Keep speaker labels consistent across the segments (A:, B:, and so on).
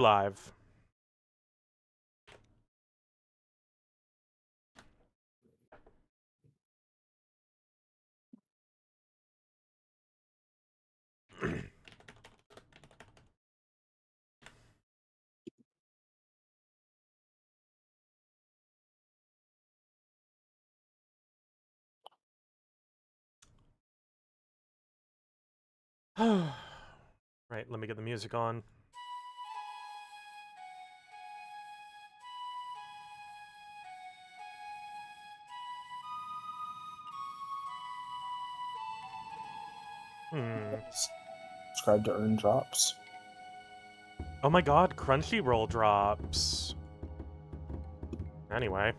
A: Live. Right, let me get the music on.
B: Subscribe to earn drops.
A: Oh my god, Crunchyroll drops. Anyway.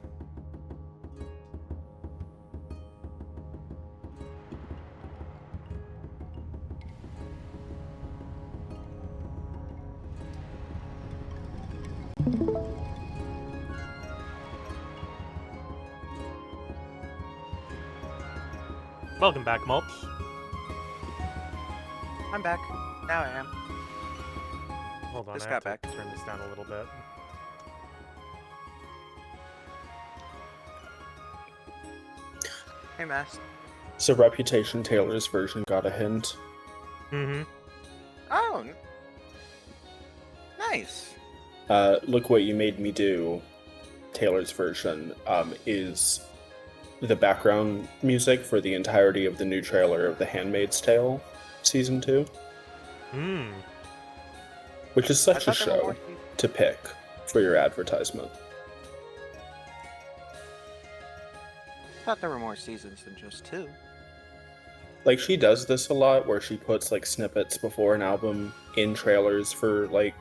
A: Welcome back, Mulch.
C: I'm back. Now I am.
A: Hold on,
C: Just
A: I have
C: got
A: to turn this down a little bit.
C: Hey, Mass.
B: So Reputation Taylor's version got a hint.
A: Mm-hmm.
C: Oh, nice.
B: Look What You Made Me Do, Taylor's version, is the background music for the entirety of the new trailer of The Handmaid's Tale Season 2. Which is such a show to pick for your advertisement.
C: I thought there were more seasons than just 2.
B: Like, she does this a lot, where she puts, like, snippets before an album in trailers for, like,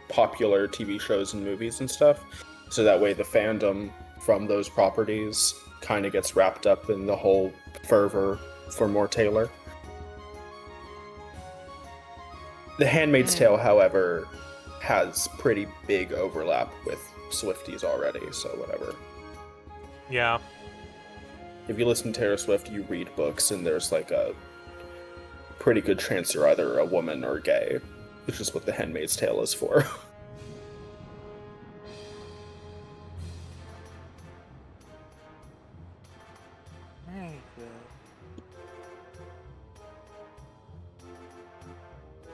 B: popular TV shows and movies and stuff. So that way the fandom from those properties kind of gets wrapped up in the whole fervor for more Taylor. The Handmaid's Tale, however, has pretty big overlap with Swifties already, so whatever.
A: Yeah.
B: If you listen to Taylor Swift, you read books, and there's like a pretty good chance you're either a woman or gay, which is what The Handmaid's Tale is for.
C: Very good.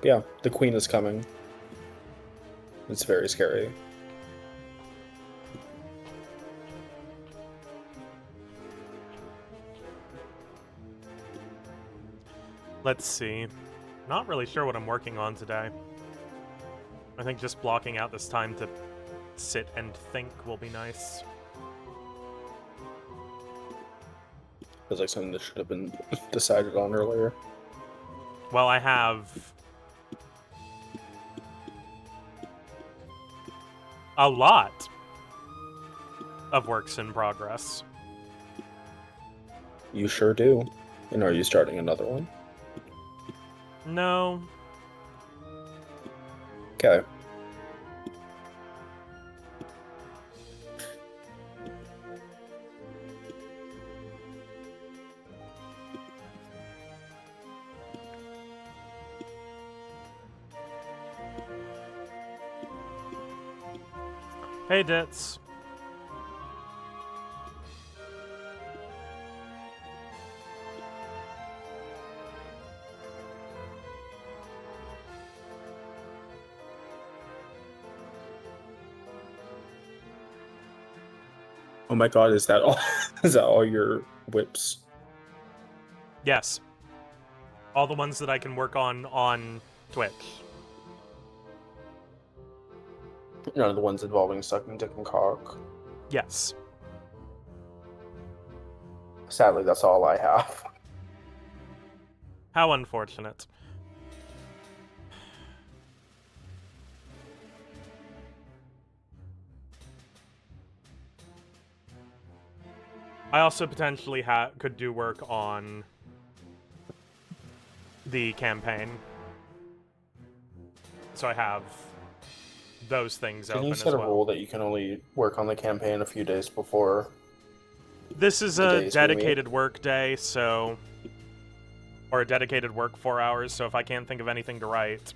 B: Yeah, the Queen is coming. It's very scary.
A: Let's see. Not really sure what I'm working on today. I think just blocking out this time to sit and think will be nice.
B: Feels like something that should have been decided on earlier.
A: Well, I have a lot of works in progress.
B: You sure do. And are you starting another one?
A: No.
B: Okay.
A: Hey, Ditz.
B: Oh my god, is that all? Is that all your whips?
A: Yes. All the ones that I can work on Twitch.
B: None of the ones involving sucking dick and cock.
A: Yes.
B: Sadly, that's all I have.
A: How unfortunate. I also potentially could do work on the campaign. So I have those things open
B: Can you
A: as
B: set a
A: well.
B: rule that you can only work on the campaign a few days before?
A: This is
B: the
A: a
B: days we meet?
A: dedicated work day, so... Or a dedicated work 4 hours, so if I can't think of anything to write...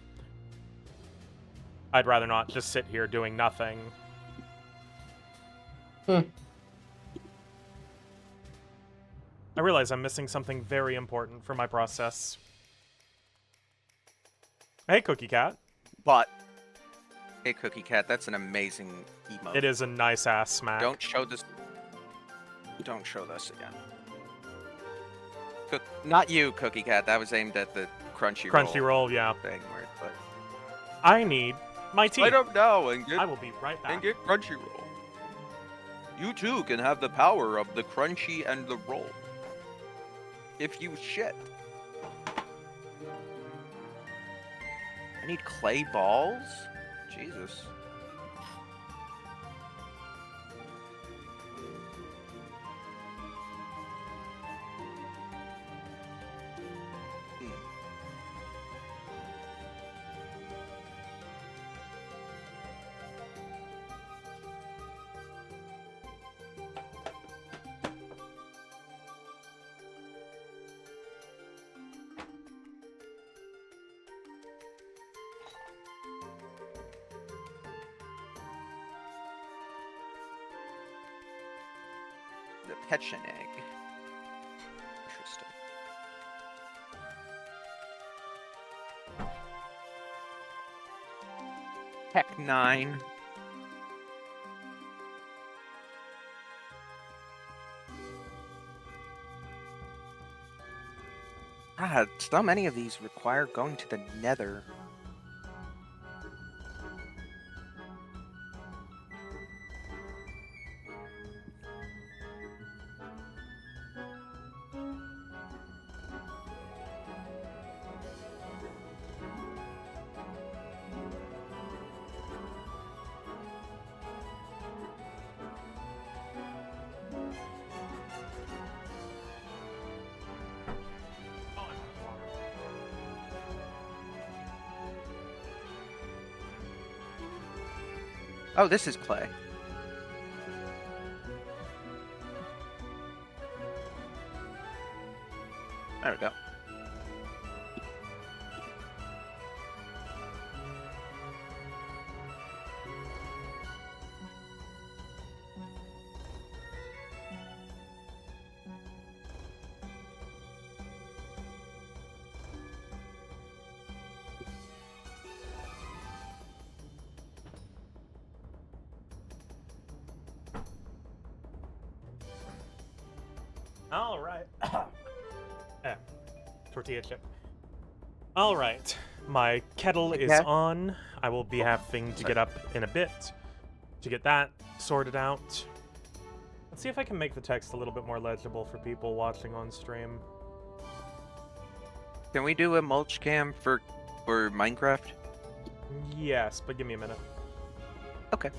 A: I'd rather not just sit here doing nothing.
B: Hmm.
A: I realize I'm missing something very important for my process. Hey, Cookie Cat.
C: But, hey, Cookie Cat, that's an amazing emote.
A: It is a nice ass smack.
C: Don't show this. Don't show this again. Not you, Cookie Cat. That was aimed at the Crunchyroll.
A: Crunchyroll, yeah.
C: Thing where, but
A: I need my tea.
C: light up now and
A: I will be right back.
C: get Crunchyroll. You too can have the power of the crunchy and the roll. If you shit. I need clay balls? Jesus. The Petchen egg. Interesting. Heck 9. God, so many of these require going to the nether. Oh, this is clay. There we go.
A: All right. Tortilla chip. All right. My kettle is
C: Okay.
A: on. I will be having to get up in a bit to get that sorted out. Let's see if I can make the text a little bit more legible for people watching on stream.
C: Can we do a mulch cam for Minecraft?
A: Yes, but give me a minute.
C: Okay.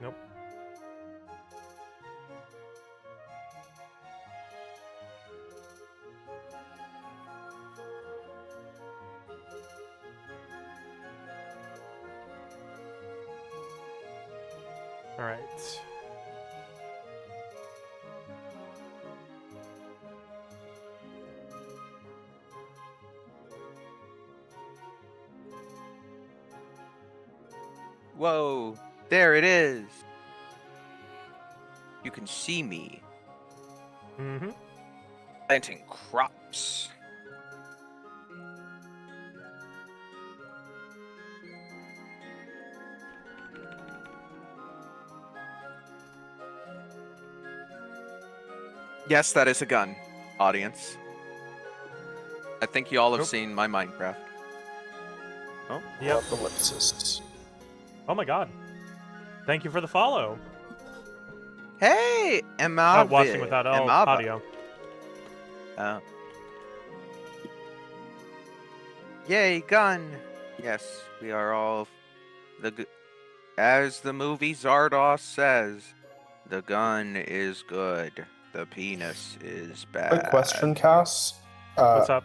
A: Nope. All right.
C: Whoa, there it is. You can see me
A: Mm-hmm.
C: planting crops. Yes, that is a gun, audience. I think you all have
A: Nope.
C: seen my Minecraft. Oh,
A: Yep.
B: Ellipsis.
A: Oh my god. Thank you for the follow.
C: hey, Emma.
A: Not watching without audio.
C: Oh. Yay, gun! Yes, we are all as the movie Zardoz says, the gun is good. The penis is bad.
B: Quick question, Cass.
A: What's up?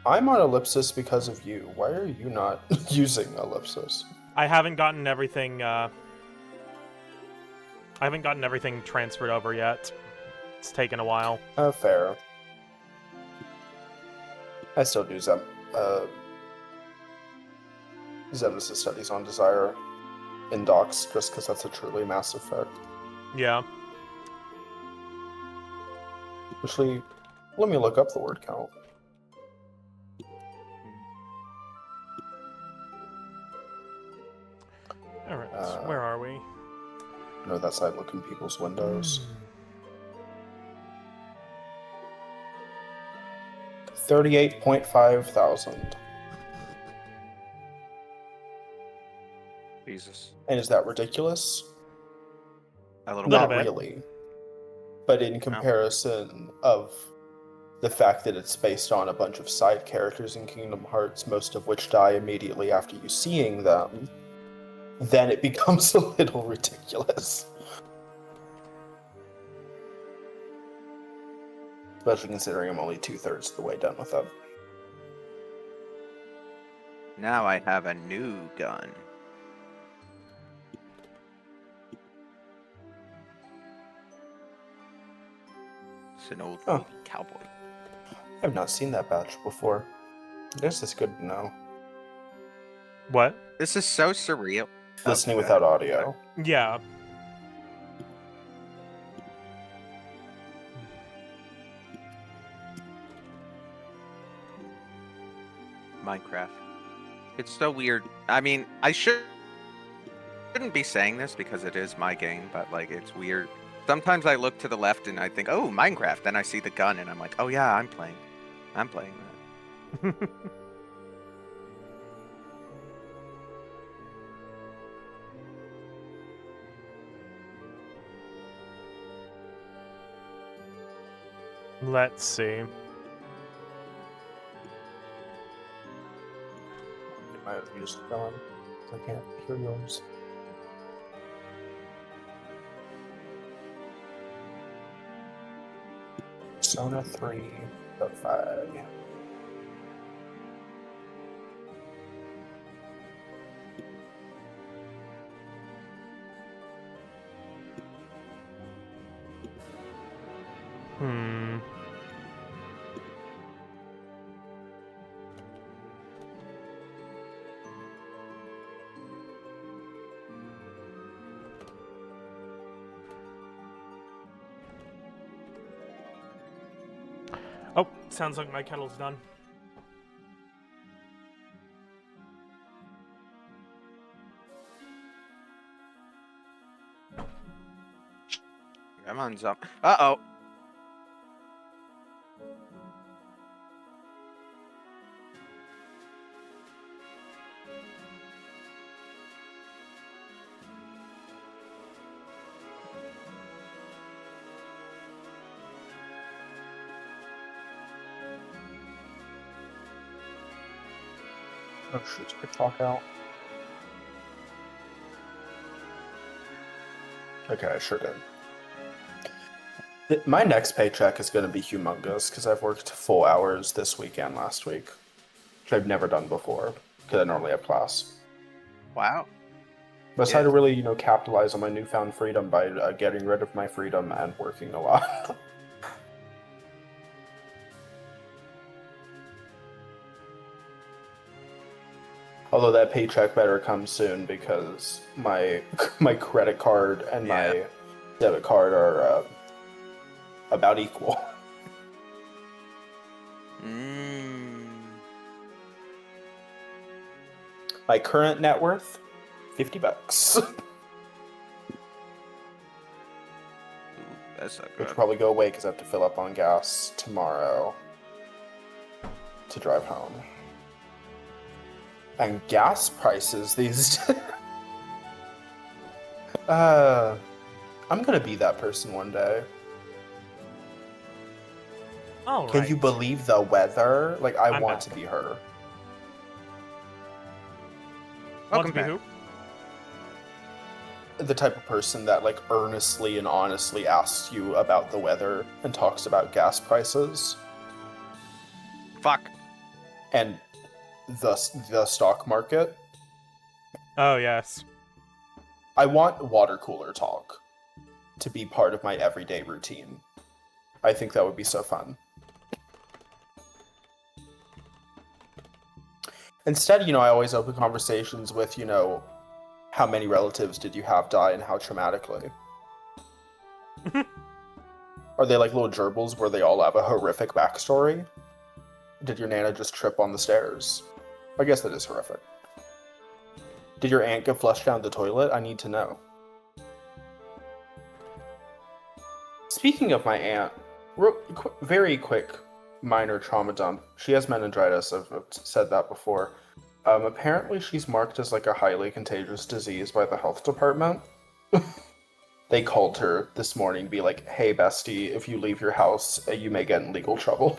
B: I'm on Ellipsis because of you. Why are you not using Ellipsis?
A: I haven't gotten everything. I haven't gotten everything transferred over yet. It's taken a while.
B: Fair. I still do Zemesis studies on Desire in docs just because that's a truly massive fact.
A: Yeah.
B: Actually, let me look up the word count.
A: Alright, where are we?
B: No, that's I look in people's windows. 38.5 thousand.
C: Jesus.
B: And is that ridiculous?
C: A little
B: Not
A: bit.
B: really. But in comparison of the fact that it's based on a bunch of side characters in Kingdom Hearts, most of which die immediately after you seeing them, then it becomes a little ridiculous. Especially considering I'm only 2/3 of the way done with them.
C: Now I have a new gun. It's an old movie cowboy.
B: I've not seen that badge before. This is good to know.
A: What?
C: This is so surreal.
B: Listening
C: Oh,
B: without
C: God.
B: audio.
A: Yeah.
C: Minecraft. It's so weird. I mean, I shouldn't be saying this because it is my game, but like it's weird. Sometimes I look to the left and I think, oh, Minecraft. Then I see the gun and I'm like, oh yeah, I'm playing that.
A: Let's see.
B: Get my music going. I can't hear yours. Persona 3.5.
A: Hmm. Oh, sounds like my kettle's done.
C: Come on, up. Uh-oh.
B: Oh shoot, I clock out. Okay, I sure did. My next paycheck is going to be humongous because I've worked full hours this week and last week, which I've never done before because I normally have class.
C: Wow.
B: But I decided to really, capitalize on my newfound freedom by getting rid of my freedom and working a lot. Although that paycheck better come soon because my credit card and my debit card are about equal. My current net worth, $50.
C: Ooh, that's not
B: Which
C: good.
B: will probably go away because I have to fill up on gas tomorrow to drive home. And gas prices these days. I'm gonna be that person one day.
A: All
B: Can
A: right.
B: you believe the weather? Like, I
A: I'm
B: want
A: back.
B: to be her.
A: Want
C: Welcome
A: to be
C: back.
A: who?
B: The type of person that, like, earnestly and honestly asks you about the weather and talks about gas prices.
C: Fuck.
B: and the stock market.
A: Oh, yes.
B: I want water cooler talk to be part of my everyday routine. I think that would be so fun. Instead, I always open conversations with, how many relatives did you have die and how traumatically? Are they like little gerbils where they all have a horrific backstory? Did your Nana just trip on the stairs? I guess that is horrific. Did your aunt get flushed down the toilet? I need to know. Speaking of my aunt, very quick minor trauma dump. She has meningitis, I've said that before. Apparently she's marked as like a highly contagious disease by the health department. They called her this morning, be like, hey bestie, if you leave your house, you may get in legal trouble.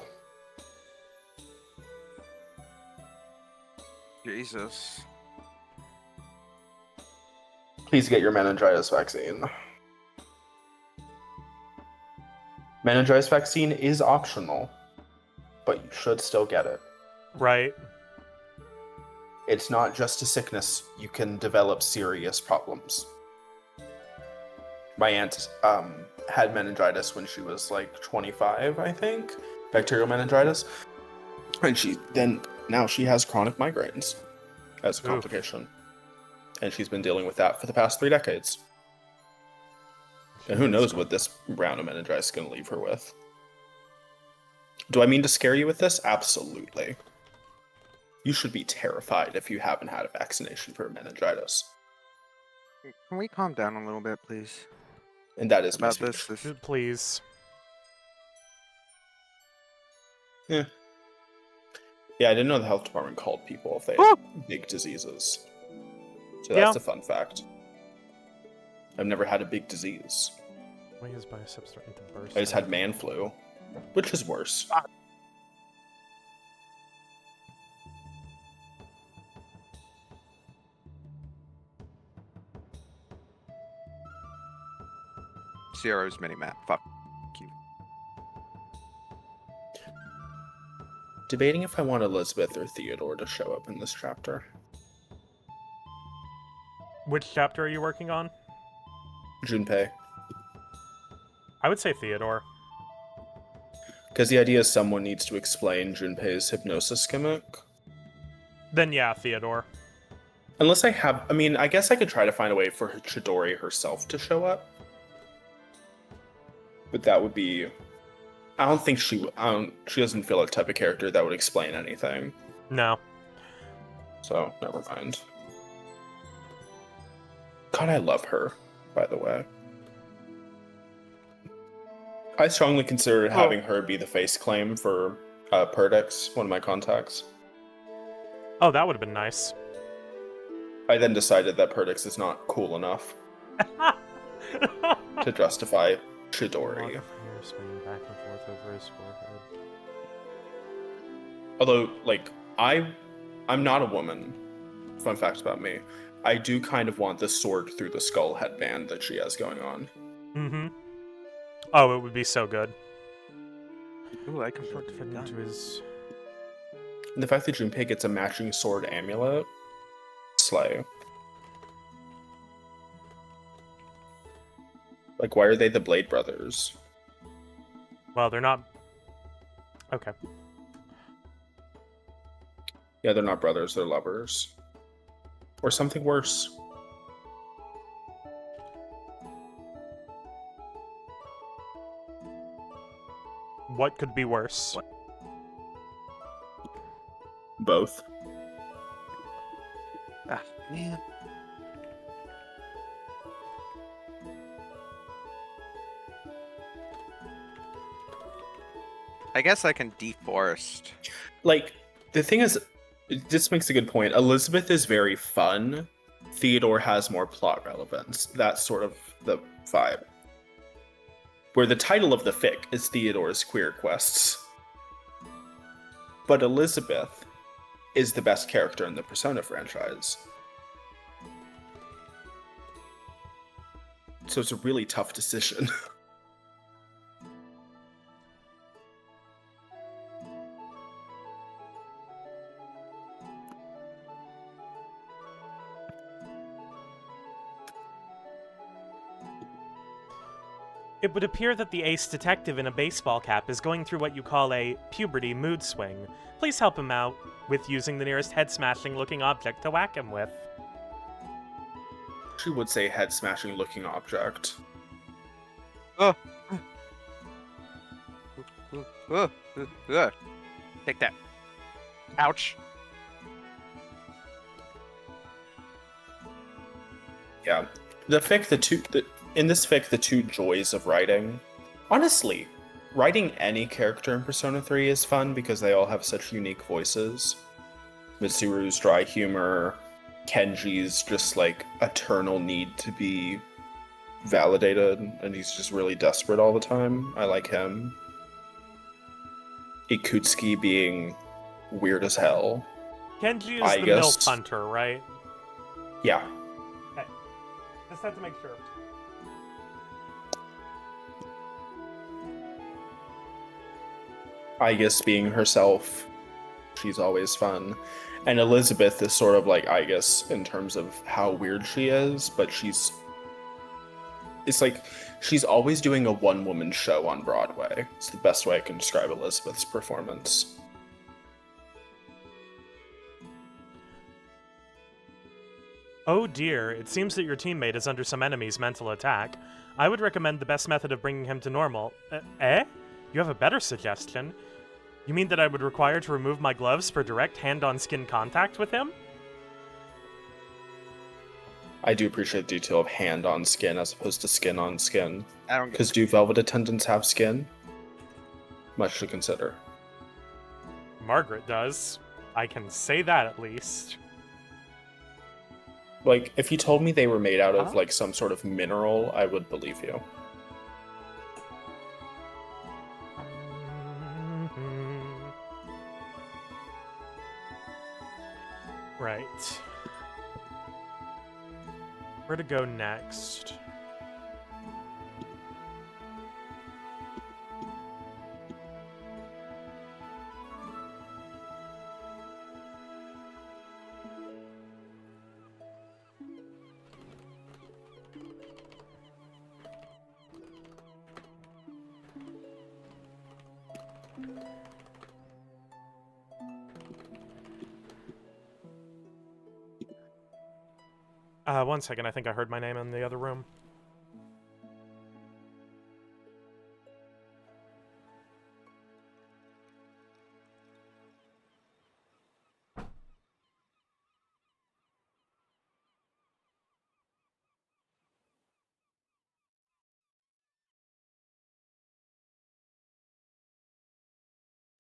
C: Jesus.
B: Please get your meningitis vaccine. Meningitis vaccine is optional, but you should still get it.
A: Right.
B: It's not just a sickness. You can develop serious problems. My aunt had meningitis when she was like 25, I think. Bacterial meningitis. And now she has chronic migraines as a complication. And she's been dealing with that for the past 3 decades. And who knows what this round of meningitis is going to leave her with. Do I mean to scare you with this? Absolutely. You should be terrified if you haven't had a vaccination for meningitis.
C: Can we calm down a little bit, please?
B: And that is my
C: About
B: speech.
C: this.
A: Please.
B: Yeah, I didn't know the health department called people if they had big diseases. So that's a fun fact. I've never had a big disease.
A: Why is biceps starting to burst?
B: I just had man flu, which is worse.
C: Zero's mini-map. Fuck you.
B: Debating if I want Elizabeth or Theodore to show up in this chapter.
A: Which chapter are you working on?
B: Junpei.
A: I would say Theodore.
B: Because the idea is someone needs to explain Junpei's hypnosis gimmick.
A: Then yeah, Theodore.
B: Unless I guess I could try to find a way for Chidori herself to show up. But that would be... I don't think she doesn't feel like the type of character that would explain anything.
A: No.
B: So, never mind. God, I love her, by the way. I strongly considered having her be the face claim for Perdix, one of my contacts.
A: Oh, that would have been nice.
B: I then decided that Perdix is not cool enough to justify Chidori.
A: Swinging back and forth over his forehead.
B: Although, I'm not a woman. Fun fact about me. I do kind of want the sword through the skull headband that she has going on.
A: Mm-hmm. Oh, it would be so good.
C: Ooh, I can
A: Short fit into his...
B: And the fact that Junpei gets a matching sword amulet, slay. Like, why are they the Blade Brothers?
A: Well, they're not... Okay.
B: Yeah, they're not brothers, they're lovers. Or something worse.
A: What could be worse?
B: Both.
C: Ah, man. I guess I can deforest.
B: Like, the thing is, this makes a good point. Elizabeth is very fun. Theodore has more plot relevance. That's sort of the vibe. Where the title of the fic is Theodore's Queer Quests. But Elizabeth is the best character in the Persona franchise. So it's a really tough decision.
A: It would appear that the ace detective in a baseball cap is going through what you call a puberty mood swing. Please help him out with using the nearest head-smashing looking object to whack him with.
B: She would say head smashing looking object.
C: Uh, Take that. Ouch.
B: Yeah. In this fic, the two joys of writing. Honestly, writing any character in Persona 3 is fun because they all have such unique voices. Mitsuru's dry humor, Kenji's just like eternal need to be validated, and he's just really desperate all the time. I like him. Ikutsuki being weird as hell.
A: Kenji is
B: I
A: the
B: guess-
A: MILF hunter, right?
B: Yeah.
A: Okay. Just had to make sure.
B: I guess being herself, she's always fun. And Elizabeth is sort of like, I guess, in terms of how weird she is, but it's like she's always doing a one-woman show on Broadway. It's the best way I can describe Elizabeth's performance.
A: Oh dear, it seems that your teammate is under some enemy's mental attack. I would recommend the best method of bringing him to normal. You have a better suggestion? You mean that I would require to remove my gloves for direct hand-on-skin contact with him?
B: I do appreciate the detail of hand on skin as opposed to skin on skin.
C: I don't get
B: Because do velvet attendants have skin? Much to consider.
A: Margaret does. I can say that at least.
B: Like, if you told me they were made out of,
C: Huh?
B: like, some sort of mineral, I would believe you.
A: Right. Where to go next? One second, I think I heard my name in the other room.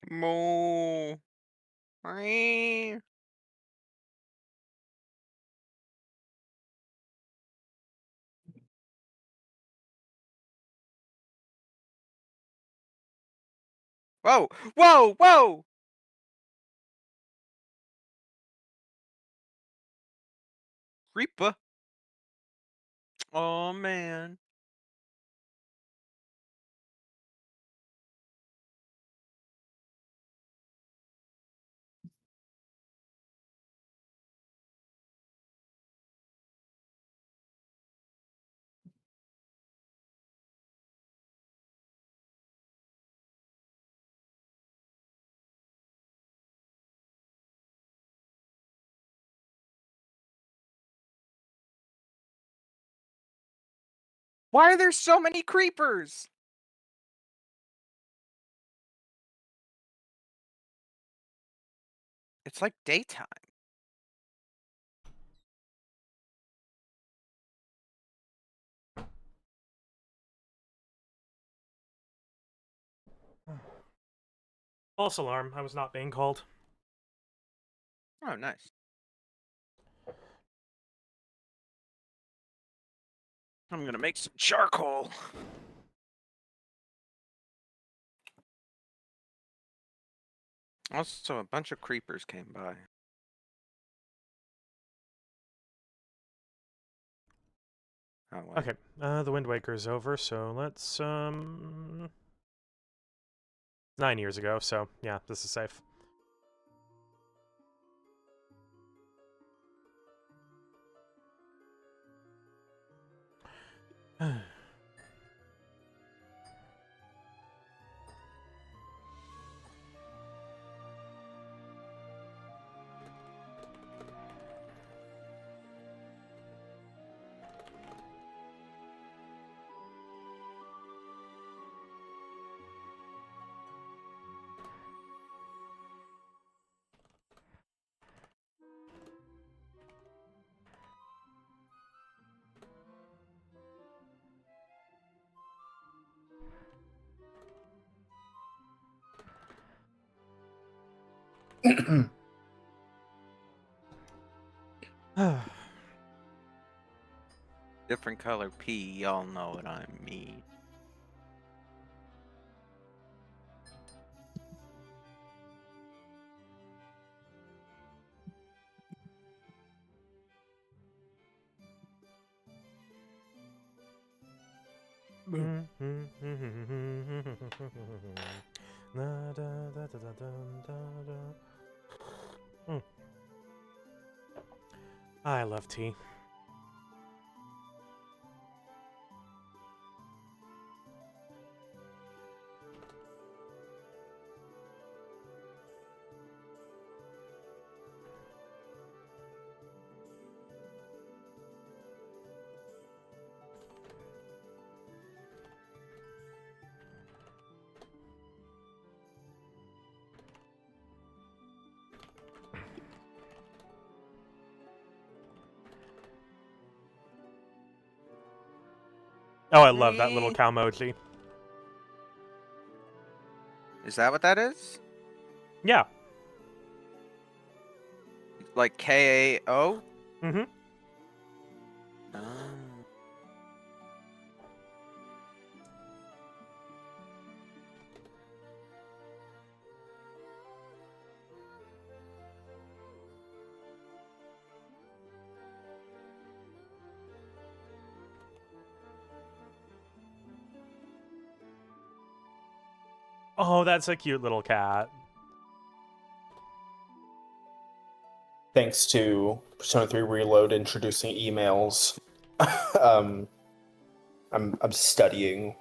C: Moo. Wee. Whoa! Whoa! Whoa! Reaper. Oh man. Why are there so many creepers? It's like daytime.
A: False alarm, I was not being called.
C: Oh, nice. I'm gonna make some charcoal. Also, a bunch of creepers came by. Oh, well.
A: Okay, the Wind Waker's over, so let's, 9 years ago, so yeah, this is safe.
C: Different color P, y'all know what I mean.
A: I love tea. Oh, I love that little cow emoji.
C: Is that what that is?
A: Yeah.
C: Like KAO?
A: Mm-hmm. Oh, that's a cute little cat.
B: Thanks to Persona 3 Reload introducing emails, I'm studying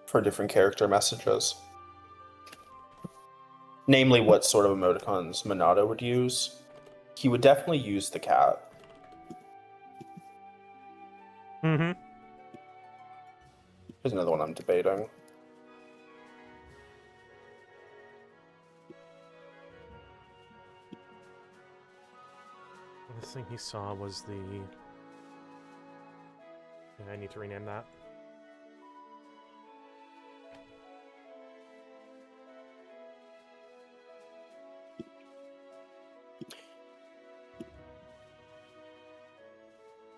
B: for different character messages. Namely, what sort of emoticons Minato would use. He would definitely use the cat.
A: Mm-hmm.
B: Here's another one I'm debating.
A: This thing he saw was the... Yeah, I need to rename that.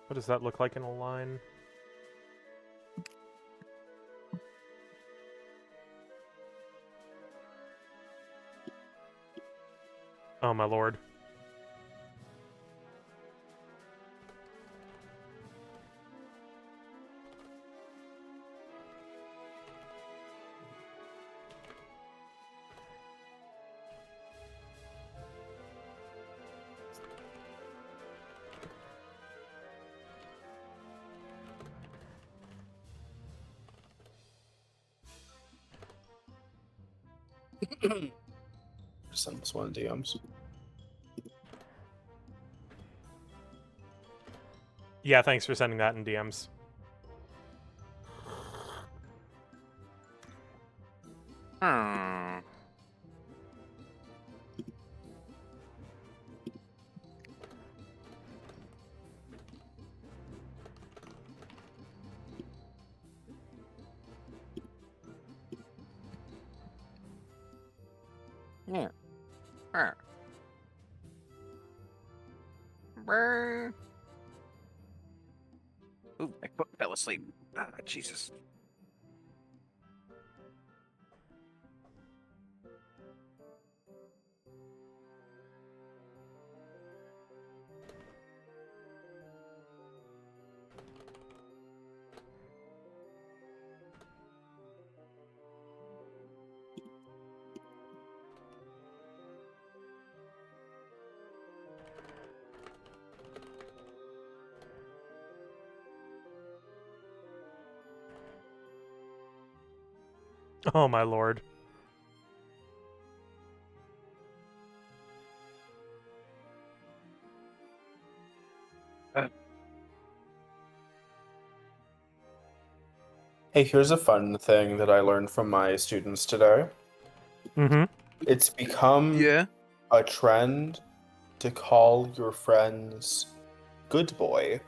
A: What does that look like in a line? Oh my lord.
B: Send this one in DMs.
A: Yeah, thanks for sending that in DMs.
C: Hmm. Yeah. Brr. Ooh, my foot fell asleep. Ah, Jesus.
A: Oh my lord.
B: Hey, here's a fun thing that I learned from my students today.
A: Mm-hmm.
B: It's become a trend to call your friends good boy.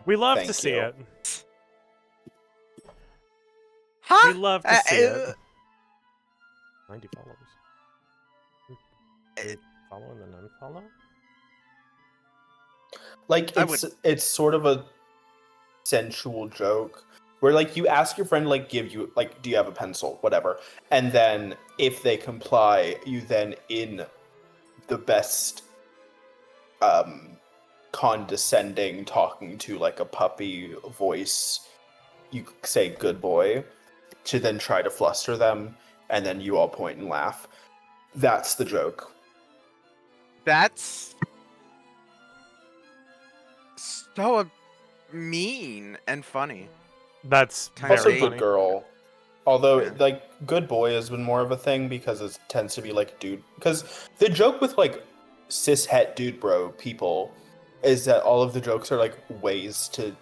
A: We love to
B: Thank
A: see
B: you.
A: it.
C: Huh?
A: We love to see it. 90 followers.
C: Eh.
A: Follow and then unfollow?
B: Like,
C: I
B: it's sort of a sensual joke where, like, you ask your friend, like, give you, like, do you have a pencil, whatever, and then if they comply, you then, in the best condescending, talking to like a puppy voice, you say good boy to then try to fluster them, and then you all point and laugh. That's the joke.
C: That's so mean and funny.
A: That's
C: Times
B: Also
A: very
C: eight.
B: good
A: funny.
B: girl. Although,
C: Yeah.
B: like, good boy has been more of a thing because it tends to be like dude. Because the joke with like cis het dude bro people is that all of the jokes are like ways to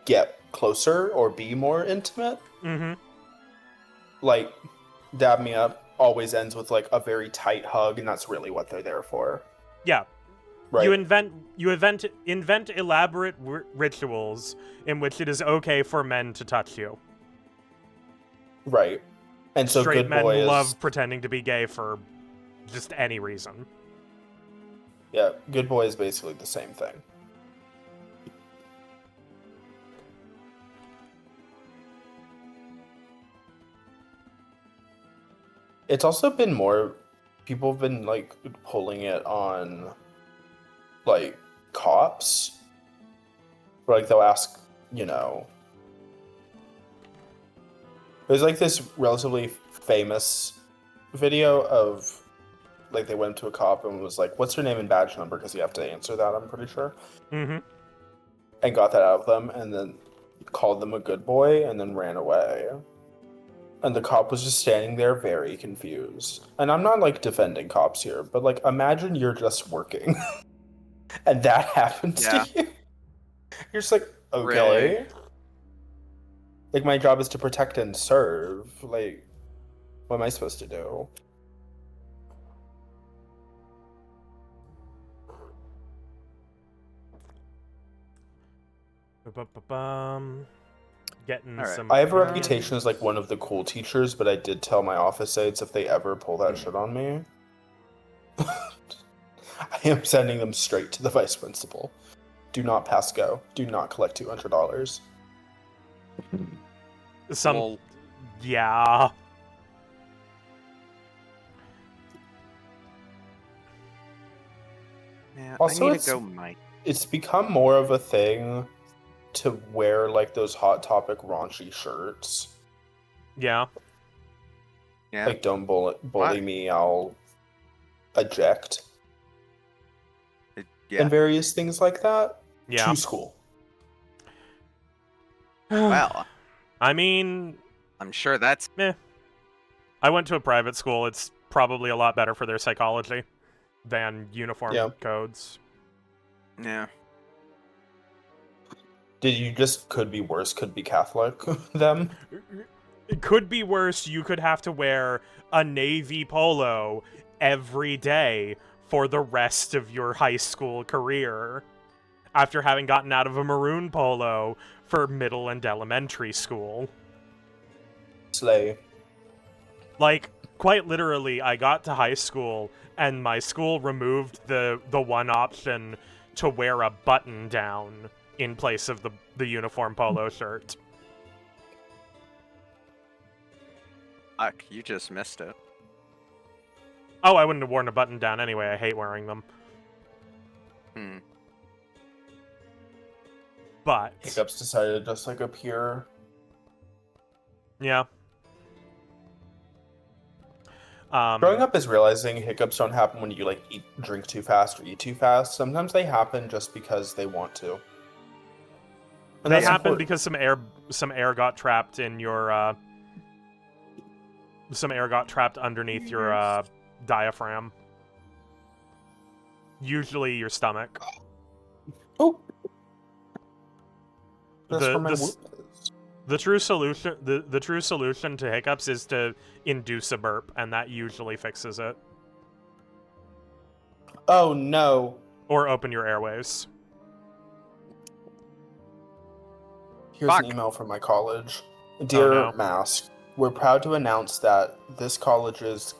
B: get closer or be more intimate.
A: Mm-hmm.
B: Like, dab me up always ends with like a very tight hug, and that's really what they're there for.
A: Yeah.
B: Right.
A: You invent elaborate rituals in which it is okay for men to touch you.
B: Right. And so
A: Straight
B: good
A: men
B: boy
A: love
B: is
A: pretending to be gay for just any reason.
B: yeah, good boy is basically the same thing. It's also been more people have been like pulling it on like cops. Where, like, they'll ask, you know, there's like this relatively famous video of like they went to a cop and was like, "What's your name and badge number?" Because you have to answer that, I'm pretty sure.
A: Mm-hmm.
B: And got that out of them, and then called them a good boy, and then ran away. And the cop was just standing there very confused. And I'm not like defending cops here, but like imagine you're just working and that happens
C: Yeah.
B: to you. You're just like, okay.
C: Really?
B: Like, my job is to protect and serve. Like, what am I supposed to do?
A: Getting
C: All right.
A: some.
B: I have a reputation as like one of the cool teachers, but I did tell my office aides if they ever pull that shit on me, I am sending them straight to the vice principal. Do not pass go. Do not collect $200.
A: Some.
C: Lol.
A: Yeah.
C: Yeah,
B: Also,
C: I need
B: it's-
C: to go, Mike.
B: It's become more of a thing to wear like those Hot Topic raunchy shirts.
A: Yeah.
C: Yeah.
B: Like, don't bully
C: Why?
B: me, I'll eject.
C: Yeah.
B: And various things like that.
A: Yeah.
B: To school.
C: Well,
A: I mean,
C: I'm sure that's
A: I went to a private school. It's probably a lot better for their psychology than uniform
B: Yeah.
A: codes.
C: yeah.
B: Did you just could be worse, could be Catholic, them?
A: It could be worse. You could have to wear a navy polo every day for the rest of your high school career after having gotten out of a maroon polo for middle and elementary school.
B: Slay.
A: Like, quite literally, I got to high school and my school removed the one option to wear a button down in place of the uniform polo shirt.
C: Fuck, you just missed it.
A: Oh, I wouldn't have worn a button down anyway. I hate wearing them.
C: Hmm.
A: But
B: Hiccups decided to just like appear.
A: yeah.
B: Growing up is realizing hiccups don't happen when you like drink too fast or eat too fast. Sometimes they happen just because they want to. And
A: They
B: that's
A: happened
B: important.
A: because some air got trapped in your some air got trapped underneath your diaphragm. Usually your stomach.
B: Oh. That's
A: The-
B: where my
A: the s-
B: whoop is.
A: The true solution to hiccups is to induce a burp, and that usually fixes it.
B: Oh no.
A: Or open your airways.
B: Here's
C: Fuck.
B: an email from my college. Dear
A: no.
B: Mask, we're proud to announce that this college's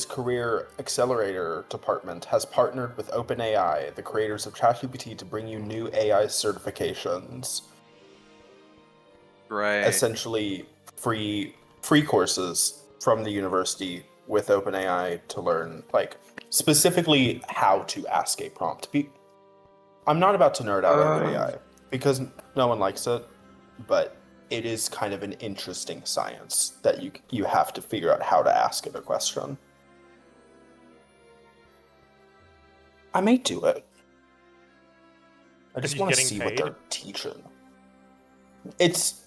B: career accelerator department has partnered with OpenAI, the creators of ChatGPT, to bring you new AI certifications.
C: Right.
B: Essentially, free courses from the university with OpenAI to learn, like, specifically how to ask a prompt. I'm not about to nerd out over AI because no one likes it, but it is kind of an interesting science that you have to figure out how to ask it a question. I may do it. I just
A: you
B: want to
A: getting
B: see what
A: paid?
B: they're teaching. It's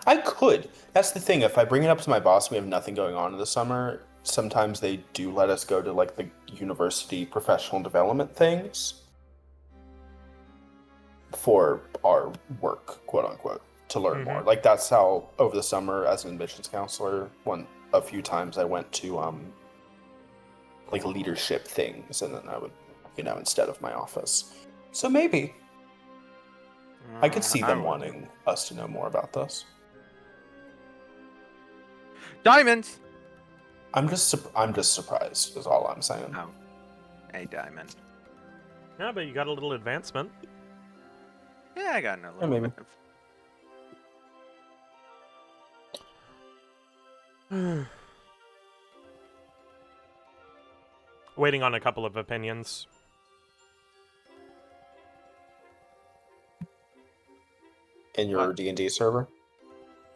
B: I could. That's the thing. If I bring it up to my boss, we have nothing going on in the summer. Sometimes they do let us go to like the university professional development things for our work, quote unquote, to learn more. Like that's how over the summer as an admissions counselor, a few times I went to like leadership things, and then I would, instead of my office. So maybe I could see them wanting us to know more about this.
C: Diamonds.
B: I'm just surprised. Is all I'm saying.
C: Oh, a diamond.
A: Yeah, but you got a little advancement.
C: Yeah, I got a little
B: maybe.
C: bit of...
A: Waiting on a couple of opinions.
B: In your D&D server?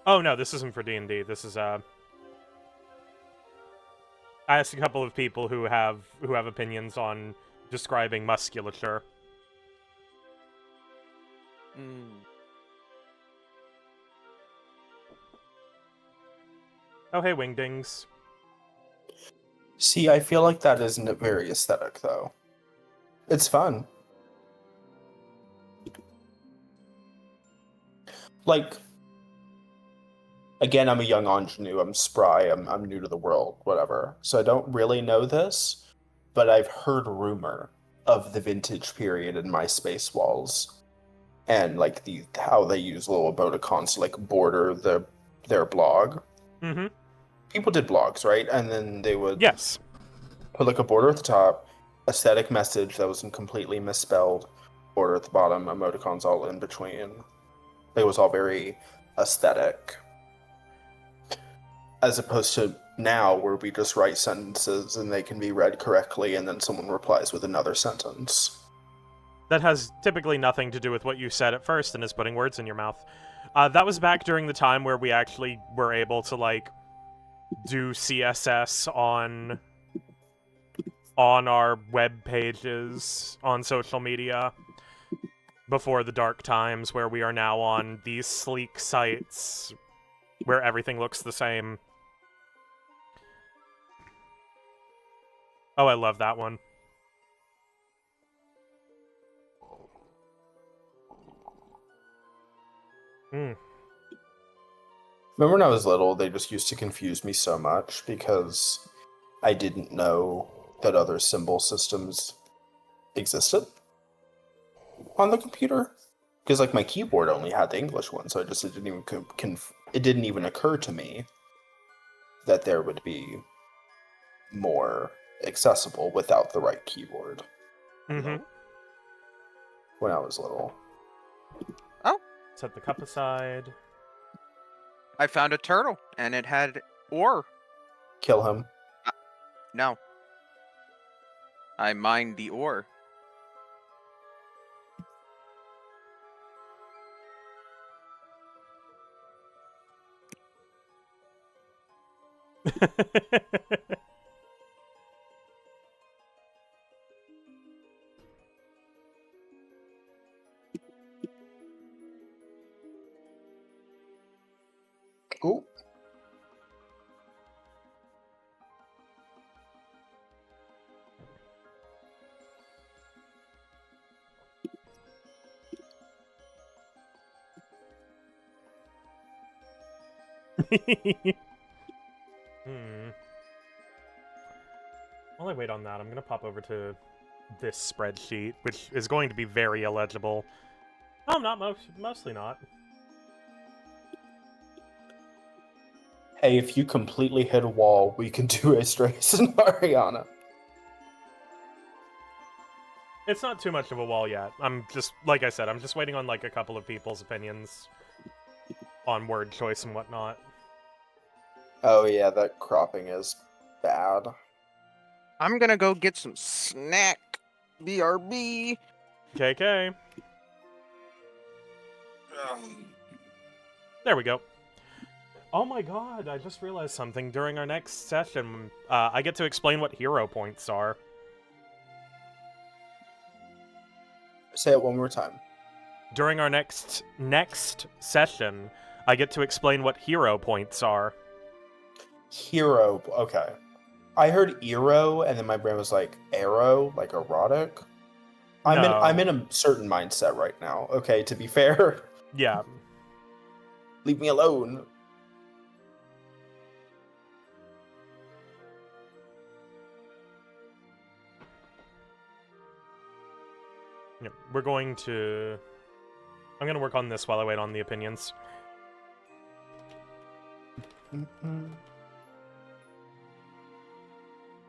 A: Oh no, this isn't for D&D. This is I asked a couple of people who have opinions on describing musculature. Oh hey, Wingdings.
B: See, I feel like that isn't very aesthetic, though. It's fun. Like, again, I'm a young ingenue. I'm spry. I'm new to the world, whatever. So I don't really know this, but I've heard rumor of the vintage period in MySpace walls, and like how they use little emoticons to like border their blog.
A: Mm-hmm.
B: People did blogs, right? And then they would put like a border at the top, aesthetic message that wasn't completely misspelled, border at the bottom, emoticons all in between. It was all very aesthetic. As opposed to now, where we just write sentences and they can be read correctly, and then someone replies with another sentence.
A: That has typically nothing to do with what you said at first and is putting words in your mouth. That was back during the time where we actually were able to, like, do CSS on our web pages on social media before the dark times where we are now on these sleek sites where everything looks the same. Oh, I love that one.
B: Remember when I was little, they just used to confuse me so much because I didn't know that other symbol systems existed on the computer. Because like my keyboard only had the English one, so it didn't even occur to me that there would be more accessible without the right keyboard.
A: Mm-hmm.
B: When I was little.
C: Oh.
A: Set the cup aside.
C: I found a turtle, and it had ore.
B: Kill him.
C: No. I mined the ore.
B: Ooh.
A: While I wait on that, I'm going to pop over to this spreadsheet, which is going to be very illegible. Oh, not mostly not.
B: Hey, if you completely hit a wall, we can do a Strays and Ariana.
A: It's not too much of a wall yet. I'm just, like I said, I'm just waiting on like a couple of people's opinions on word choice and whatnot.
B: Oh yeah, that cropping is bad.
C: I'm gonna go get some snack. BRB.
A: KK. There we go. Oh my god, I just realized something. During our next session, I get to explain what hero points are.
B: Say it one more time.
A: During our next session, I get to explain what hero points are.
B: Hero. Okay. I heard Eero, and then my brain was like arrow, like erotic. I'm
A: No.
B: in a certain mindset right now. Okay, to be fair,
A: Yeah.
B: leave me alone.
A: Yep, we're going to... I'm going to work on this while I wait on the opinions.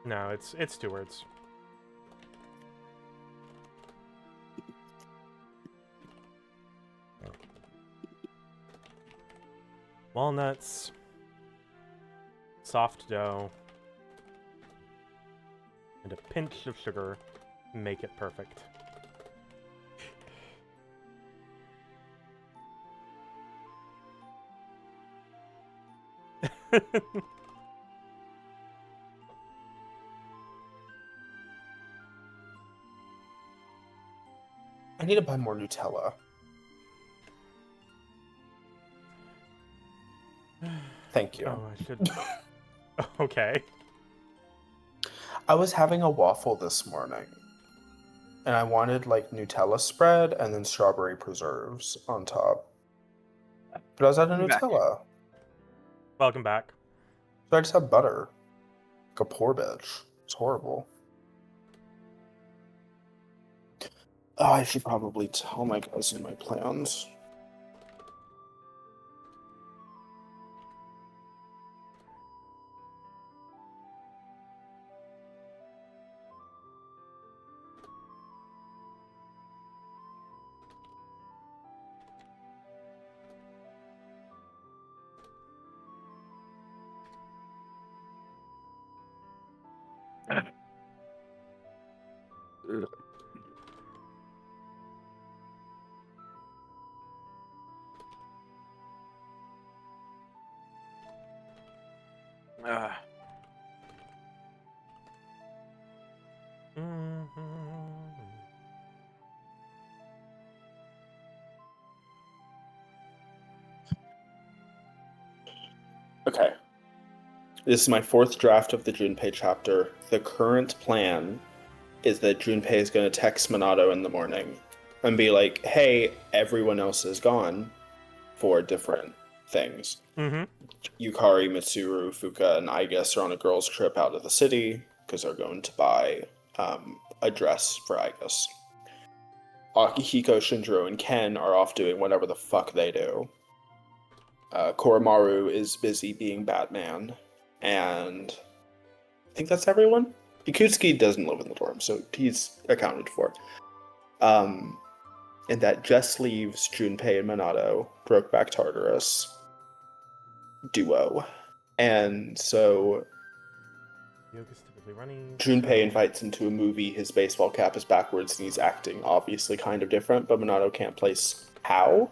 A: No, it's 2 words. Walnuts, soft dough, and a pinch of sugar make it perfect.
B: I need to buy more Nutella. Thank you.
A: Oh, I should... Okay.
B: I was having a waffle this morning, and I wanted like Nutella spread and then strawberry preserves on top. But I was out of
C: Back.
B: Nutella,
A: Welcome back.
B: so I just had butter. Like a poor bitch. It's horrible. Oh, I should probably tell my cousin my plans. Okay. This is my 4th draft of the Junpei chapter. The current plan is that Junpei is going to text Minato in the morning and be like, hey, everyone else is gone for different things.
A: Mm-hmm.
B: Yukari, Mitsuru, Fuka, and Aigus are on a girls' trip out of the city because they're going to buy a dress for Aigus. Akihiko, Shinjiro, and Ken are off doing whatever the fuck they do. Koromaru is busy being Batman, and I think that's everyone. Ikutsuki doesn't live in the dorm, so he's accounted for. And that just leaves Junpei and Minato, Brokeback Tartarus duo. And so
A: Yoga's typically running.
B: Junpei invites him to a movie. His baseball cap is backwards and he's acting obviously kind of different, but Minato can't place how.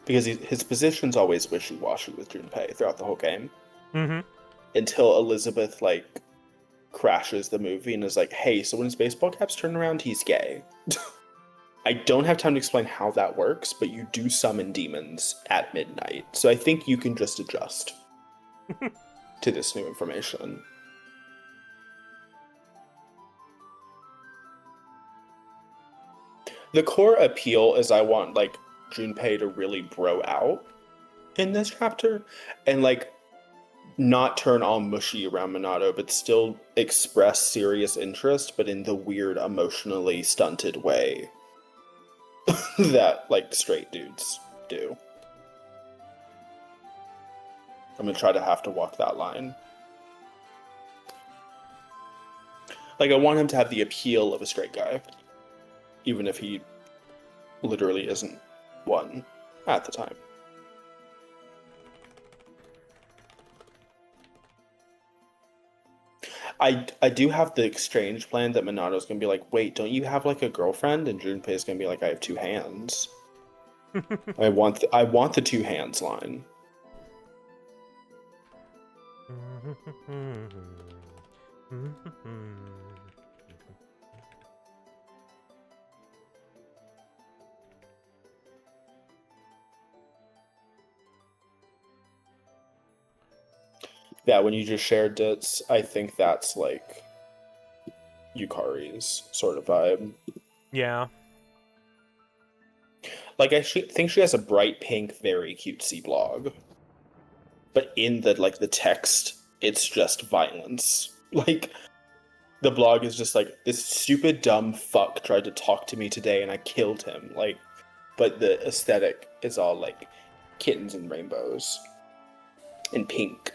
B: Because his position's always wishy-washy with Junpei throughout the whole game.
A: Mm-hmm.
B: Until Elizabeth, like, crashes the movie and is like, hey, so when his baseball cap's turned around, he's gay. I don't have time to explain how that works, but you do summon demons at midnight. So I think you can just adjust to this new information. The core appeal is I want, like, Junpei to really bro out in this chapter and, like, not turn all mushy around Minato, but still express serious interest, but in the weird, emotionally stunted way that, like, straight dudes do. I'm gonna try to have to walk that line. Like, I want him to have the appeal of a straight guy, even if he literally isn't one at the time. I do have the exchange plan that Minato's gonna be like, wait, don't you have like a girlfriend? And Junpei's gonna be like, I have two hands. I want the two hands line. Yeah, when you just shared it, I think that's like Yukari's sort of vibe.
A: Yeah.
B: Like, think she has a bright pink, very cutesy blog, but in the text, it's just violence. Like, the blog is just like, this stupid dumb fuck tried to talk to me today and I killed him. Like, but the aesthetic is all like kittens and rainbows and pink.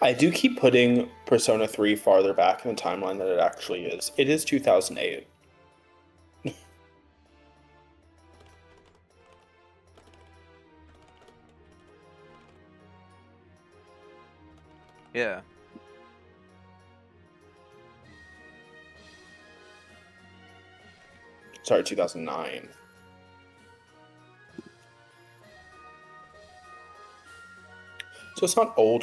B: I do keep putting Persona 3 farther back in the timeline than it actually is. It is 2008.
C: Yeah.
B: Sorry, 2009. So it's not old.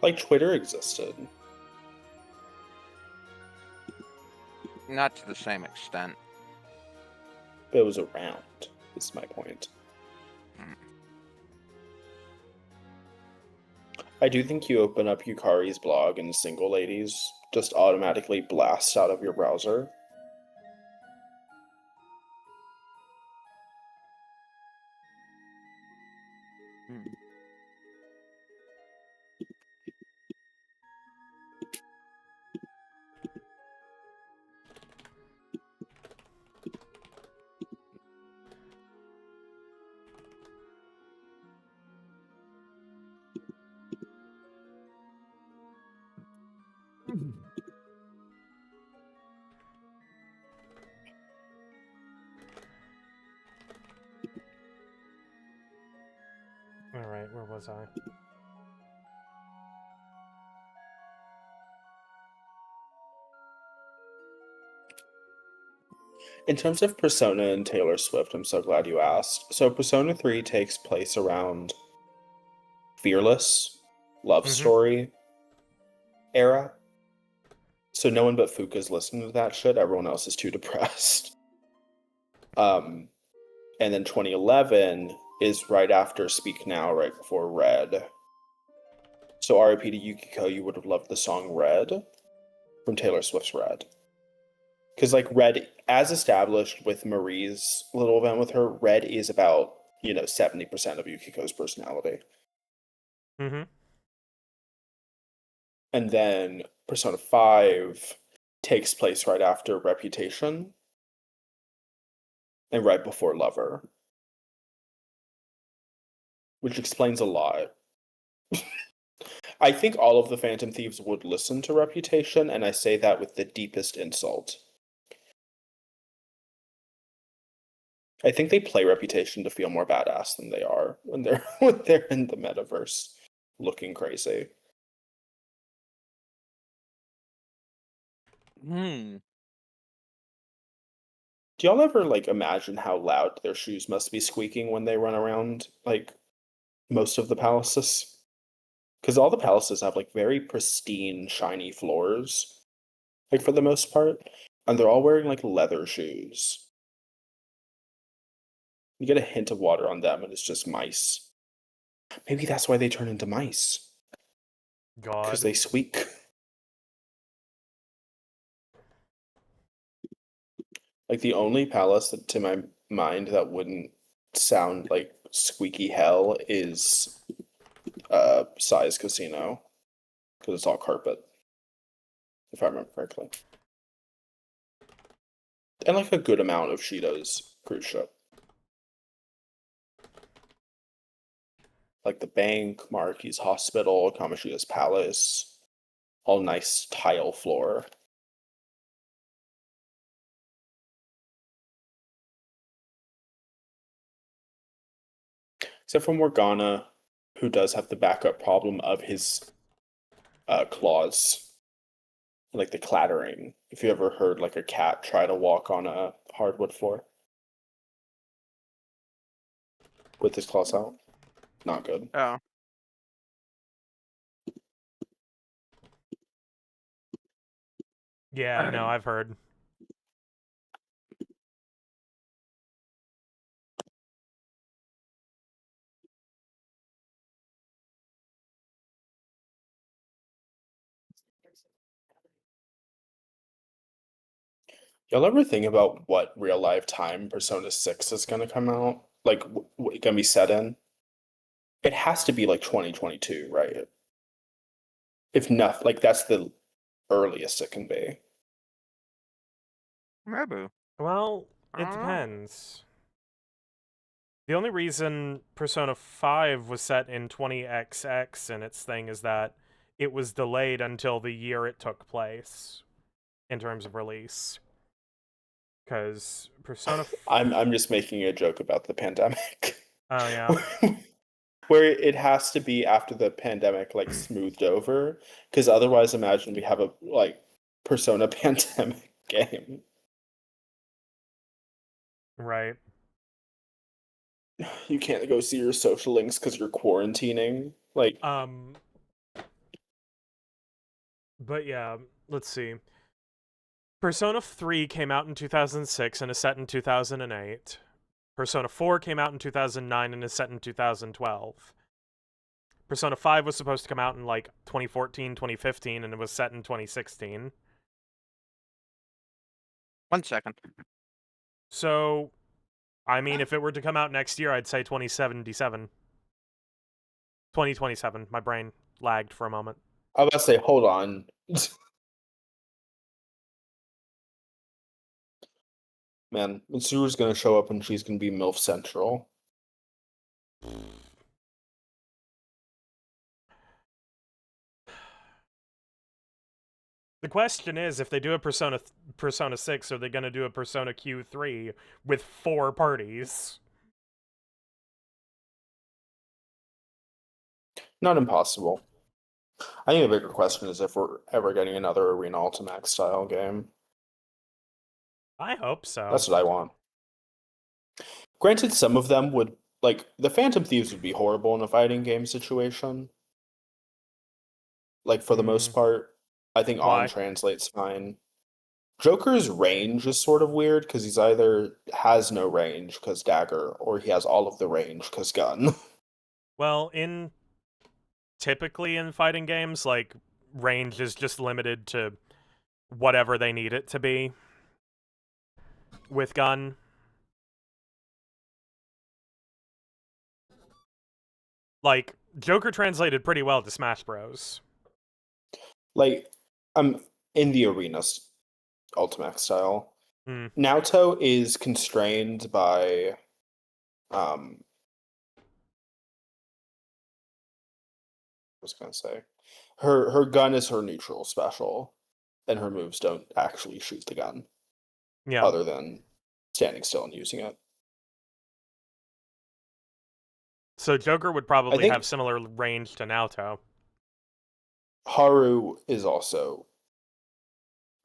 B: Like, Twitter existed.
C: Not to the same extent.
B: But it was around, is my point. I do think you open up Yukari's blog and Single Ladies just automatically blasts out of your browser.
A: Alright, where was I?
B: In terms of Persona and Taylor Swift, I'm so glad you asked. So Persona 3 takes place around Fearless, Love Story era. So no one but Fuka's listening to that shit. Everyone else is too depressed. And then 2011 is right after Speak Now, right before Red. So RIP to Yukiko, you would have loved the song Red from Taylor Swift's Red. Because, like, Red, as established with Marie's little event with her, Red is about, 70% of Yukiko's personality.
A: Mm-hmm.
B: And then Persona 5 takes place right after Reputation and right before Lover. Which explains a lot. I think all of the Phantom Thieves would listen to Reputation, and I say that with the deepest insult. I think they play Reputation to feel more badass than they are when they're in the metaverse looking crazy. Do y'all ever imagine how loud their shoes must be squeaking when they run around most of the palaces? Because all the palaces have very pristine, shiny floors, for the most part, and they're all wearing leather shoes. You get a hint of water on them, and it's just mice. Maybe that's why they turn into mice. Because
A: God.
B: they squeak. Like, the only palace that, to my mind, that wouldn't sound like squeaky hell is Size Casino. Because it's all carpet. If I remember correctly. And like a good amount of Shido's cruise ship. Like the bank, Maruki's hospital, Kamoshida's palace. All nice tile floor. Except for Morgana, who does have the backup problem of his claws. Like the clattering. If you ever heard like a cat try to walk on a hardwood floor. With his claws out. Not good.
C: Oh.
A: Yeah, no, I've heard.
B: Y'all ever think about what real life time Persona 6 is gonna come out? Like, gonna be set in? It has to be like 2022, right? If not, like, that's the earliest it can be.
C: Maybe.
A: Well, it depends. The only reason Persona 5 was set in 20XX in its thing is that it was delayed until the year it took place in terms of release. Because Persona...
B: I'm just making a joke about the pandemic.
A: Oh, yeah.
B: Where it has to be after the pandemic, like, smoothed over. Because otherwise, imagine we have a, like, Persona pandemic game.
A: Right.
B: You can't go see your social links because you're quarantining. Like,
A: But yeah, let's see. Persona 3 came out in 2006 and is set in 2008. Persona 4 came out in 2009 and is set in 2012. Persona 5 was supposed to come out in like 2014, 2015, and it was set in 2016.
C: 1 second.
A: So, I mean, if it were to come out next year, I'd say 2077. 2027. My brain lagged for a moment.
B: I was about to say, hold on. Man, Mitsuru's gonna show up and she's gonna be MILF Central.
A: The question is, if they do a Persona 6, are they going to do a Persona Q3 with 4 parties?
B: Not impossible. I think the bigger question is if we're ever getting another Arena Ultimax style game.
A: I hope so.
B: That's what I want. Granted, some of them would, like, the Phantom Thieves would be horrible in a fighting game situation. Like, for the most part, I think
A: Why?
B: On translates fine. Joker's range is sort of weird because he's either has no range because dagger, or he has all of the range because gun.
A: Well, typically in fighting games, like, range is just limited to whatever they need it to be with gun. Like, Joker translated pretty well to Smash Bros.
B: Like, I'm in the arenas Ultimax style.
A: Hmm.
B: Naoto is constrained by I was gonna say her gun is her neutral special, and her moves don't actually shoot the gun.
A: Yeah.
B: Other than standing still and using it.
A: So Joker would probably
B: think-
A: have similar range to Naoto.
B: Haru is also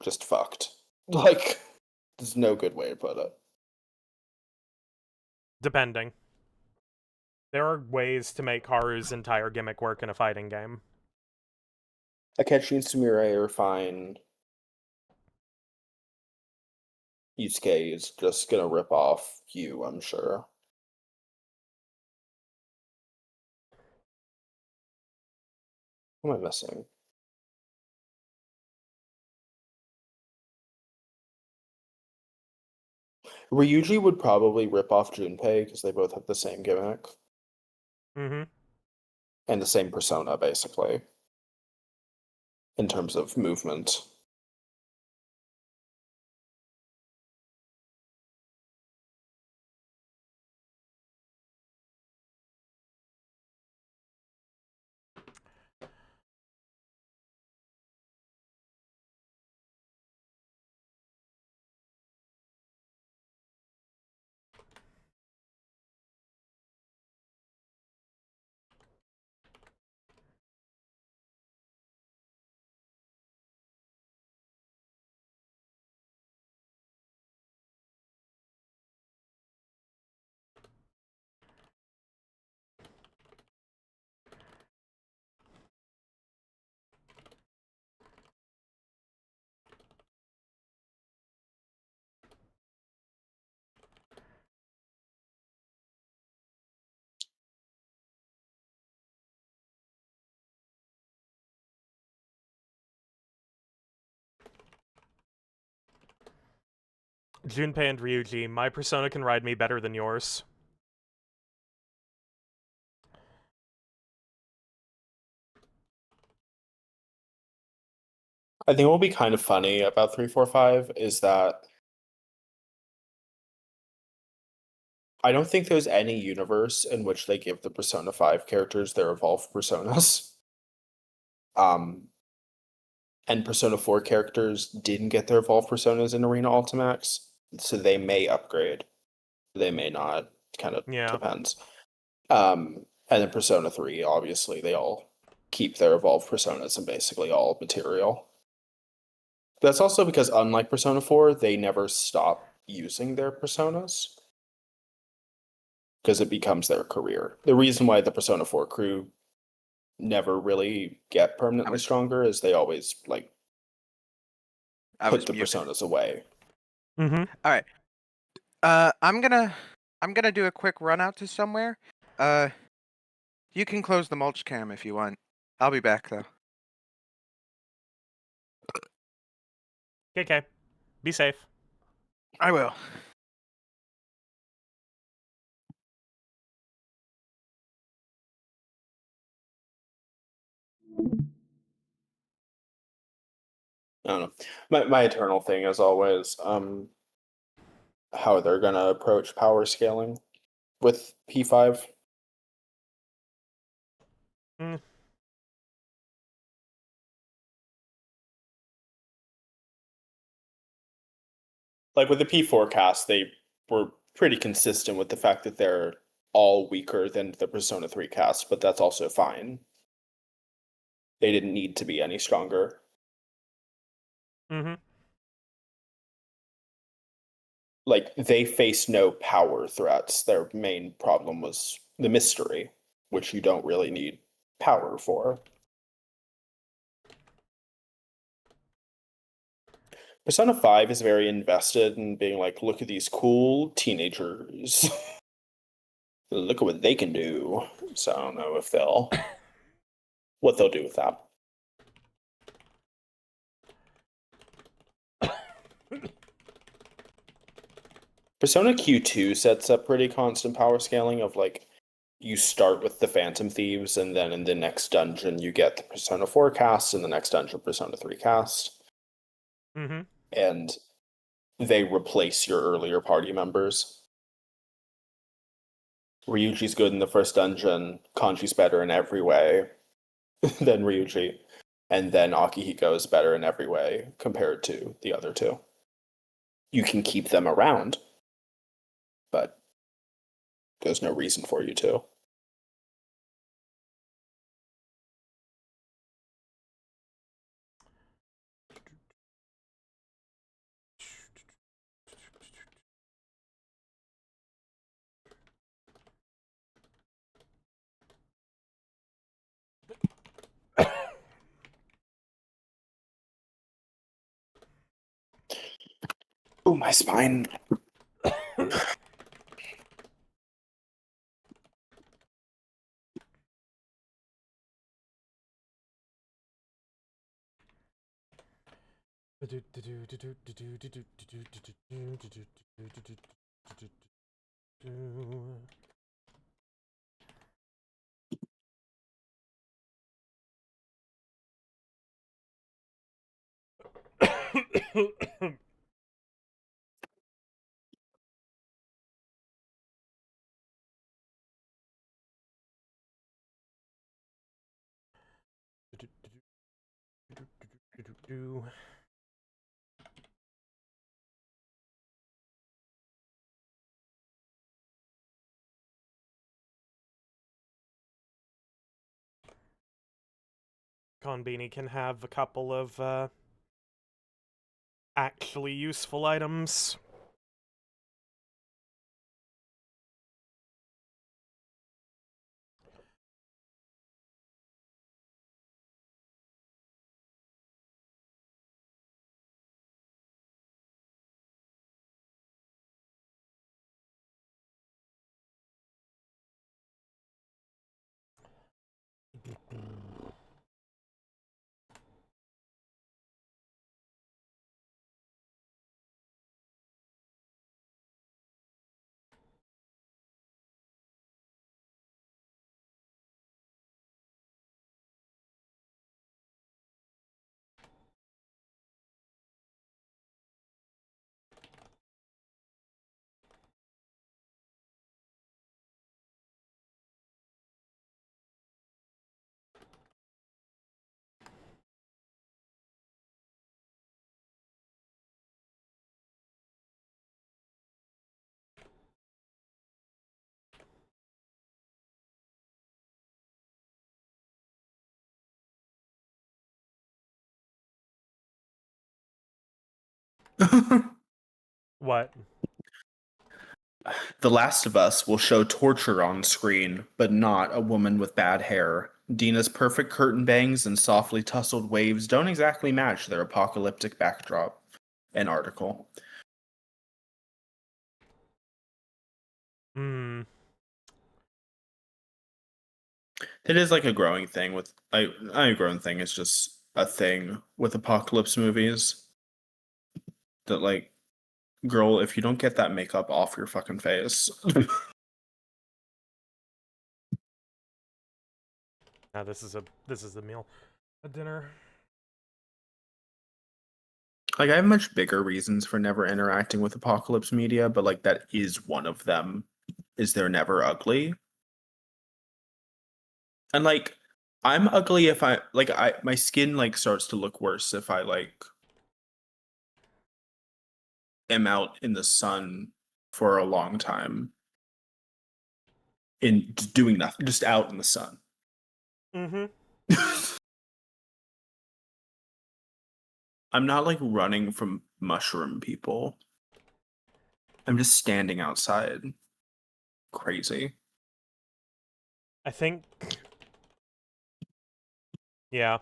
B: just fucked. Like, there's no good way to put it.
A: Depending. There are ways to make Haru's entire gimmick work in a fighting game.
B: Akechi and Sumire are fine. Yusuke is just gonna rip off you, I'm sure. What am I missing? Ryuji would probably rip off Junpei because they both have the same gimmick
A: Mm-hmm.
B: and the same persona, basically, in terms of movement.
A: Junpei and Ryuji, my persona can ride me better than yours.
B: I think what will be kind of funny about 345 is that I don't think there's any universe in which they give the Persona 5 characters their evolved personas. And Persona 4 characters didn't get their evolved personas in Arena Ultimax, so they may upgrade. They may not. Kind of
A: Yeah.
B: depends. And then Persona 3, obviously, they all keep their evolved personas and basically all material. That's also because, unlike Persona 4, they never stop using their personas because it becomes their career. The reason why the Persona 4 crew never really get permanently stronger is they always like
C: I
B: put
C: was
B: the
C: muted.
B: personas away.
A: Mm-hmm.
C: All right. I'm gonna do a quick run out to somewhere. You can close the mulch cam if you want. I'll be back though.
A: Okay. Be safe.
C: I will.
B: I don't know. My eternal thing is always how they're gonna approach power scaling with P5.
A: Mm.
B: Like with the P4 cast, they were pretty consistent with the fact that they're all weaker than the Persona 3 cast, but that's also fine. They didn't need to be any stronger.
A: Mm-hmm.
B: Like they faced no power threats. Their main problem was the mystery, which you don't really need power for. Persona 5 is very invested in being like, look at these cool teenagers. Look at what they can do. So I don't know if what they'll do with that. Persona Q2 sets up pretty constant power scaling of like you start with the Phantom Thieves and then in the next dungeon you get the Persona 4 cast and the next dungeon Persona 3 cast.
A: Mm-hmm.
B: And they replace your earlier party members. Ryuji's good in the first dungeon, Kanji's better in every way than Ryuji, and then Akihiko is better in every way compared to the other two. You can keep them around, but there's no reason for you to. Oh, my spine.
A: Konbini can have a couple of actually useful items. What?
B: The Last of Us will show torture on screen, but not a woman with bad hair. Dina's perfect curtain bangs and softly tussled waves don't exactly match their apocalyptic backdrop. An article.
A: Hmm.
B: It is like a growing thing with a growing thing. It's just a thing with apocalypse movies that like, girl, if you don't get that makeup off your fucking face.
A: Now this is a meal, a dinner.
B: Like, I have much bigger reasons for never interacting with apocalypse media, but like that is one of them. Is they're never ugly. And like, I'm ugly if I like I my skin like starts to look worse if I like am out in the sun for a long time in doing nothing, just out in the sun.
A: Mm-hmm.
B: I'm not like running from mushroom people. I'm just standing outside. Crazy.
A: I think. Yeah.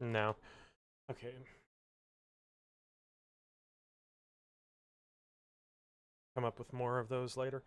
A: No. Okay. Come up with more of those later.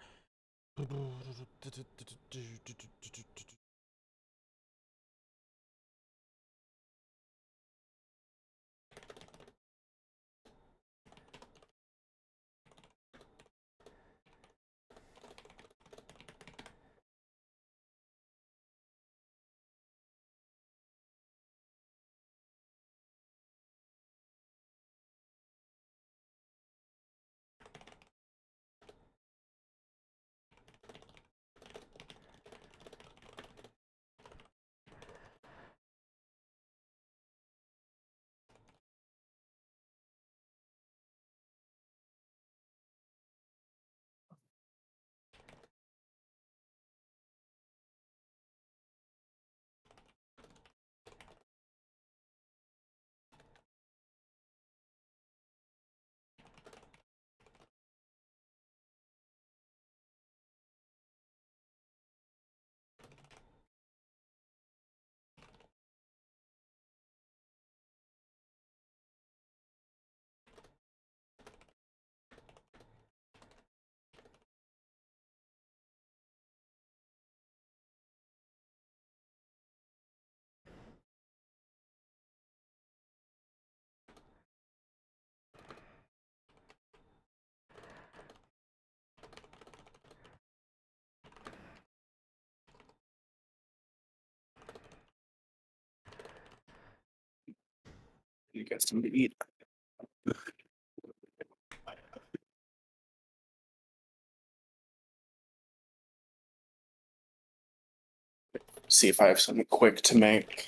B: You get something to eat. See if I have something quick to make.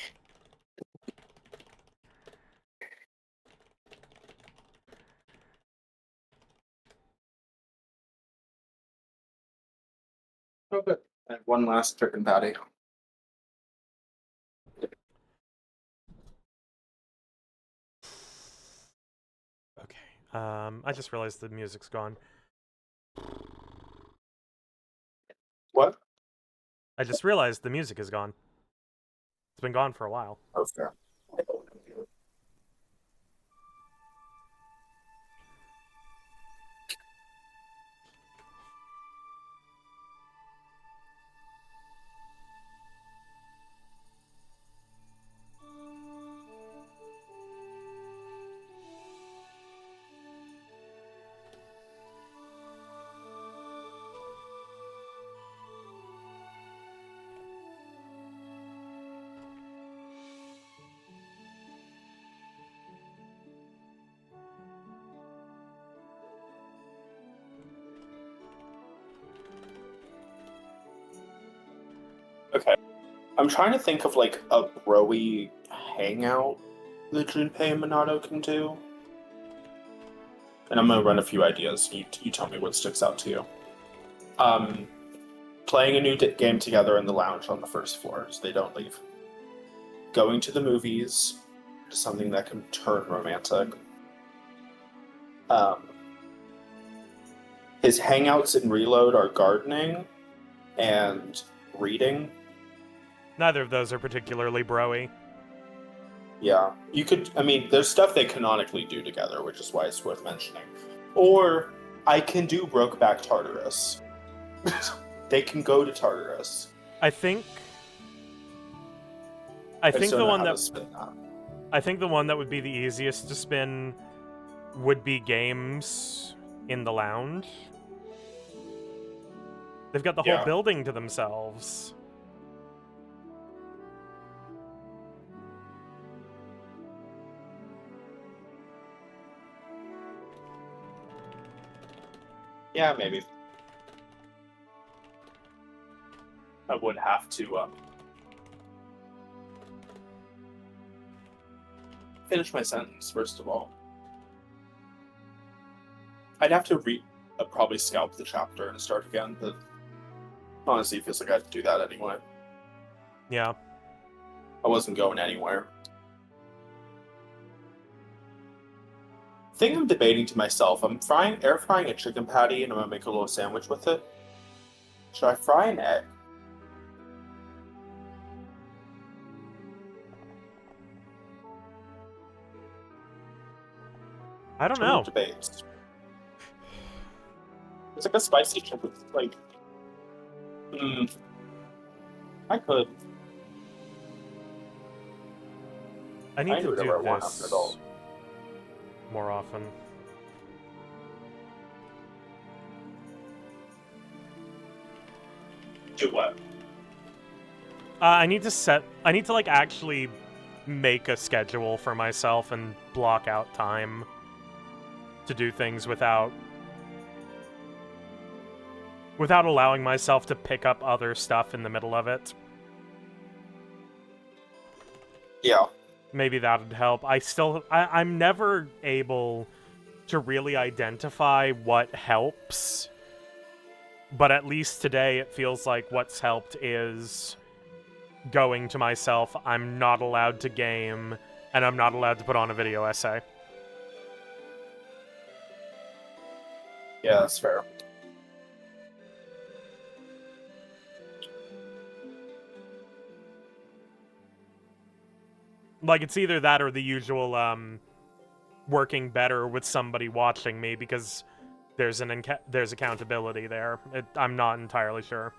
B: Okay. And one last chicken patty.
A: Okay. I just realized the music's gone.
B: What?
A: I just realized the music is gone. It's been gone for a while.
B: Oh, fair. Okay. I'm trying to think of like a broy hangout that Junpei and Minato can do. And I'm gonna run a few ideas. You tell me what sticks out to you. Playing a new game together in the lounge on the first floor so they don't leave. Going to the movies is something that can turn romantic. His hangouts in Reload are gardening and reading.
A: Neither of those are particularly broy.
B: Yeah, you could. I mean, there's stuff they canonically do together, which is why it's worth mentioning. Or I can do Brokeback Tartarus. They can go to Tartarus.
A: I think
B: just don't
A: the
B: know
A: one
B: how to
A: that
B: spin that.
A: I think the one that would be the easiest to spin would be games in the lounge. They've got the whole
B: Yeah.
A: building to themselves.
B: Yeah, maybe. I would have to finish my sentence first of all. I'd have to probably scalp the chapter and start again, but honestly, it feels like I have to do that anyway.
A: Yeah.
B: I wasn't going anywhere. Thing I'm debating to myself, I'm air frying a chicken patty and I'm gonna make a little sandwich with it. Should I fry an egg?
A: I don't know.
B: Debates. It's like a spicy chicken. Like, I could.
A: I need
B: I
A: to
B: do whatever I
A: do
B: want after it all.
A: this more often.
B: Do what?
A: I need to like actually make a schedule for myself and block out time to do things without allowing myself to pick up other stuff in the middle of it.
B: Yeah.
A: Maybe that would help. I'm never able to really identify what helps, but at least today it feels like what's helped is going to myself, I'm not allowed to game, and I'm not allowed to put on a video essay.
B: Yeah, that's fair.
A: Like, it's either that or the usual, working better with somebody watching me, because there's accountability there. I'm not entirely sure.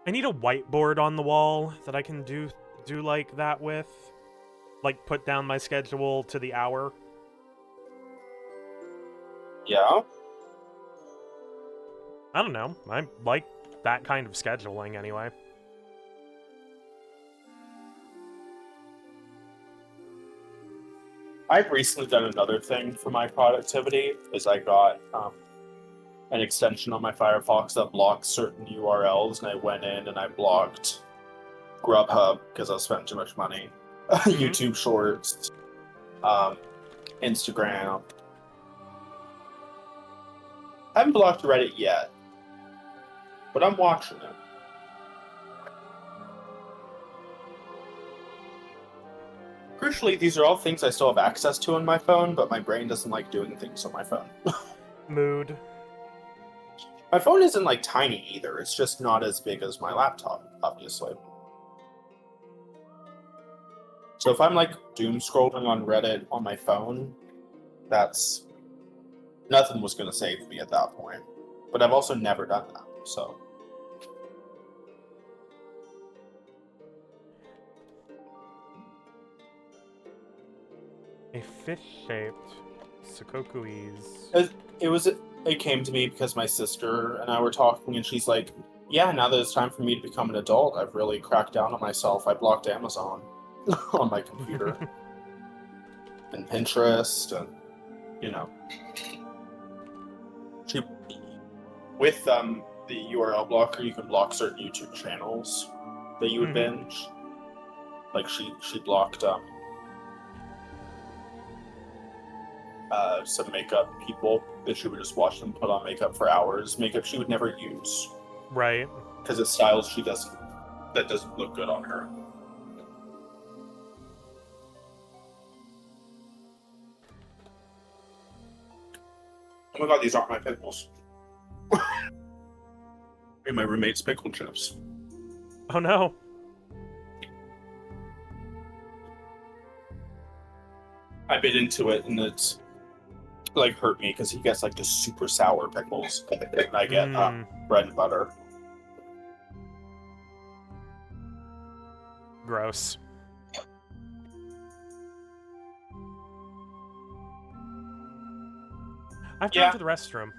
A: I need a whiteboard on the wall that I can do like that with. Like, put down my schedule to the hour.
B: Yeah.
A: I don't know. I like that kind of scheduling anyway.
B: I've recently done another thing for my productivity, is I got an extension on my Firefox that blocks certain URLs, and I went in and I blocked Grubhub because I was spending too much money, YouTube Shorts, Instagram. I haven't blocked Reddit yet, but I'm watching it. Crucially, these are all things I still have access to on my phone, but my brain doesn't like doing things on my phone.
A: Mood.
B: My phone isn't like tiny either, it's just not as big as my laptop, obviously. So if I'm like doom scrolling on Reddit on my phone, that's nothing was going to save me at that point. But I've also never done that, so.
A: A fish-shaped Sukokuis.
B: It came to me because my sister and I were talking, and she's like, yeah, now that it's time for me to become an adult, I've really cracked down on myself. I blocked Amazon on my computer. And Pinterest, and, you know. With the URL blocker, you can block certain YouTube channels that you would binge. Like she blocked some makeup people that she would just watch them put on makeup for hours. Makeup she would never use.
A: Right.
B: Because it's styles that doesn't look good on her. Oh my god, these aren't my pickles. My roommate's pickle chips.
A: Oh no.
B: I bit into it and it's like hurt me because he gets like the super sour pickles and I get bread and butter.
A: Gross. I've gone to the restroom.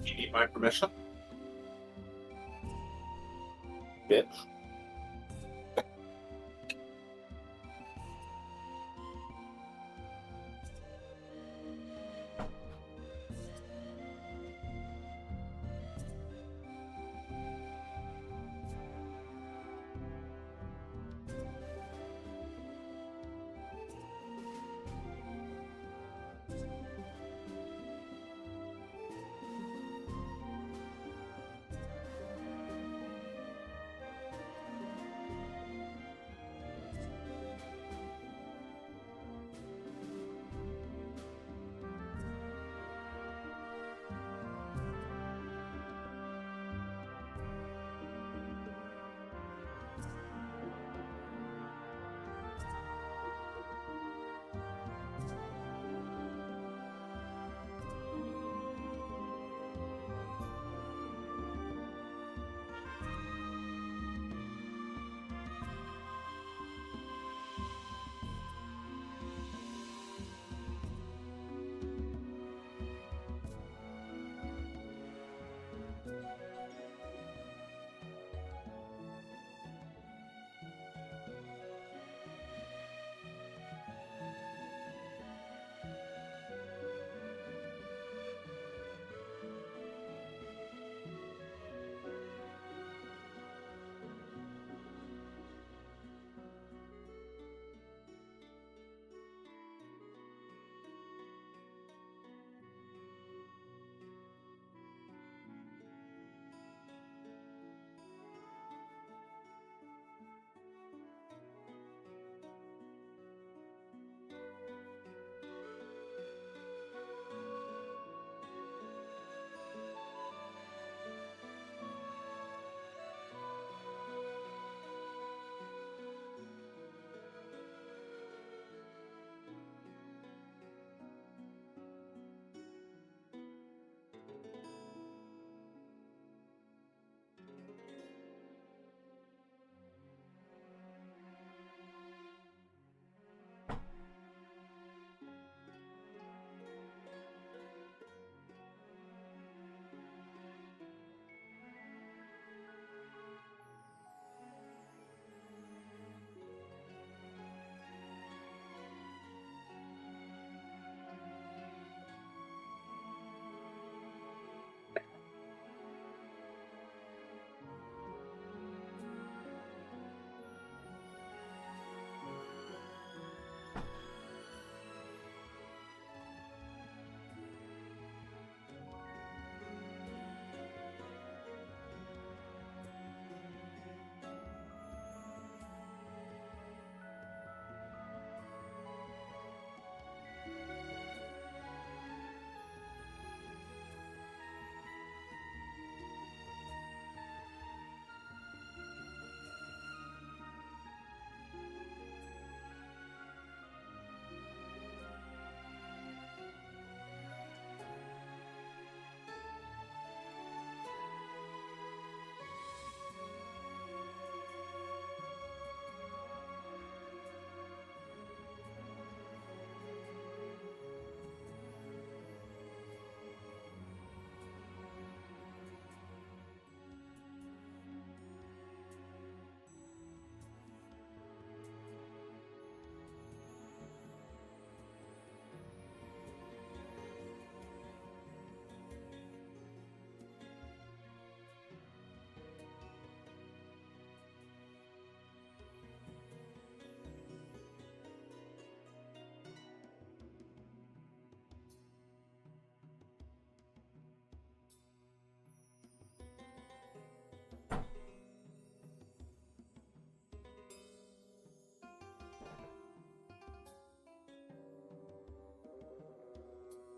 B: You need my permission? Bitch.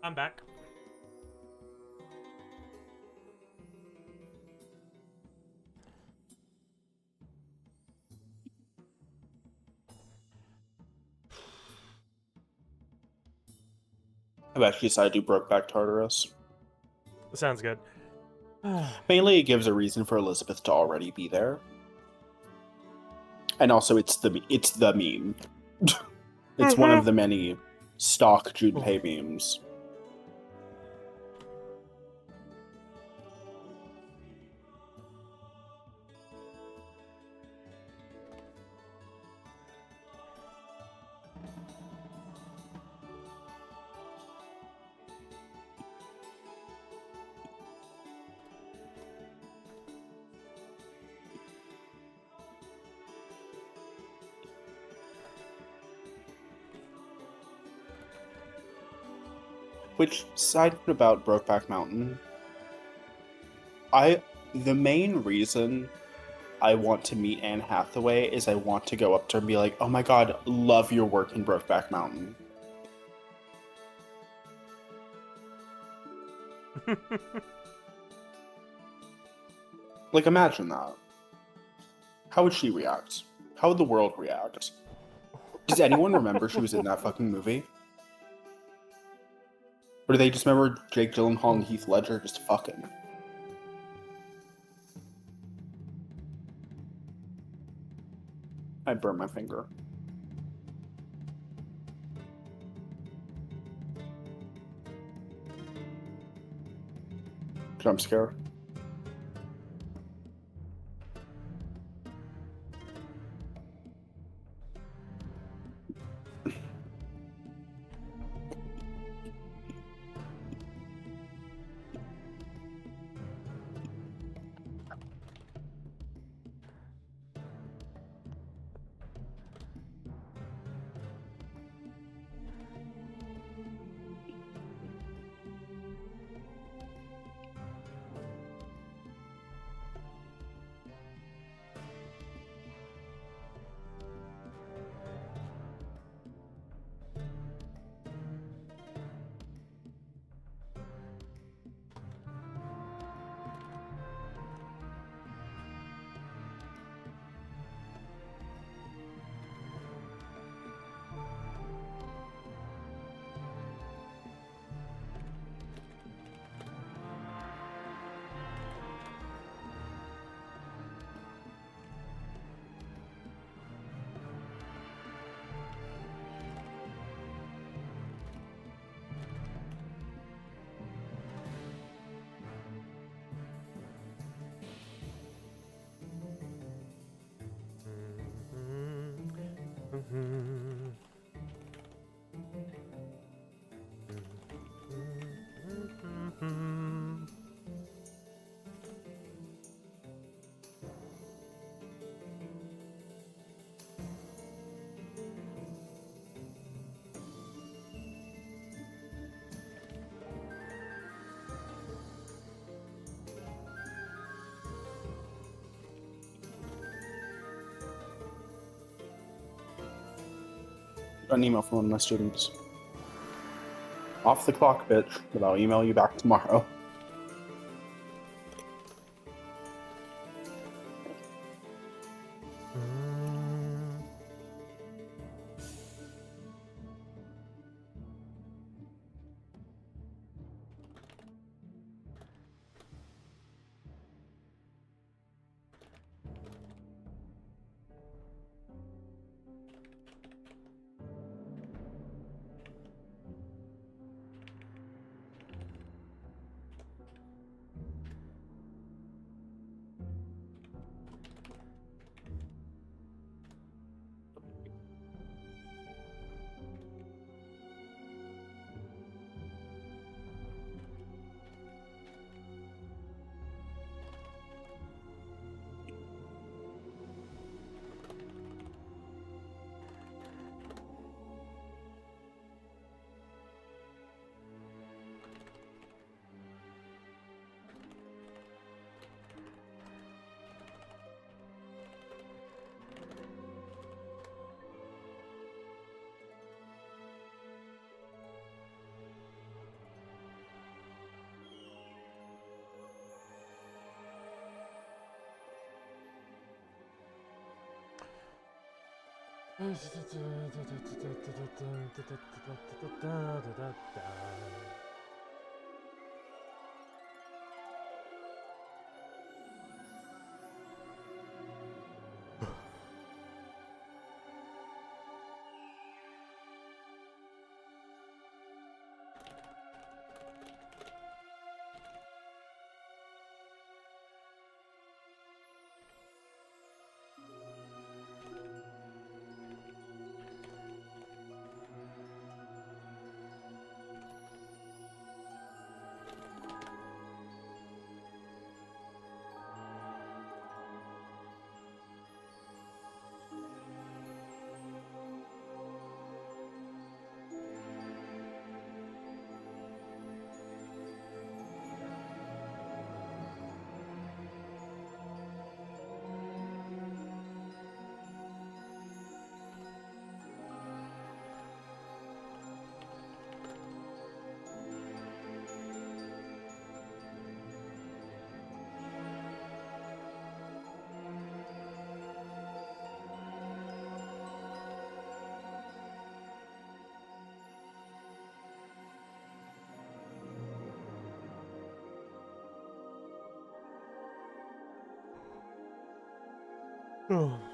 A: I'm back.
B: I've actually decided to do Brokeback Tartarus.
A: Sounds good.
B: Mainly, it gives a reason for Elizabeth to already be there, and also it's the meme. It's one of the many stock Junpei memes. Which, side note about Brokeback Mountain, the main reason I want to meet Anne Hathaway is I want to go up to her and be like, oh my god, love your work in Brokeback Mountain. Like, imagine that. How would she react? How would the world react? Does anyone remember she was in that fucking movie? Or do they just remember Jake Gyllenhaal and Heath Ledger just fucking? I burned my finger. Jump scare. Got an email from one of my students. Off the clock, bitch, but I'll email you back tomorrow.
A: Oh.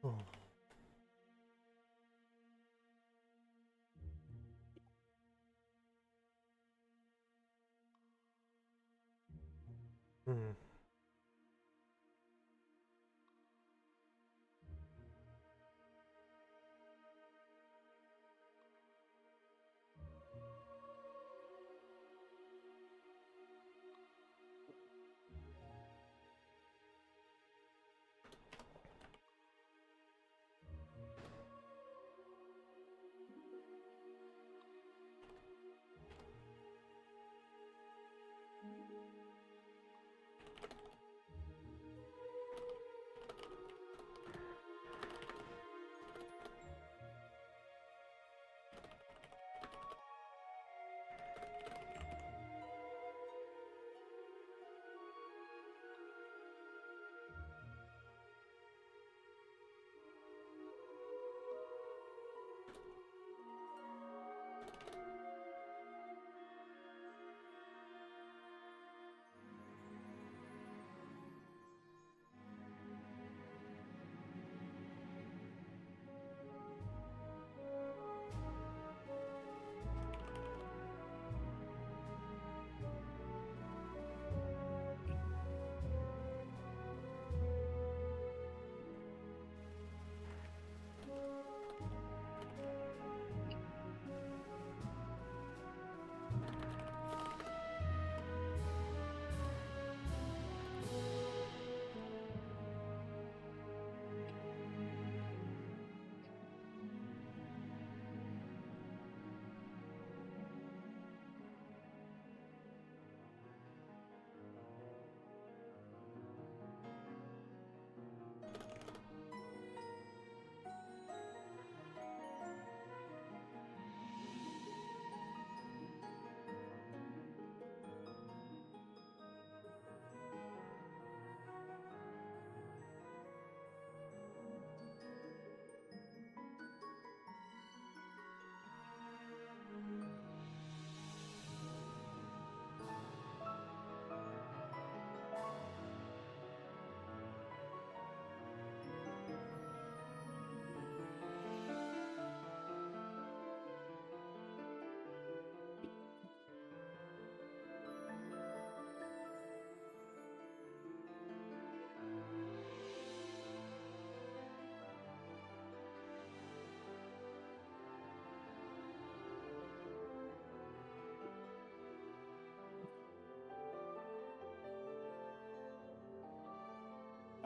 A: Oh. Hmm.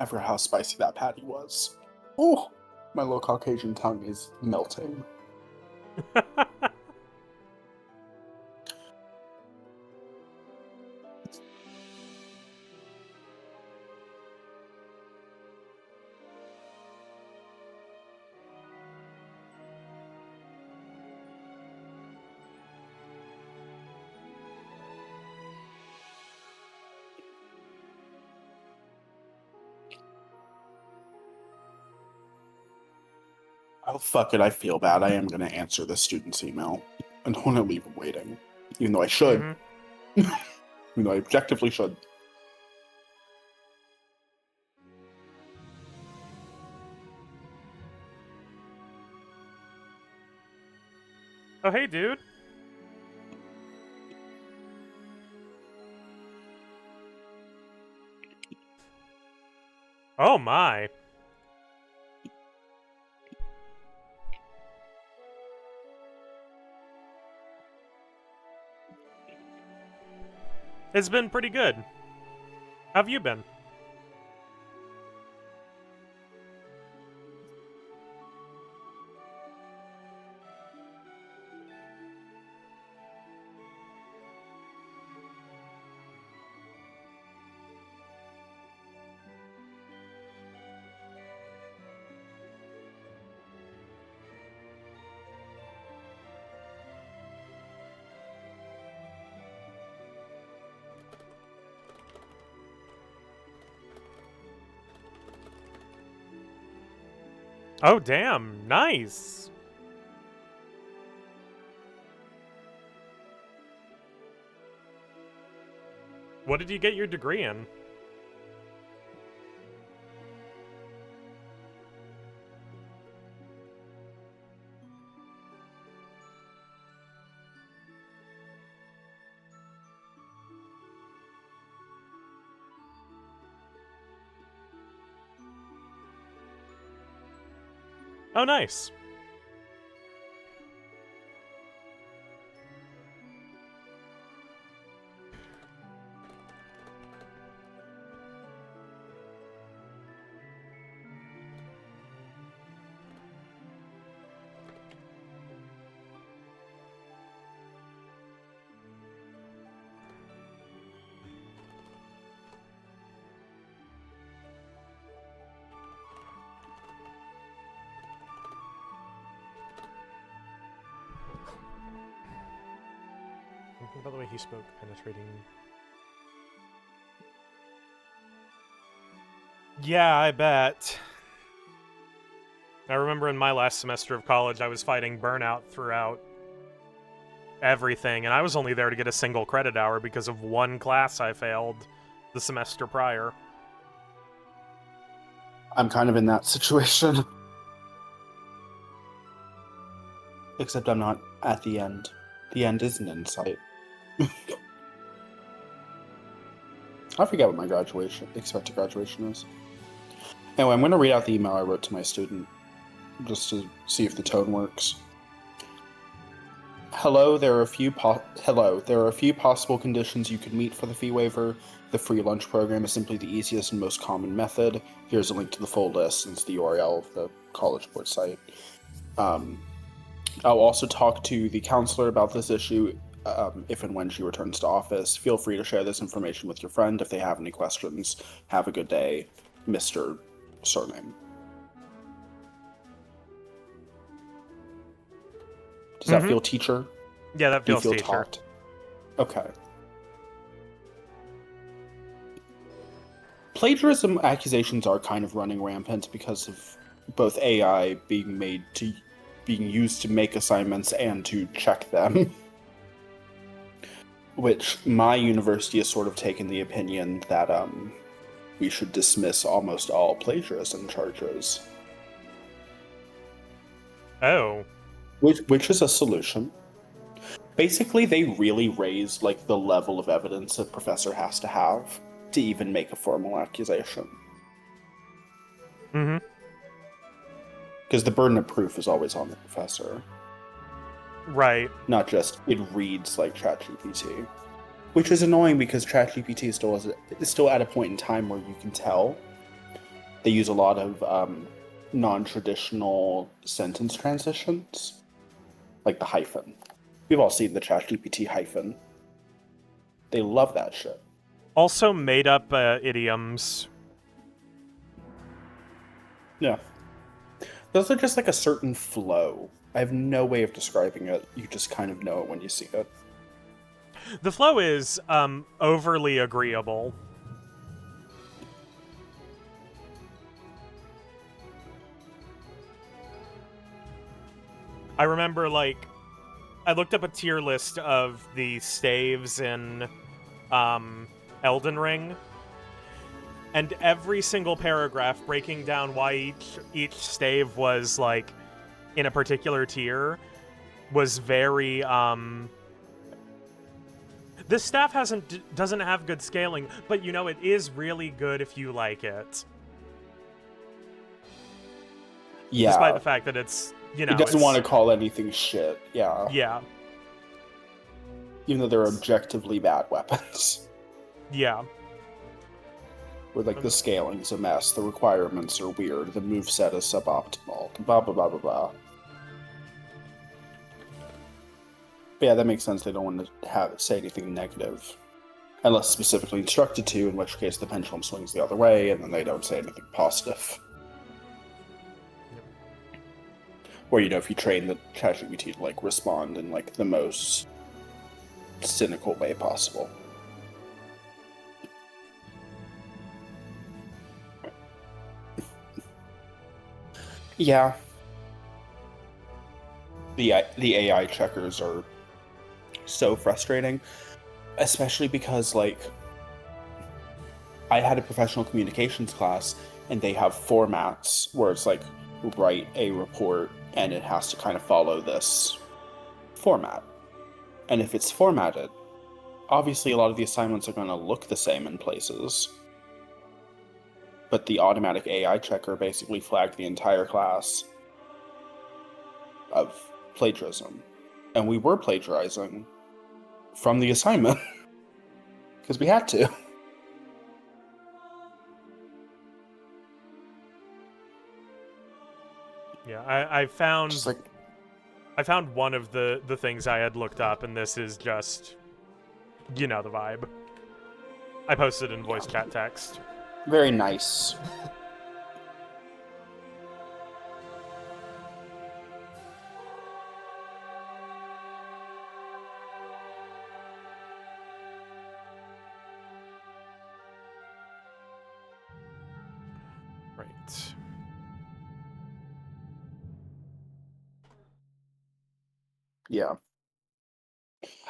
B: I forgot how spicy that patty was. Oh, my little Caucasian tongue is melting. Oh, fuck it, I feel bad. I am going to answer the student's email. I don't want to leave him waiting. Even though I should.
A: Mhm.
B: Even though I objectively should.
A: Oh, hey, dude. Oh, my. It's been pretty good. How have you been? Oh, damn. Nice. What did you get your degree in? Oh, nice. Something about the way he spoke, penetrating. Yeah, I bet. I remember in my last semester of college, I was fighting burnout throughout everything, and I was only there to get a single credit hour because of one class I failed the semester prior.
B: I'm kind of in that situation. Except I'm not at the end. The end isn't in sight. I forget what my expected graduation is. Anyway, I'm going to read out the email I wrote to my student, just to see if the tone works. Hello, there are a few possible conditions you could meet for the fee waiver. The free lunch program is simply the easiest and most common method. Here's a link to the full list, and it's the URL of the College Board site. I'll also talk to the counselor about this issue if and when she returns to office. Feel free to share this information with your friend if they have any questions. Have a good day, Mr. Surname. Does that feel teacher?
A: Yeah, that
B: Do you
A: feels
B: feel
A: teacher.
B: taught? Okay. Plagiarism accusations are kind of running rampant because of both AI being used to make assignments and to check them. Which my university has sort of taken the opinion that we should dismiss almost all plagiarism charges.
A: Oh.
B: Which is a solution. Basically, they really raise like the level of evidence a professor has to have to even make a formal accusation.
A: Mm-hmm.
B: Because the burden of proof is always on the professor.
A: Right.
B: Not just it reads like ChatGPT. Which is annoying because ChatGPT is still at a point in time where you can tell They use a lot of non-traditional sentence transitions, like the hyphen. We've all seen the ChatGPT hyphen. They love that shit.
A: Also made up idioms.
B: Yeah. Those are just like a certain flow. I have no way of describing it. You just kind of know it when you see it.
A: The flow is overly agreeable. I remember, like, I looked up a tier list of the staves in Elden Ring, and every single paragraph breaking down why each stave was, like, in a particular tier was very, This staff doesn't have good scaling, but you know, it is really good if you like it.
B: Yeah.
A: Despite the fact that it's, you know,
B: it doesn't want to call anything shit. Yeah.
A: Yeah.
B: Even though they're objectively bad weapons.
A: Yeah.
B: Where, like, the scaling's a mess, the requirements are weird, the moveset is suboptimal, blah blah blah blah blah. But yeah, that makes sense. They don't want to say anything negative. Unless specifically instructed to, in which case the pendulum swings the other way, and then they don't say anything positive. Or, you know, if you train the ChatGPT to, like, respond in, like, the most cynical way possible. Yeah. The AI checkers are so frustrating, especially because, like, I had a professional communications class, and they have formats where it's like, write a report, and it has to kind of follow this format. And if it's formatted, obviously a lot of the assignments are going to look the same in places. But the automatic AI checker basically flagged the entire class of plagiarism. And we were plagiarizing from the assignment. Because we had to.
A: Yeah, I found
B: Just like,
A: I found one of the things I had looked up, and this is just, you know, the vibe. I posted in voice chat text.
B: very nice.
A: Right.
B: Yeah.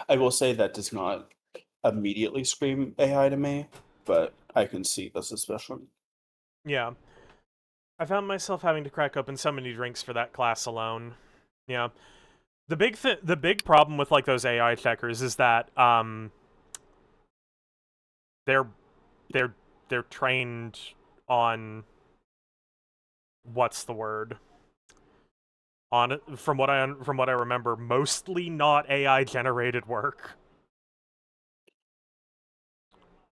B: I will say that does not immediately scream AI to me, but I can see the suspicion.
A: Yeah. I found myself having to crack open so many drinks for that class alone. Yeah. The big problem with, like, those AI checkers is that they're trained on, what's the word? On, from what I remember, mostly not AI generated work.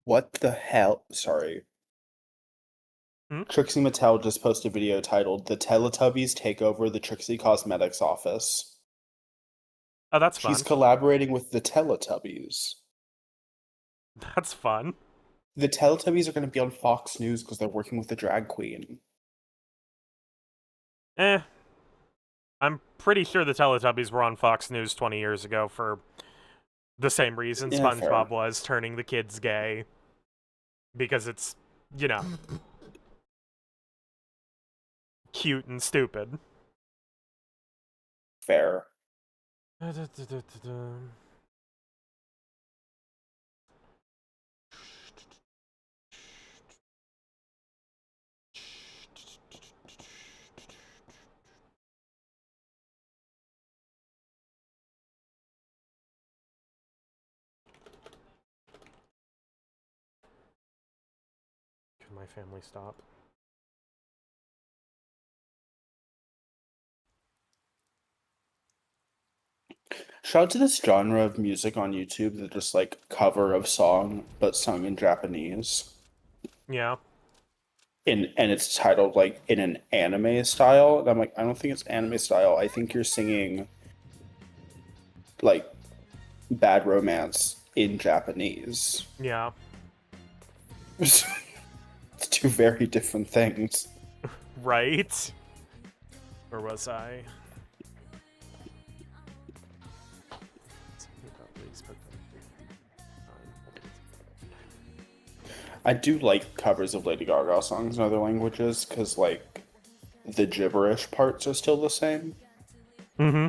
B: What the hell? Sorry.
A: Hmm?
B: Trixie Mattel just posted a video titled "The Teletubbies Take Over the Trixie Cosmetics Office."
A: Oh, that's fun.
B: She's collaborating with the Teletubbies.
A: That's fun.
B: The Teletubbies are going to be on Fox News because they're working with the drag queen.
A: I'm pretty sure the Teletubbies were on Fox News 20 years ago for the same reason
B: Yeah,
A: SpongeBob
B: fair.
A: was, turning the kids gay. Because it's, you know, cute and stupid.
B: Fair.
A: Can my family stop?
B: Shout out to this genre of music on YouTube that just like cover of song but sung in Japanese.
A: Yeah.
B: and it's titled like in an anime style, and I'm like, I don't think it's anime style. I think you're singing like Bad Romance in Japanese.
A: Yeah.
B: It's two very different things.
A: Right? Or was I?
B: I do like covers of Lady Gaga songs in other languages because like the gibberish parts are still the same.
A: Mm-hmm.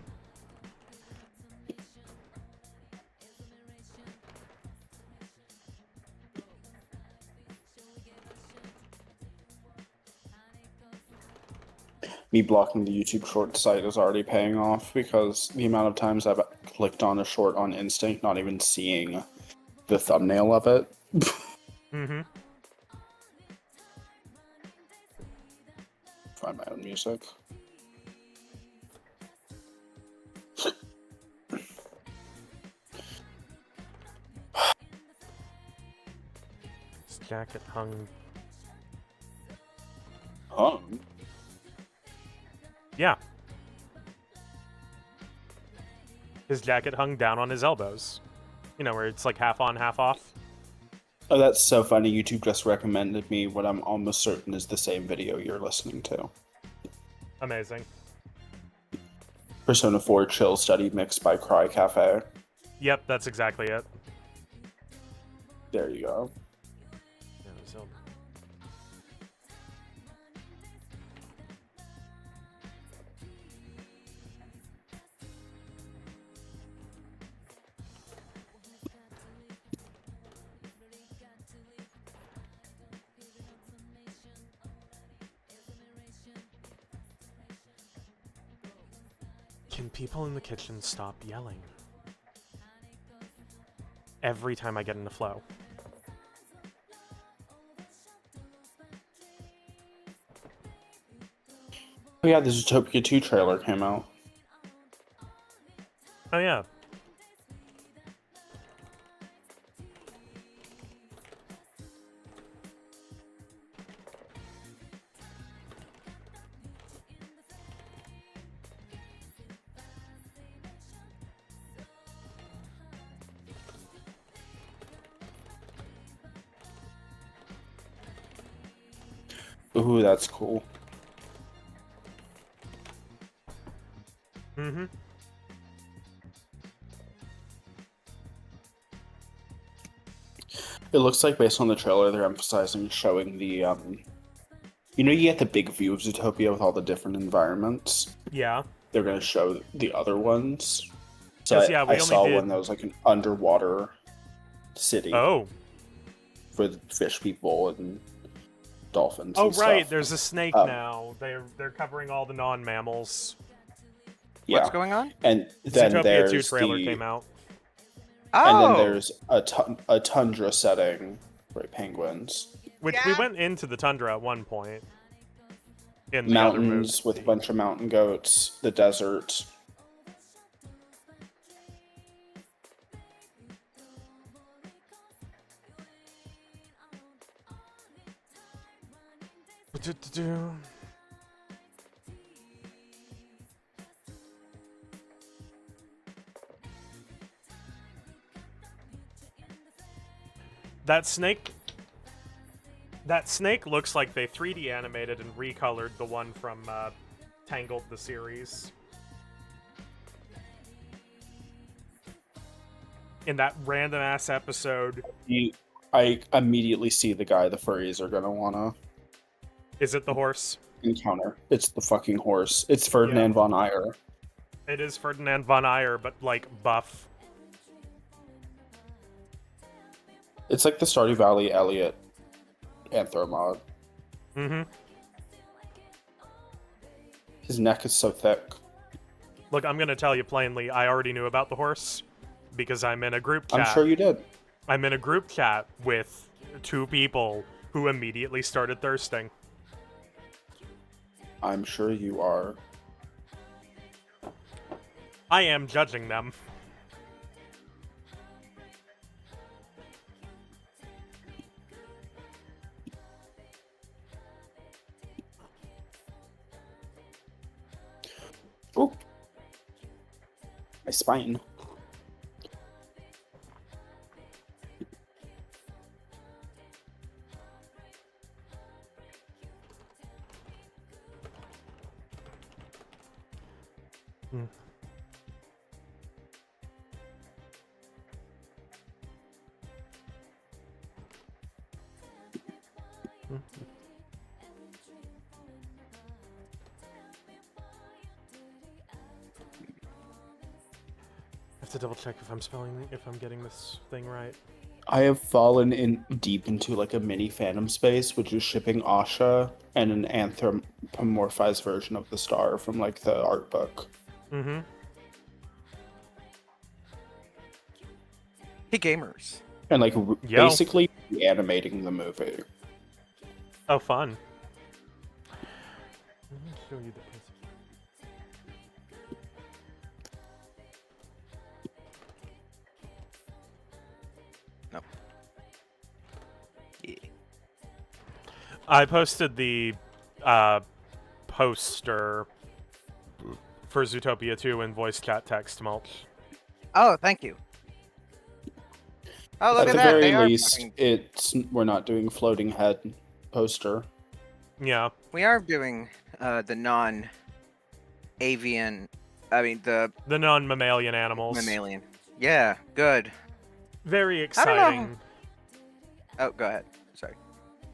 B: Me blocking the YouTube short site is already paying off because the amount of times I've clicked on a short on instinct, not even seeing the thumbnail of it.
A: Mm-hmm.
B: Find my own music.
A: His jacket hung.
B: Hung?
A: Yeah. His jacket hung down on his elbows. You know, where it's like half on, half off.
B: Oh, that's so funny. YouTube just recommended me what I'm almost certain is the same video you're listening to.
A: Amazing.
B: Persona 4 Chill Study mixed by Cry Cafe.
A: Yep, that's exactly it.
B: There you go.
A: Yeah, so- Can people in the kitchen stop yelling? Every time I get into flow.
B: Oh yeah, the Zootopia 2 trailer came out.
A: Oh yeah.
B: Ooh, that's cool.
A: Mm-hmm.
B: It looks like based on the trailer, they're emphasizing showing the, you know, you get the big view of Zootopia with all the different environments.
A: Yeah.
B: They're going to show the other ones. So
A: 'Cause,
B: I,
A: yeah, we
B: I
A: only
B: saw
A: did-
B: one that was like an underwater city
A: Oh.
B: for the fish people and dolphins.
A: Oh
B: and
A: right,
B: stuff.
A: there's a snake now. They're covering all the non-mammals.
C: What's
B: Yeah.
C: going on?
B: And then
A: Zootopia 2
B: there's
A: trailer
B: the,
A: came out.
C: Oh,
B: and then there's a tundra setting for penguins.
A: Which we
C: Yeah.
A: went into the tundra at one point. In the other
B: Mountains with a
A: movie.
B: bunch of mountain goats, the desert.
A: Do-do-do-do. That snake. That snake looks like they 3D animated and recolored the one from Tangled the series. In that random ass episode.
B: I immediately see the guy the furries are gonna wanna
A: Is it the horse?
B: encounter. It's the fucking horse. It's Ferdinand von Ayer.
A: It is Ferdinand von Ayer, but like buff.
B: It's like the Stardew Valley Elliot Anthromod.
A: Mm-hmm.
B: His neck is so thick.
A: Look, I'm gonna tell you plainly, I already knew about the horse because I'm in a group chat.
B: I'm sure you did.
A: I'm in a group chat with 2 people who immediately started thirsting.
B: I'm sure you are.
A: I am judging them.
B: My spine.
A: Hmm. I have to double check if I'm getting this thing right.
B: I have fallen in deep into like a mini Phantom Space, which is shipping Asha and an anthropomorphized version of the star from like the art book.
A: Mm-hmm.
C: Hey, gamers.
B: And like
A: Yo.
B: basically animating the movie.
A: Oh, fun. Let me show you the principle.
C: Nope. Yeah.
A: I posted the poster for Zootopia 2 in voice chat text, Mulch.
C: Oh, thank you. Oh, look
B: At
C: at
B: the
C: that.
B: very
C: They are
B: least,
C: fucking-
B: we're not doing floating head poster.
A: Yeah.
C: We are doing the non-avian. I mean, the
A: The non-mammalian animals.
C: mammalian. Yeah, good.
A: Very
C: I don't know.
A: exciting.
C: Oh, go ahead. Sorry.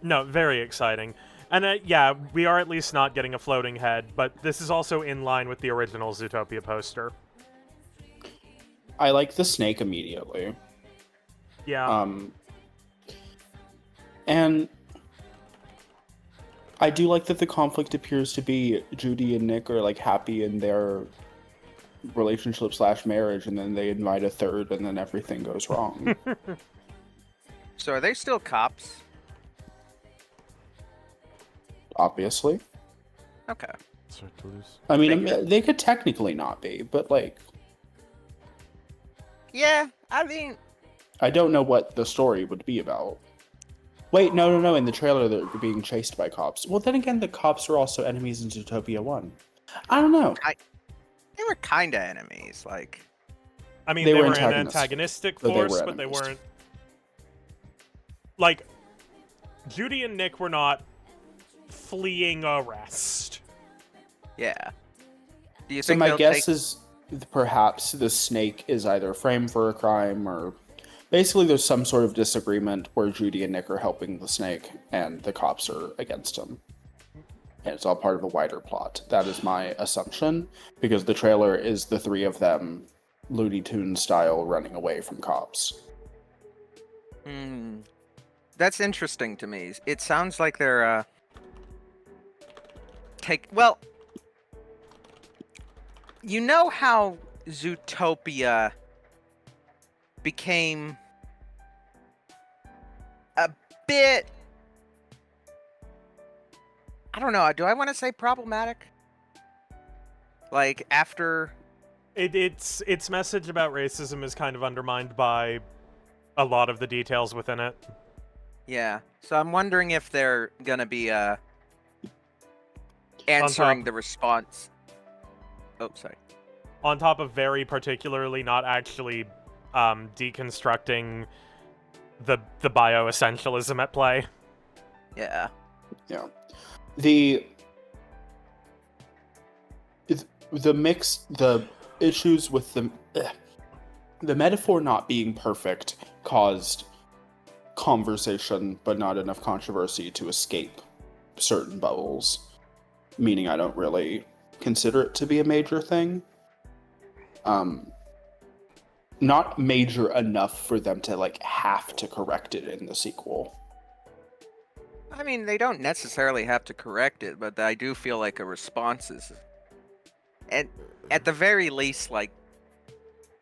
A: No, very exciting. And yeah, we are at least not getting a floating head, but this is also in line with the original Zootopia poster.
B: I like the snake immediately.
A: Yeah.
B: And I do like that the conflict appears to be Judy and Nick are like happy in their relationship / marriage, and then they invite a third, and then everything goes wrong.
C: So, are they still cops?
B: Obviously,
C: Okay.
A: Start to lose.
B: I mean,
C: Figured.
B: they could technically not be, but like,
C: Yeah, I mean,
B: I don't know what the story would be about. Wait, no. In the trailer, they're being chased by cops. Well, then again, the cops are also enemies in Zootopia 1. I don't know.
C: they were kind of enemies. Like,
A: I mean,
B: They
A: they
B: were
A: were an
B: antagonists,
A: antagonistic
B: but they were
A: force, but they
B: enemies.
A: weren't. Like, Judy and Nick were not fleeing arrest.
C: yeah. Do you
B: So
C: think
B: my
C: they'll
B: guess
C: take...
B: is perhaps the snake is either framed for a crime, or basically there's some sort of disagreement where Judy and Nick are helping the snake and the cops are against him. And it's all part of a wider plot. That is my assumption, because the trailer is the three of them, Looney Tunes style, running away from cops.
C: Hmm. That's interesting to me. It sounds like they're well, you know how Zootopia became a bit, I don't know, do I want to say problematic? Like after
A: Its message about racism is kind of undermined by a lot of the details within it.
C: Yeah. So I'm wondering if they're gonna be answering the response. Oh, sorry.
A: On top of very particularly not actually deconstructing the bioessentialism at play.
C: Yeah.
B: Yeah. The issues with the metaphor not being perfect caused conversation, but not enough controversy to escape certain bubbles. Meaning I don't really consider it to be a major thing. Not major enough for them to like have to correct it in the sequel.
C: I mean, they don't necessarily have to correct it, but I do feel like a response is, and at the very least, like,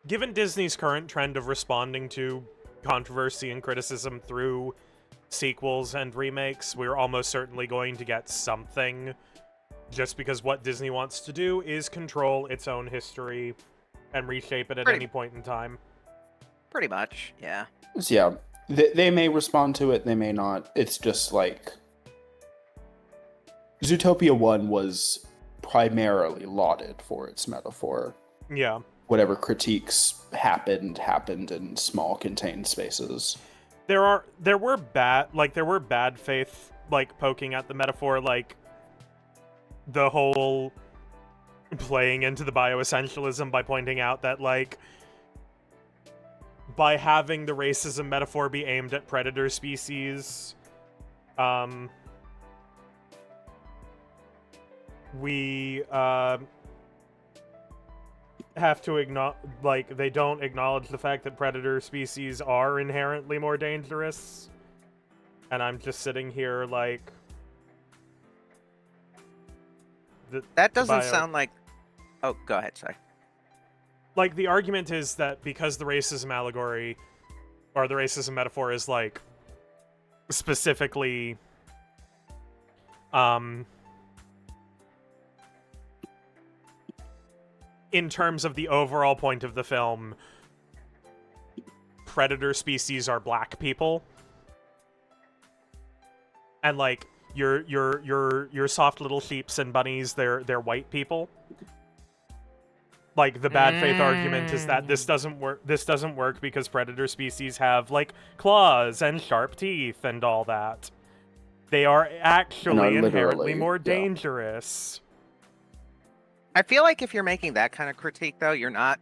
A: Given Disney's current trend of responding to controversy and criticism through sequels and remakes, we're almost certainly going to get something, just because what Disney wants to do is control its own history and reshape it at
C: Pretty-
A: any point in time.
C: pretty much, yeah.
B: So yeah, they may respond to it, they may not. It's just like Zootopia 1 was primarily lauded for its metaphor,
A: Yeah.
B: whatever critiques happened in small contained spaces.
A: There were bad faith, like, poking at the metaphor, like the whole playing into the bioessentialism by pointing out that, like, by having the racism metaphor be aimed at predator species, we have to acknowledge, like, they don't acknowledge the fact that predator species are inherently more dangerous. And I'm just sitting here like,
C: That doesn't sound like... Oh, go ahead, sorry.
A: Like, the argument is that because the racism allegory, or the racism metaphor is, like, specifically, in terms of the overall point of the film, predator species are black people. And, like, your soft little sheeps and bunnies, they're white people. Like, the bad faith argument is that this doesn't work because predator species have, like, claws and sharp teeth and all that. They are actually inherently more dangerous.
C: I feel like if you're making that kind of critique, though, you're not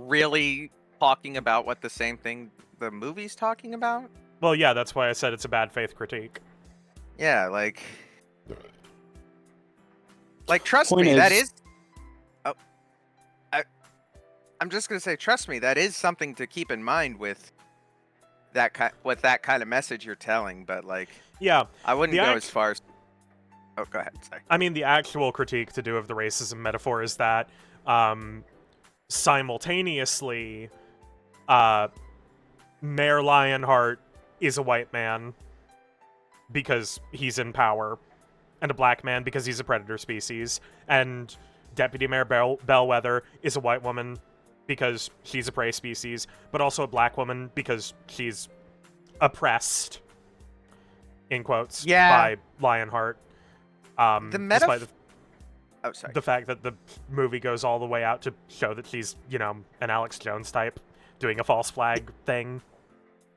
C: really talking about what the same thing the movie's talking about.
A: Well, yeah, that's why I said it's a bad faith critique.
C: Yeah, like trust me, that is... Oh, I'm just gonna say, trust me, that is something to keep in mind with that kind of message you're telling. But, like,
A: yeah,
C: I wouldn't go as far as... Oh, go ahead. Sorry.
A: I mean, the actual critique to do of the racism metaphor is that simultaneously, Mayor Lionheart is a white man because he's in power, and a black man because he's a predator species, and Deputy Mayor Bellwether is a white woman because she's a prey species, but also a black woman because she's oppressed, in quotes, by Lionheart. Despite the fact that the movie goes all the way out to show that she's, you know, an Alex Jones type doing a false flag thing.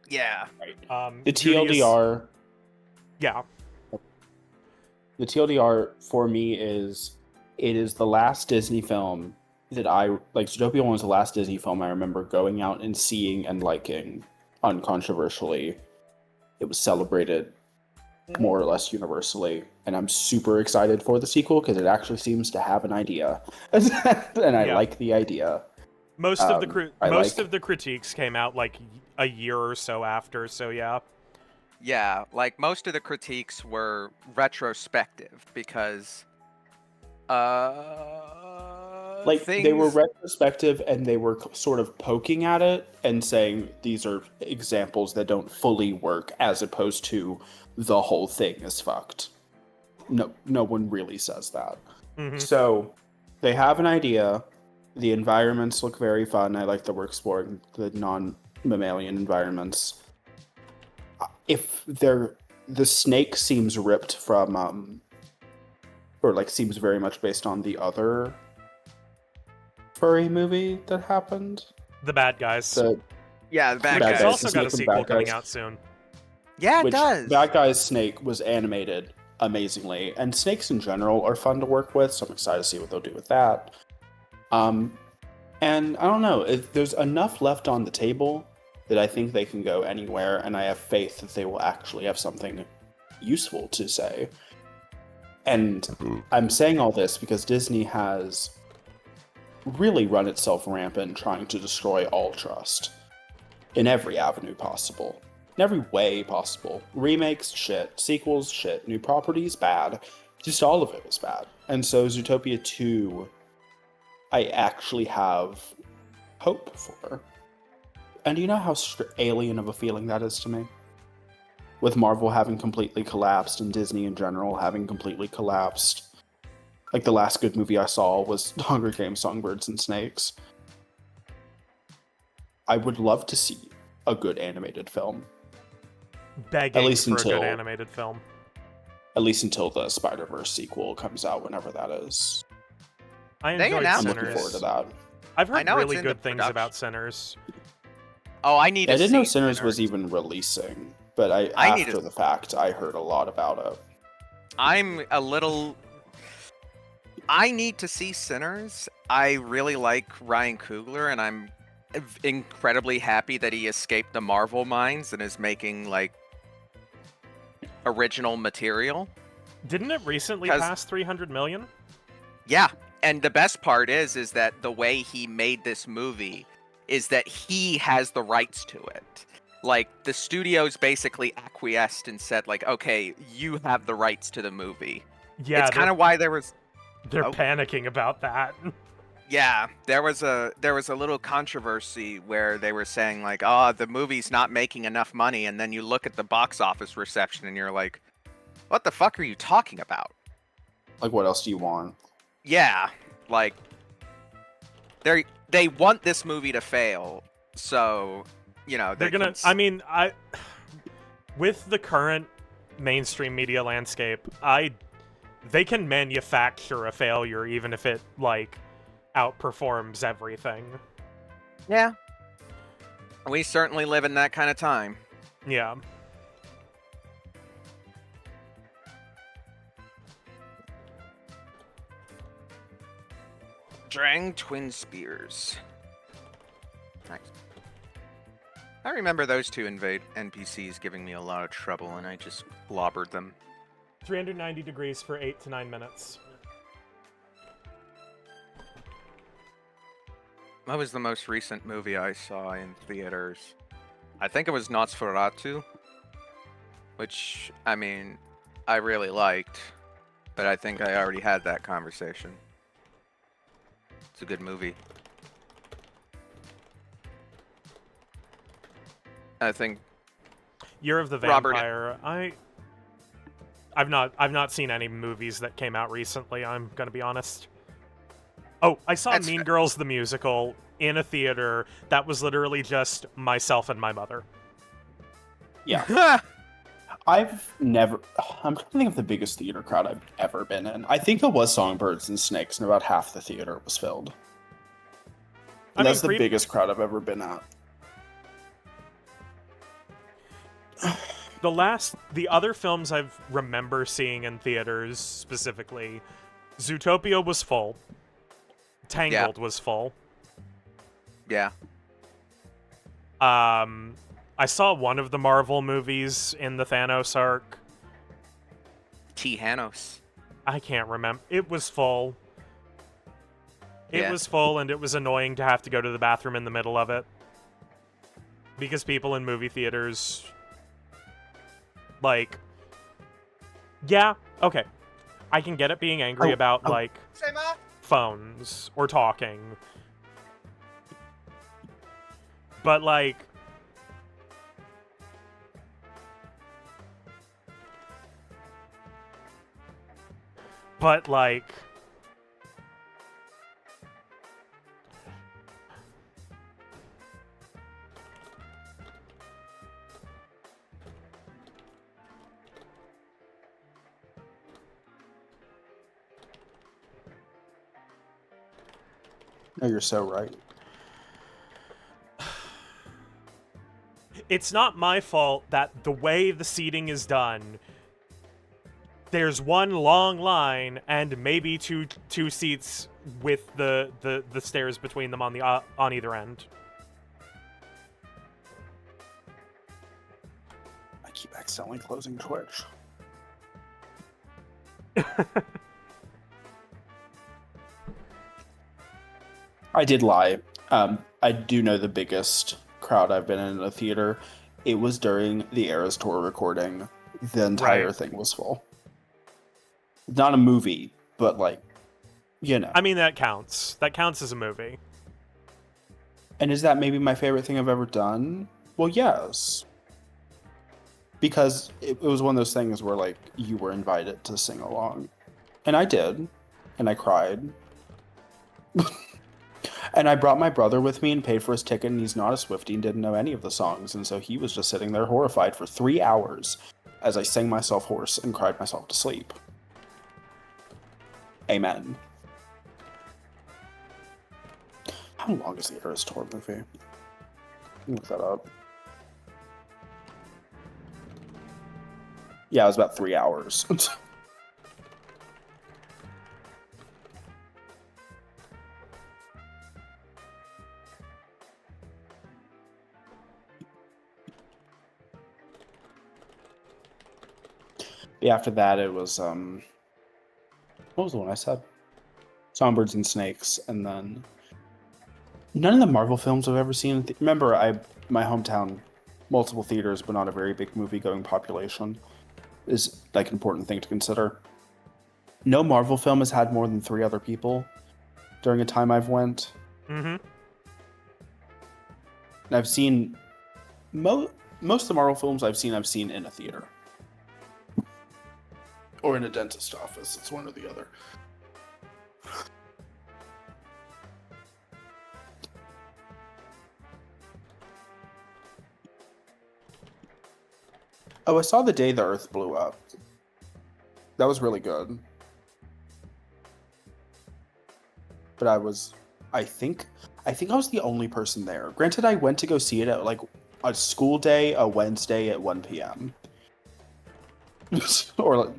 C: Yeah.
B: Right. The TLDR.
A: Yeah.
B: The TLDR for me is, it is the last Disney film that Zootopia 1 was the last Disney film I remember going out and seeing and liking uncontroversially. It was celebrated more or less universally, and I'm super excited for the sequel because it actually seems to have an idea, and I like the idea.
A: Most of the critiques came out like a year or so after, so yeah.
C: Yeah, like, most of the critiques were retrospective because
B: they were retrospective, and they were sort of poking at it and saying these are examples that don't fully work, as opposed to the whole thing is fucked. No one really says that.
A: Mm-hmm.
B: So they have an idea. The environments look very fun. I like that we're exploring the non-mammalian environments. If the snake seems ripped from, or like seems very much based on the other furry movie that happened.
A: The Bad Guys.
C: The Bad Guys.
A: It's also got a sequel coming out soon.
C: Yeah, it does.
B: Bad Guys snake was animated amazingly, and snakes in general are fun to work with, so I'm excited to see what they'll do with that. And I don't know, there's enough left on the table that I think they can go anywhere, and I have faith that they will actually have something useful to say. And I'm saying all this because Disney has really run itself rampant trying to destroy all trust in every avenue possible. In every way possible. Remakes, shit. Sequels, shit. New properties, bad. Just all of it was bad. And so Zootopia 2, I actually have hope for. And you know how alien of a feeling that is to me? With Marvel having completely collapsed and Disney in general having completely collapsed. Like, the last good movie I saw was Hunger Games: Songbirds and Snakes. I would love to see a good animated film.
A: Begging for a good animated film.
B: At least until the Spider-Verse sequel comes out, whenever that is.
A: I enjoyed
B: I'm
A: Sinners.
B: looking forward to that.
A: I've
C: I
A: heard
C: know it's
A: really
C: into
A: good things
C: production.
A: about Sinners.
C: Oh, I need
B: I
C: to
B: didn't know
C: see
B: Sinners was even releasing, but
C: I need
B: after
C: to-
B: the fact, I heard a lot about it.
C: I'm a little. I need to see Sinners. I really like Ryan Coogler, and I'm incredibly happy that he escaped the Marvel mines and is making like original material.
A: Didn't it recently
C: 'Cause-
A: pass 300 million?
C: Yeah, and the best part is that the way he made this movie is that he has the rights to it. Like the studios basically acquiesced and said like, "Okay, you have the rights to the movie."
A: Yeah,
C: it's kind of why there was
A: they're
C: oh.
A: panicking about that.
C: Yeah, there was a little controversy where they were saying like, "Oh, the movie's not making enough money," and then you look at the box office reception and you're like, "What the fuck are you talking about?"
B: Like, what else do you want?
C: Yeah, like they want this movie to fail, so you know
A: They're gonna. I mean, with the current mainstream media landscape, they can manufacture a failure even if it like outperforms everything.
C: Yeah, we certainly live in that kind of time.
A: Yeah.
C: Drang Twin Spears. Nice. I remember those two invade NPCs giving me a lot of trouble, and I just clobbered them.
A: 390 degrees for 8 to 9 minutes.
C: What was the most recent movie I saw in theaters? I think it was Nosferatu, which, I mean, I really liked, but I think I already had that conversation. It's a good movie. I think
A: Year of the
C: Robert-
A: Vampire. I've not seen any movies that came out recently, I'm gonna be honest. Oh, I saw
C: That's
A: Mean
C: fair.
A: Girls the musical in a theater that was literally just myself and my mother.
B: Yeah. I've never. I'm trying to think of the biggest theater crowd I've ever been in. I think it was Songbirds and Snakes, and about half the theater was filled.
A: I
B: That's
A: mean,
B: the biggest crowd I've ever been at.
A: The other films I remember seeing in theaters specifically, Zootopia was full. Tangled was full.
C: yeah.
A: I saw one of the Marvel movies in the Thanos arc.
C: Hanos.
A: I can't remember. It was full. It
C: Yeah.
A: was full, and it was annoying to have to go to the bathroom in the middle of it. Because people in movie theaters... Like... Yeah, okay. I can get it being angry about, like, phones or talking. But, like... But, like...
B: No, you're so right.
A: It's not my fault that the way the seating is done, there's one long line and maybe two seats with the stairs between them on the on either end.
B: I keep accidentally closing Twitch. I did lie. I do know the biggest crowd I've been in a theater. It was during the Eras Tour recording. The entire
A: Right.
B: thing was full. Not a movie, but like, you know.
A: I mean, that counts. That counts as a movie.
B: And is that maybe my favorite thing I've ever done? Well, yes. Because it was one of those things where, like, you were invited to sing along. And I did. And I cried. And I brought my brother with me and paid for his ticket, and he's not a Swiftie and didn't know any of the songs. And so he was just sitting there horrified for 3 hours as I sang myself hoarse and cried myself to sleep. Amen. How long is the Eras Tour movie? Look that up. Yeah, it was about 3 hours. Yeah, after that, it was what was the one I said? Songbirds and Snakes, and then none of the Marvel films I've ever seen. Remember, my hometown, multiple theaters, but not a very big movie-going population, is like an important thing to consider. No Marvel film has had more than 3 other people during a time I've went.
A: Mm-hmm.
B: And I've seen most of the Marvel films I've seen in a theater or in a dentist office. It's one or the other. Oh, I saw The Day the Earth Blew Up. That was really good. But I think I was the only person there. Granted, I went to go see it at like a school day, a Wednesday at 1 p.m. or like,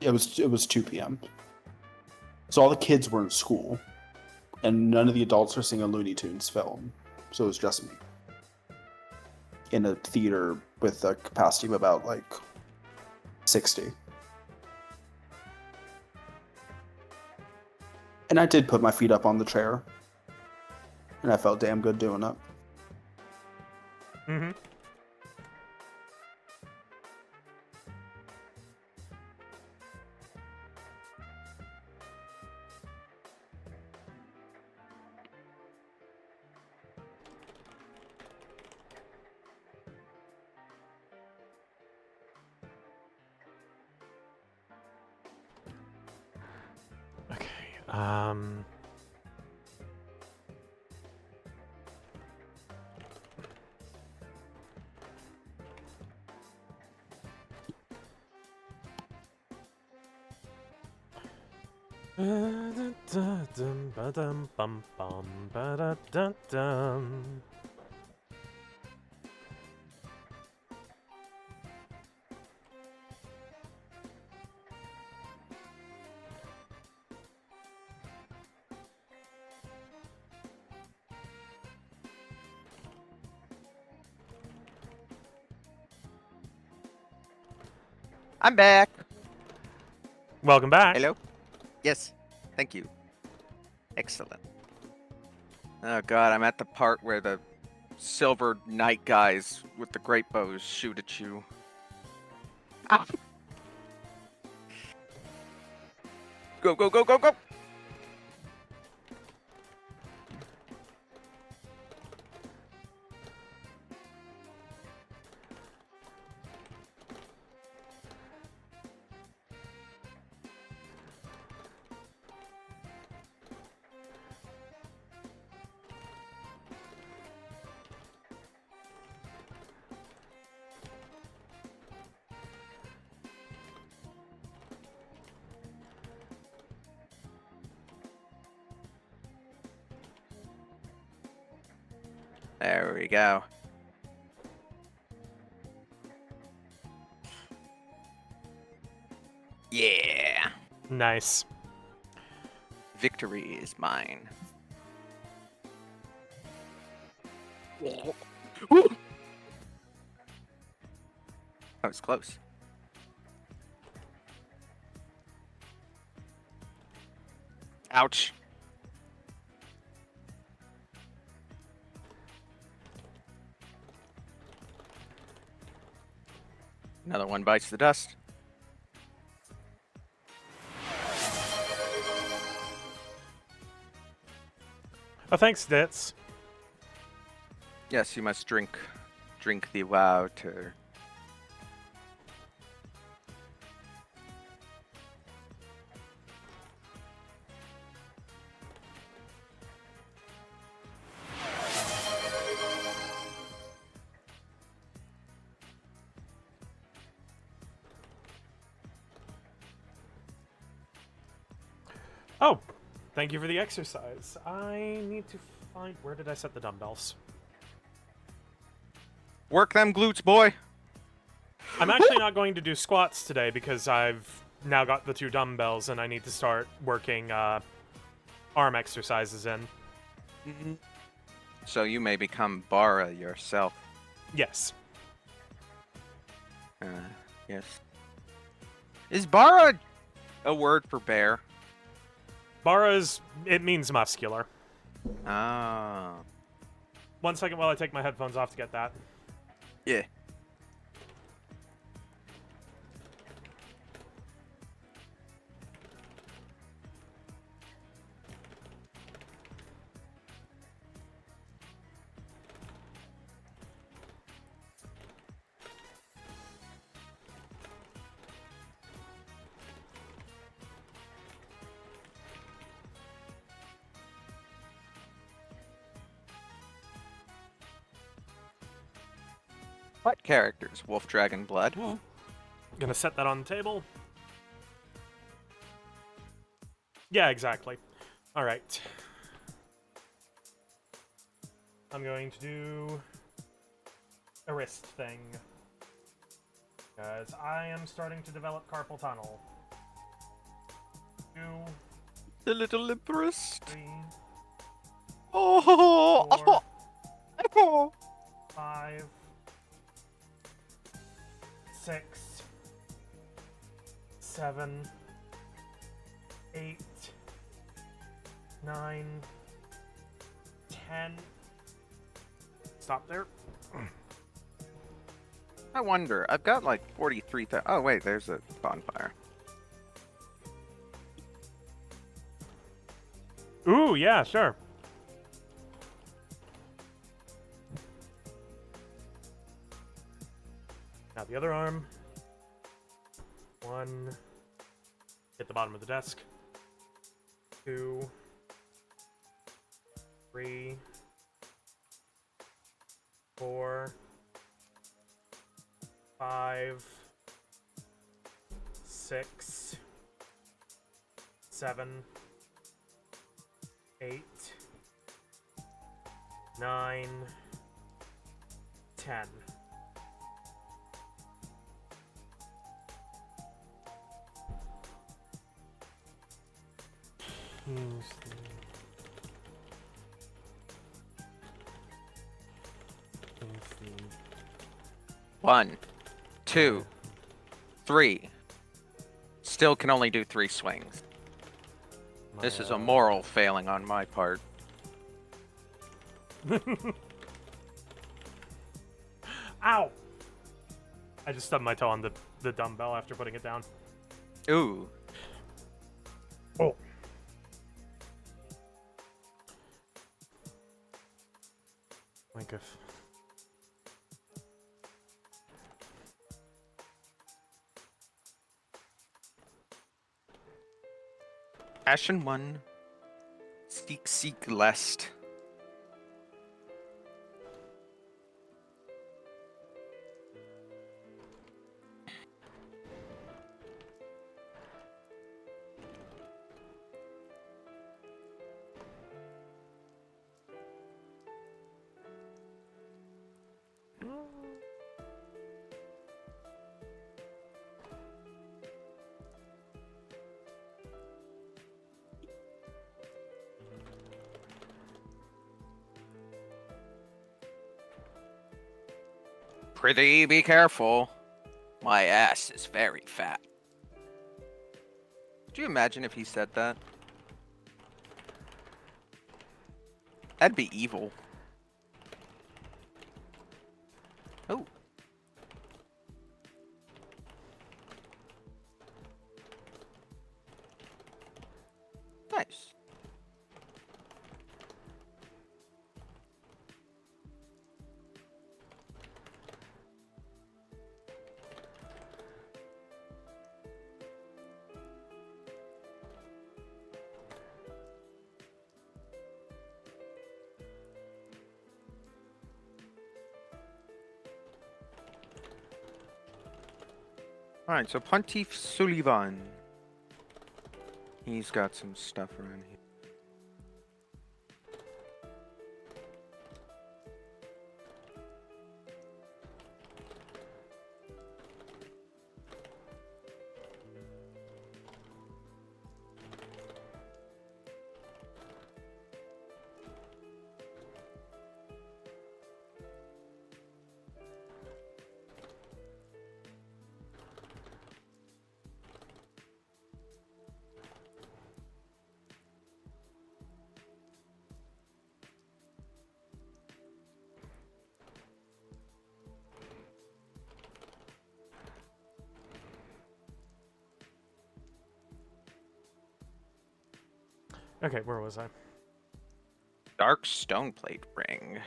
B: it was 2 p.m. So all the kids were in school, and none of the adults were seeing a Looney Tunes film. So it was just me in a theater with a capacity of about like 60. And I did put my feet up on the chair, and I felt damn good doing it.
A: Mm-hmm. Okay. Ba-dum-bum-bum, ba-da-dum-dum.
C: I'm back.
A: Welcome back.
C: Hello? Yes. Thank you. Excellent. Oh god, I'm at the part where the silver knight guys with the great bows shoot at you. Ah. Go, go, go, go, go! There we go. Yeah.
A: Nice.
C: Victory is mine. Woo! That was close. Ouch. Another one bites the dust.
A: Oh, thanks, Ditz.
C: Yes, you must drink the wow to.
A: Oh, thank you for the exercise. I need to find... Where did I set the dumbbells?
C: Work them glutes, boy.
A: I'm actually not going to do squats today because I've now got the 2 dumbbells and I need to start working arm exercises in.
C: So you may become Bara yourself.
A: Yes.
C: Yes. Is Bara a word for bear?
A: Bara's... It means muscular.
C: Ah.
A: 1 second while I take my headphones off to get that.
C: Yeah. What characters? Wolf Dragon Blood.
A: Gonna set that on the table. Yeah, exactly. Alright. I'm going to do a wrist thing. Because I am starting to develop carpal tunnel. 2,
C: The little Empress.
A: 3,
C: Oh.
A: 4, 5, 6, 7, 8, 9, 10. Stop there.
C: I wonder. I've got like 43,000. Oh wait, there's a bonfire.
A: Ooh, yeah, sure. Now the other arm. 1. Hit the bottom of the desk. 2. 3. 4. 5. 6. 7. 8. 9. 10.
C: One, 2, 3. Still can only do 3 swings. This is a moral failing on my part.
A: Ow! I just stubbed my toe on the dumbbell after putting it down.
C: Ooh.
A: Oh. Like if...
C: Ashen 1. Seek lest. Prithee, be careful. My ass is very fat. Could you imagine if he said that? That'd be evil. Oh. Nice. Alright, so Pontiff Sullivan. He's got some stuff around here.
A: Okay, where was I?
C: Dark stone plate ring.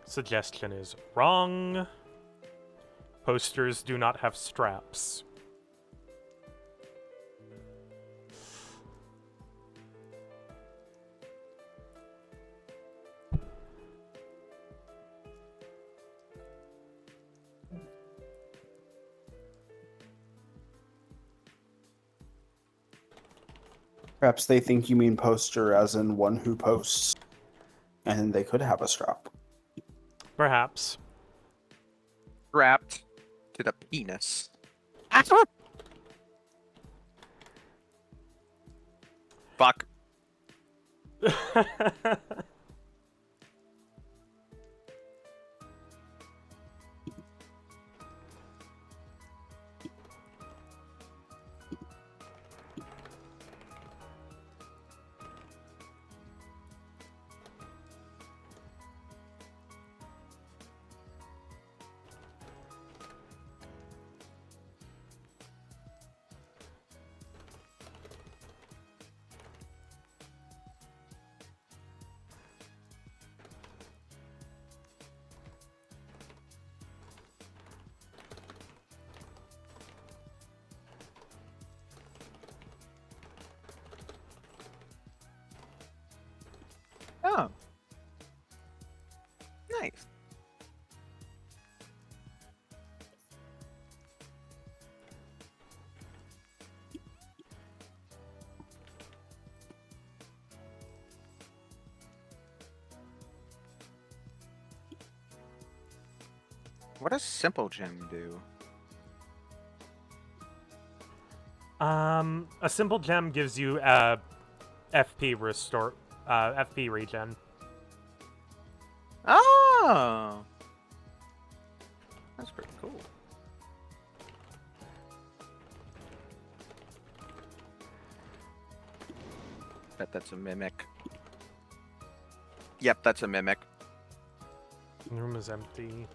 A: Suggestion is wrong. Posters do not have straps.
B: Perhaps they think you mean poster as in one who posts, and they could have a strap.
A: Perhaps.
C: Strapped to the penis. Fuck. Oh. Nice. What does Simple Gem do?
A: A simple gem gives you a FP restore, FP regen.
C: Oh! That's pretty cool. Bet that's a mimic. Yep, that's a mimic.
A: The room is empty.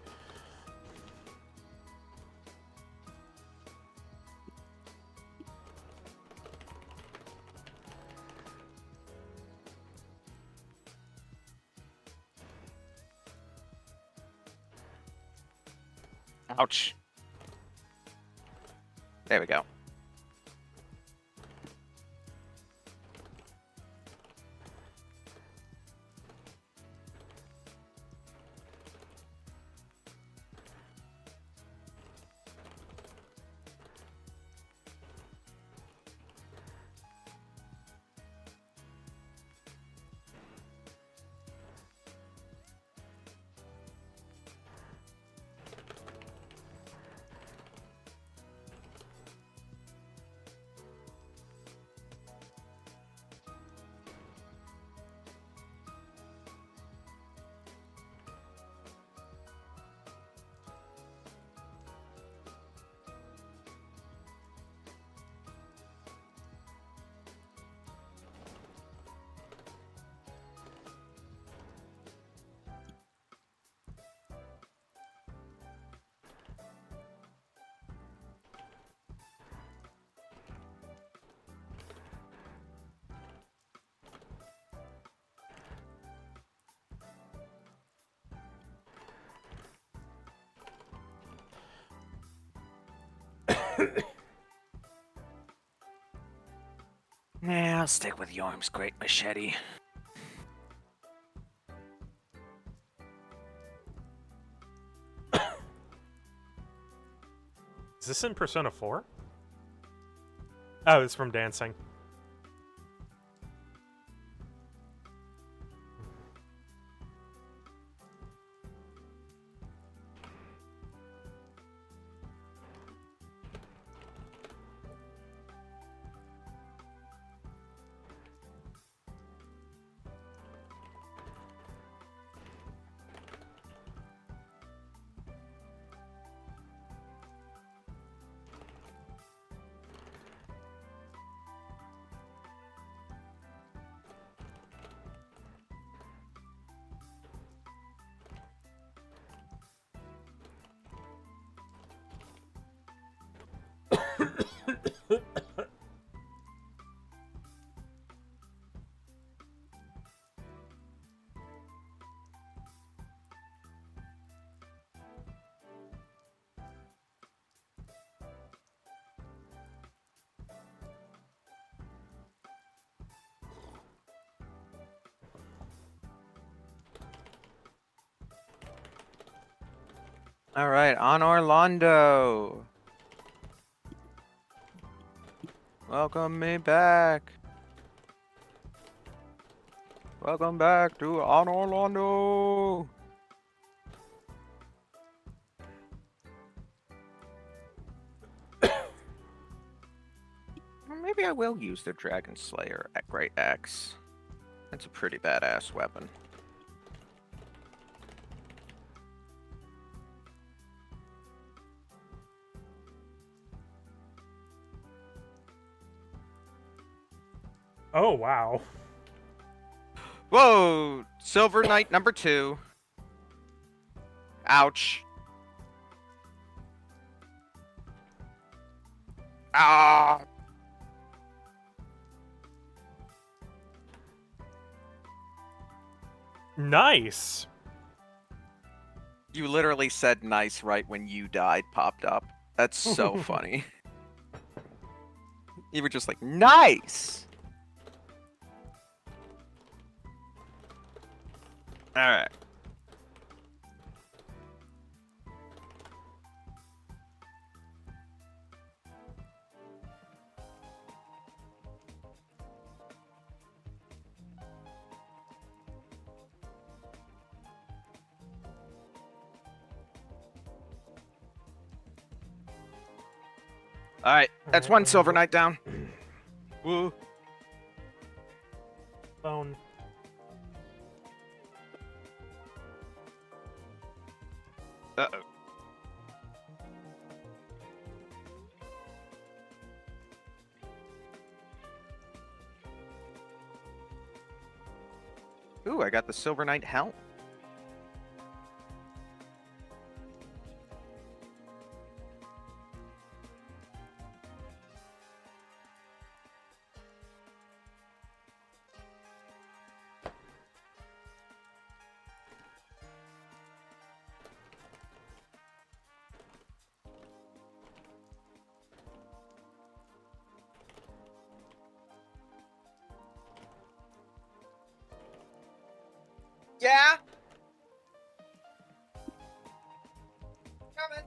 C: Ouch. There we go. Nah, I'll stick with Yorm's great machete.
A: Is this in Persona 4? Oh, it's from dancing.
C: All right, on Orlando. Welcome me back. Welcome back to On Orlando. Maybe I will use the Dragon Slayer at Great Axe. That's a pretty badass weapon.
A: Oh, wow.
C: Whoa! Silver Knight number 2. Ouch. Ah!
A: Nice.
C: You literally said nice right when you died popped up. That's so funny. You were just like, nice! Alright. Alright, that's one Silver Knight down. Woo.
A: Phone.
C: Uh-oh. Ooh, I got the Silver Knight helm. Yeah. Coming.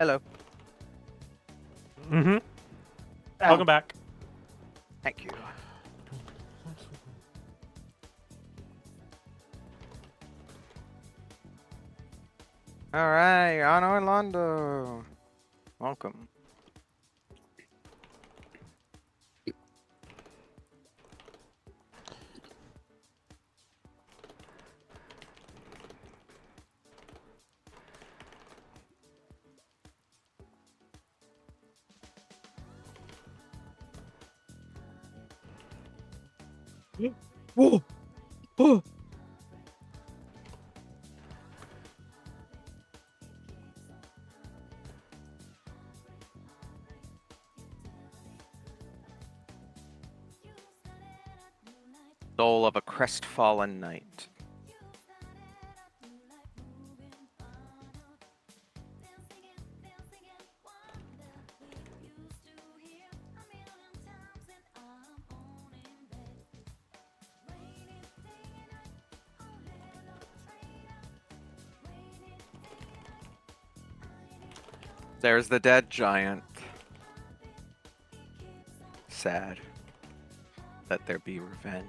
C: Hello.
A: Mm-hmm.
C: Oh,
A: Welcome back.
C: thank you. All right, on Orlando. Welcome.
D: Whoa! Oh.
C: Soul of a crestfallen knight. There's the dead giant. Sad. Let there be revenge.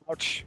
C: Ouch.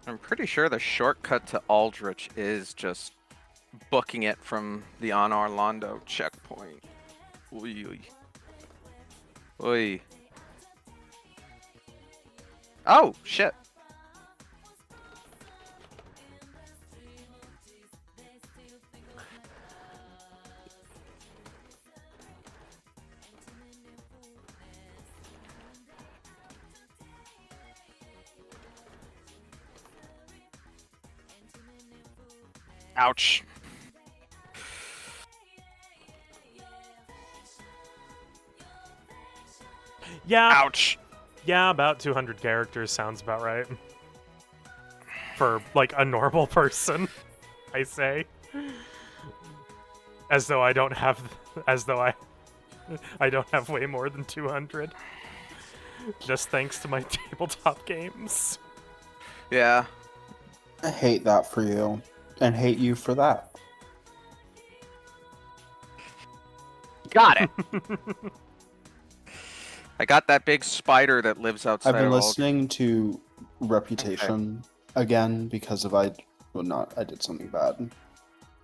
C: I'm pretty sure the shortcut to Aldrich is just booking it from the Anar Londo checkpoint. Oy, oy. Oy. Oh, shit. Ouch.
A: Yeah.
C: Ouch.
A: Yeah, about 200 characters sounds about right. For, like, a normal person, I say. As though I don't have... As though I don't have way more than 200. Just thanks to my tabletop games.
C: Yeah.
B: I hate that for you, and hate you for that.
C: Got it. I got that big spider that lives outside
B: I've been
C: of
B: listening to Reputation again because of I did something bad.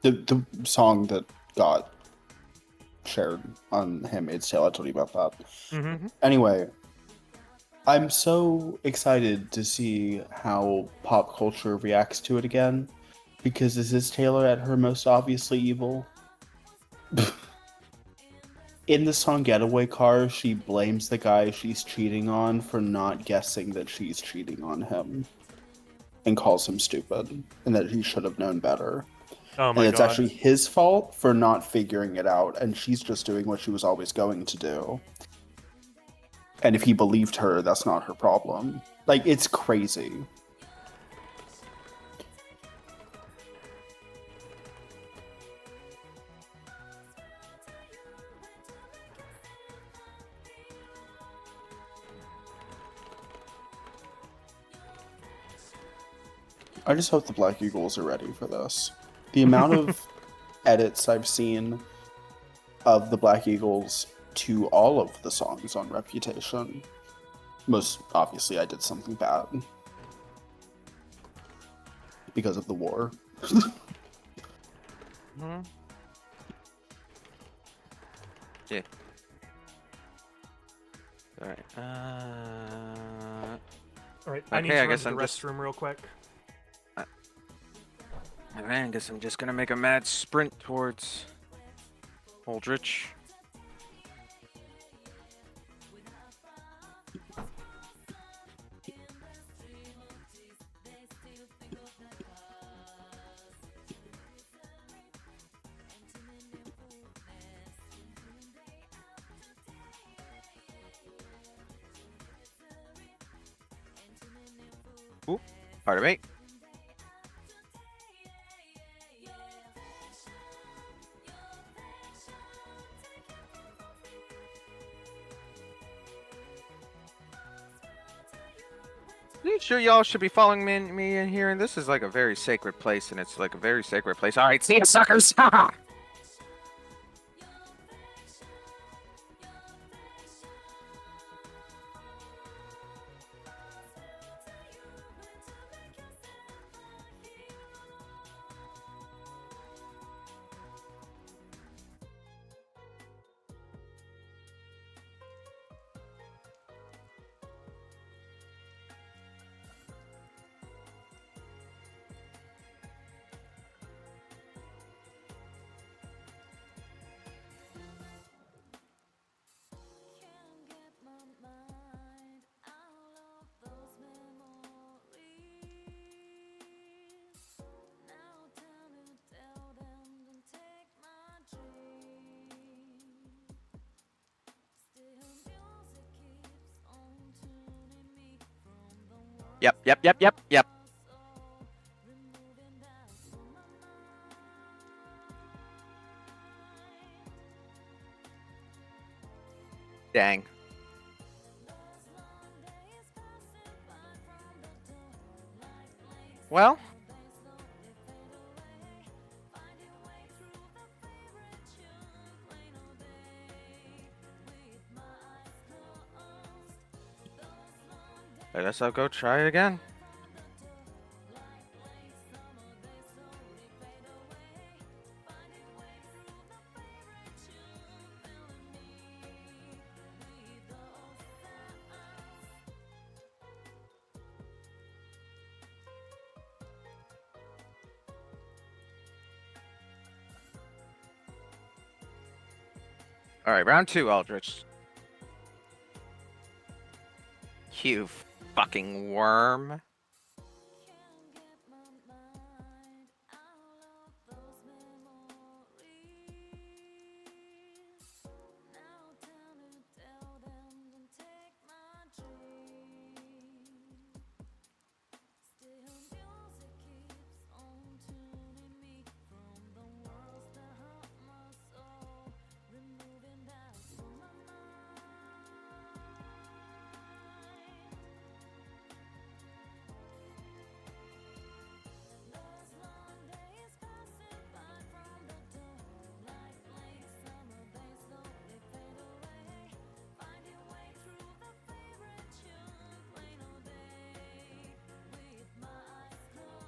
B: The song that got shared on Handmaid's Tale, I told you about that.
A: Mm-hmm.
B: Anyway, I'm so excited to see how pop culture reacts to it again, because this is Taylor at her most obviously evil. In the song Getaway Car, she blames the guy she's cheating on for not guessing that she's cheating on him, and calls him stupid, and that he should have known better.
A: Oh
B: And
A: my
B: it's
A: god.
B: actually his fault for not figuring it out, and she's just doing what she was always going to do. And if he believed her, that's not her problem. Like, it's crazy. I just hope the Black Eagles are ready for this. The amount of edits I've seen of the Black Eagles to all of the songs on Reputation. Most obviously, I did something bad. Because of the war.
C: Mhm. Yeah. Alright.
A: Alright, I need
C: Okay,
A: to
C: I
A: run
C: guess
A: to the
C: I'm just-
A: restroom real quick.
C: I guess I'm just gonna make a mad sprint towards Aldrich. Ooh, pardon me. Pretty sure y'all should be following me in here, and this is like a very sacred place, and it's like a very sacred place. All right, see ya, suckers. Ha! Yep. Dang. Well. I guess I'll go try it again. All right, round 2, Aldrich. You fucking worm.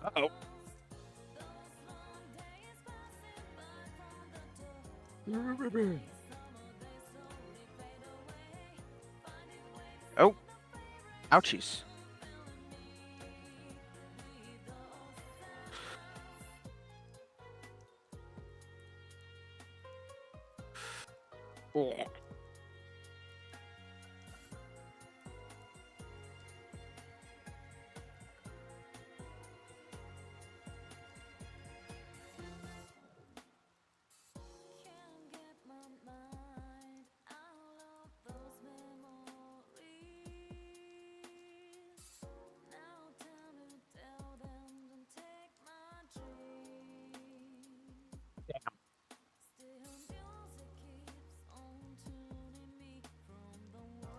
C: Uh-oh. Oh. Ouchies. Oh.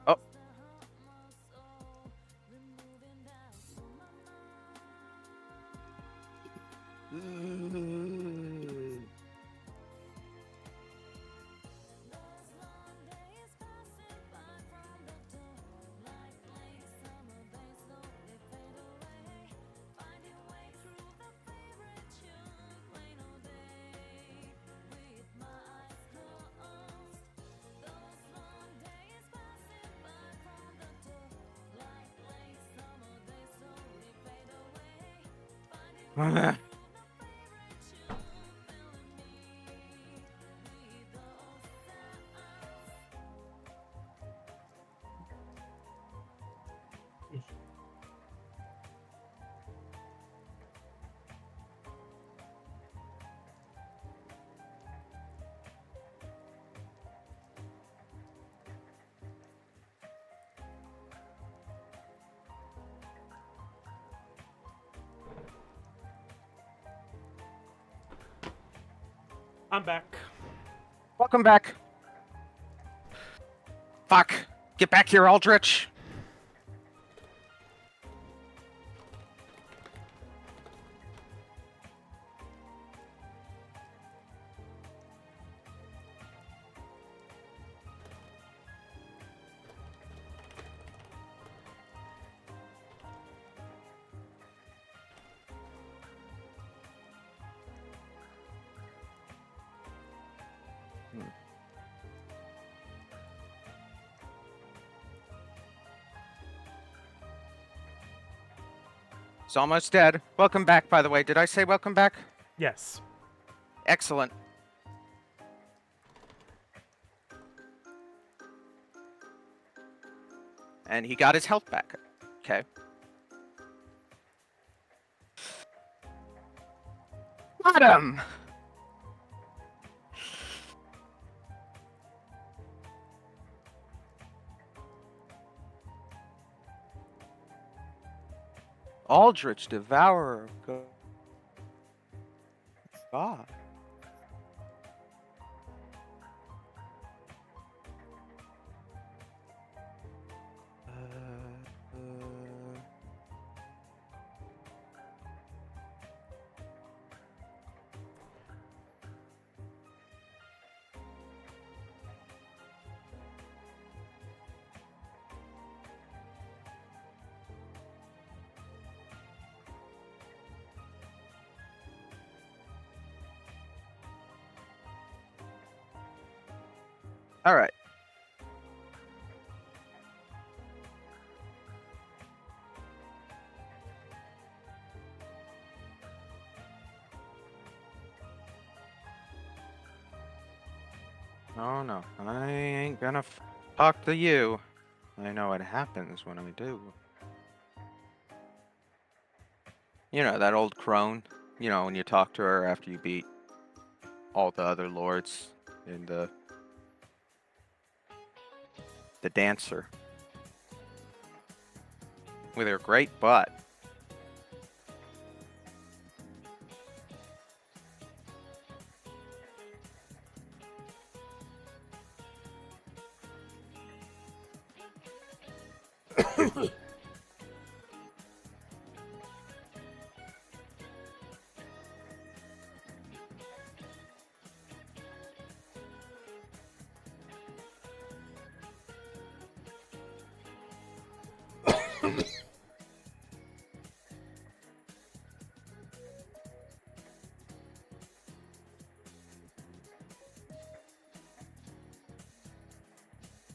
C: Oh.
A: I'm back.
C: Welcome back. Fuck. Get back here, Aldrich. It's almost dead. Welcome back, by the way. Did I say welcome back?
A: Yes.
C: Excellent. And he got his health back. Okay. Got him! Aldrich, Devourer. God. All right. Oh no, I ain't gonna talk to you. I know what happens when I do. You know, that old crone, you know, when you talk to her after you beat all the other lords in the dancer. With her great butt.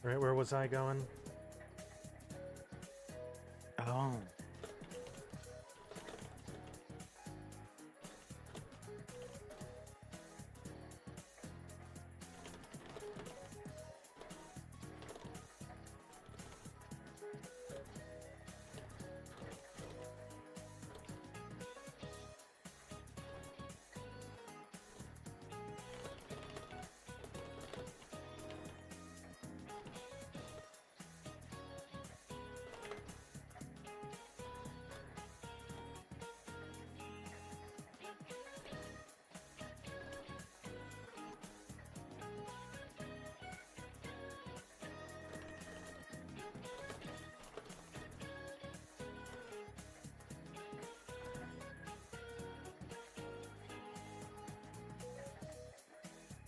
A: Right, where was I going?
C: Oh.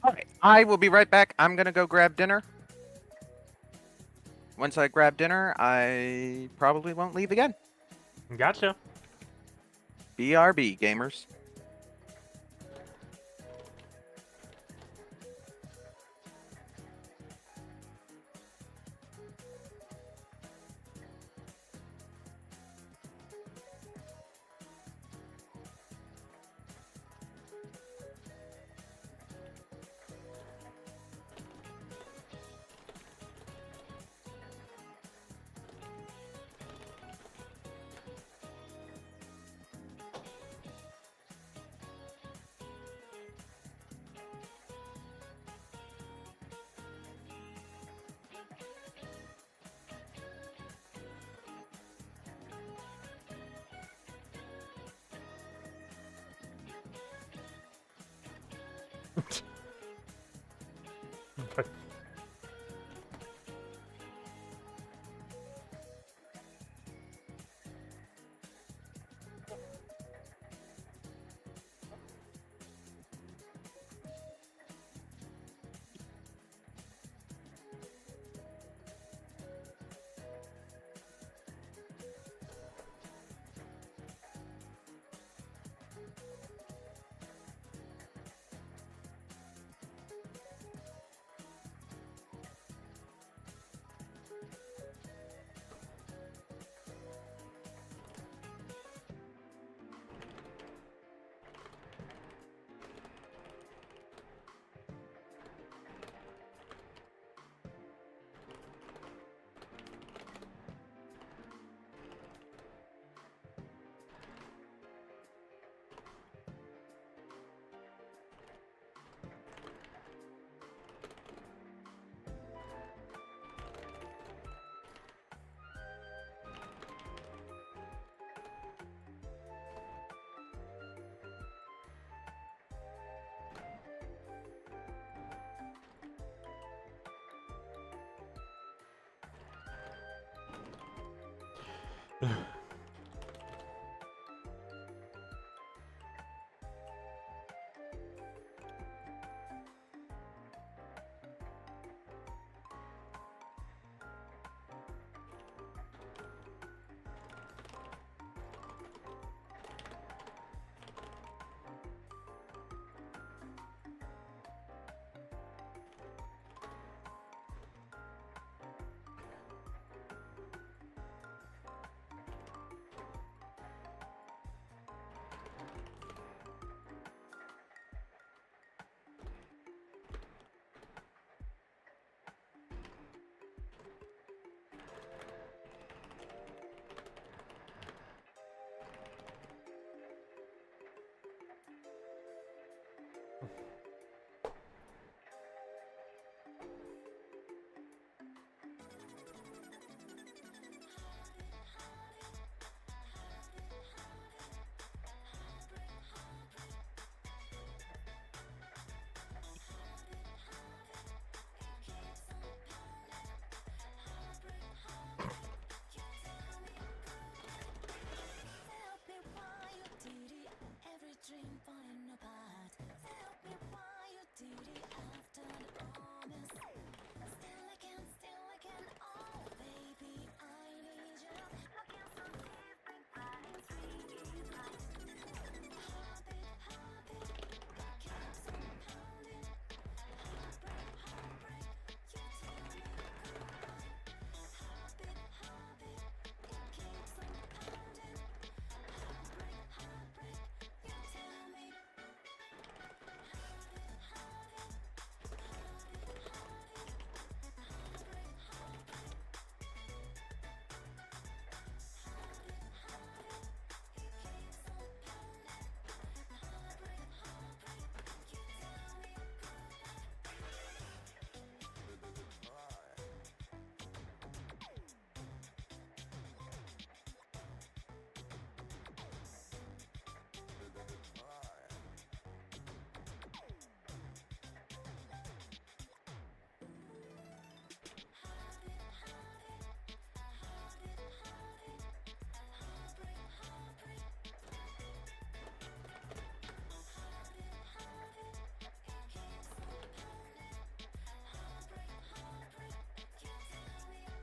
C: Alright, I will be right back. I'm gonna go grab dinner. Once I grab dinner, I probably won't leave again.
A: Gotcha.
C: BRB, gamers.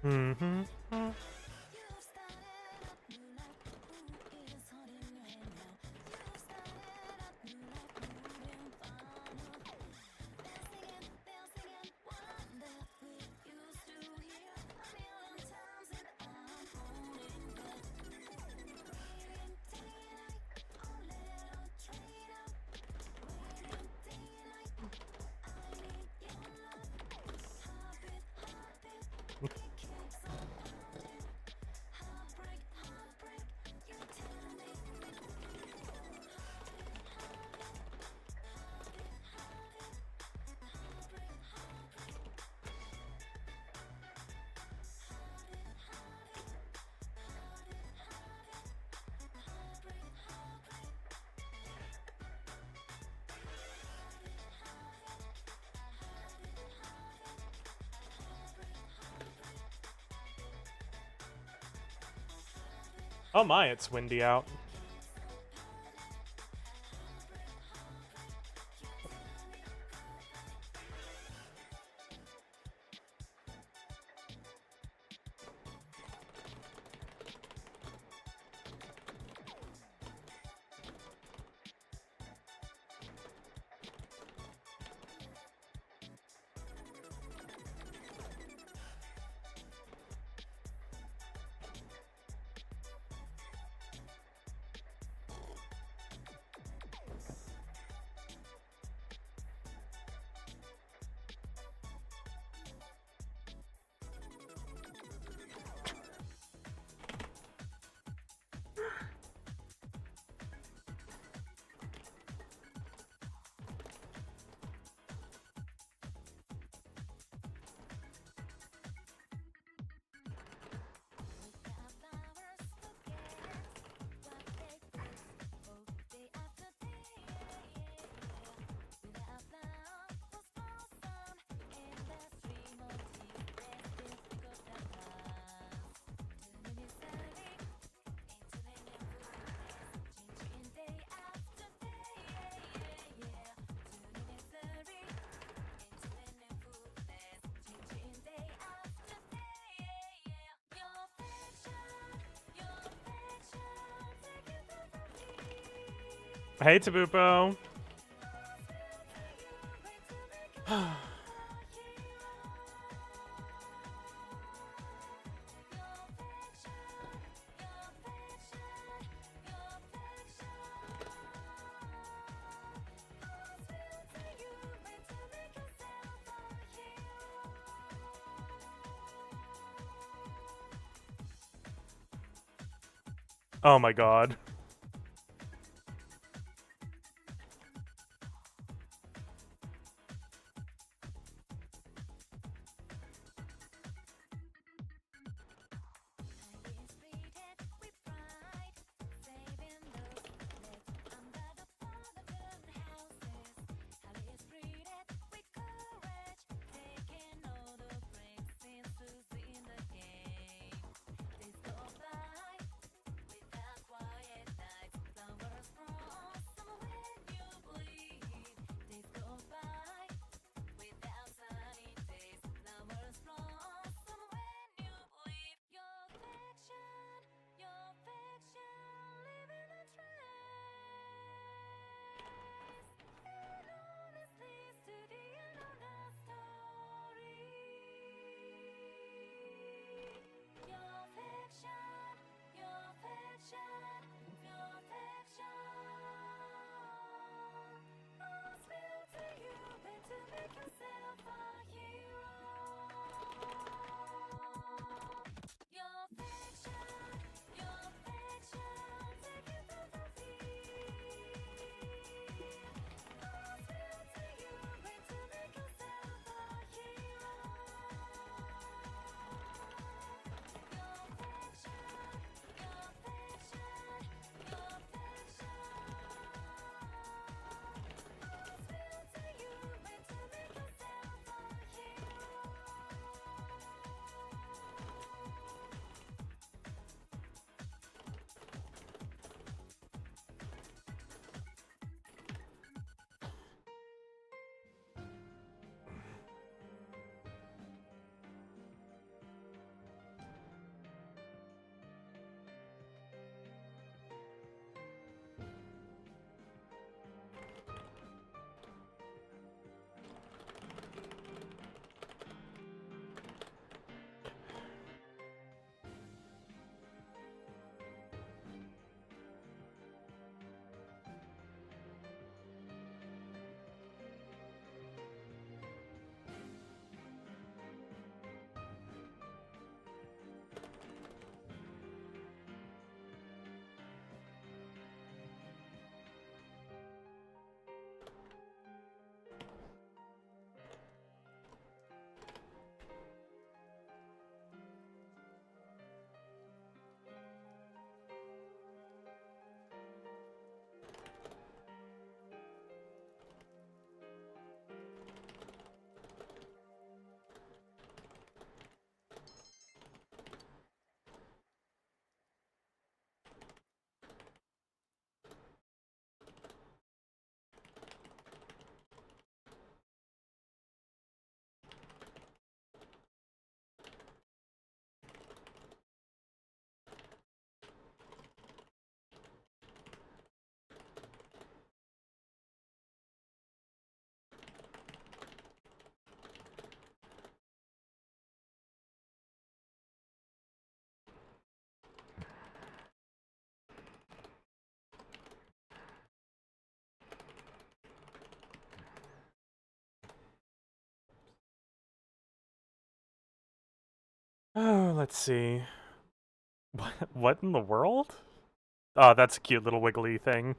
A: Mm-hmm. Oh my, it's windy out. Hey, Tabupo. Oh my god. Oh, let's see. What in the world? Oh, that's a cute little wiggly thing.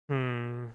A: Hmm.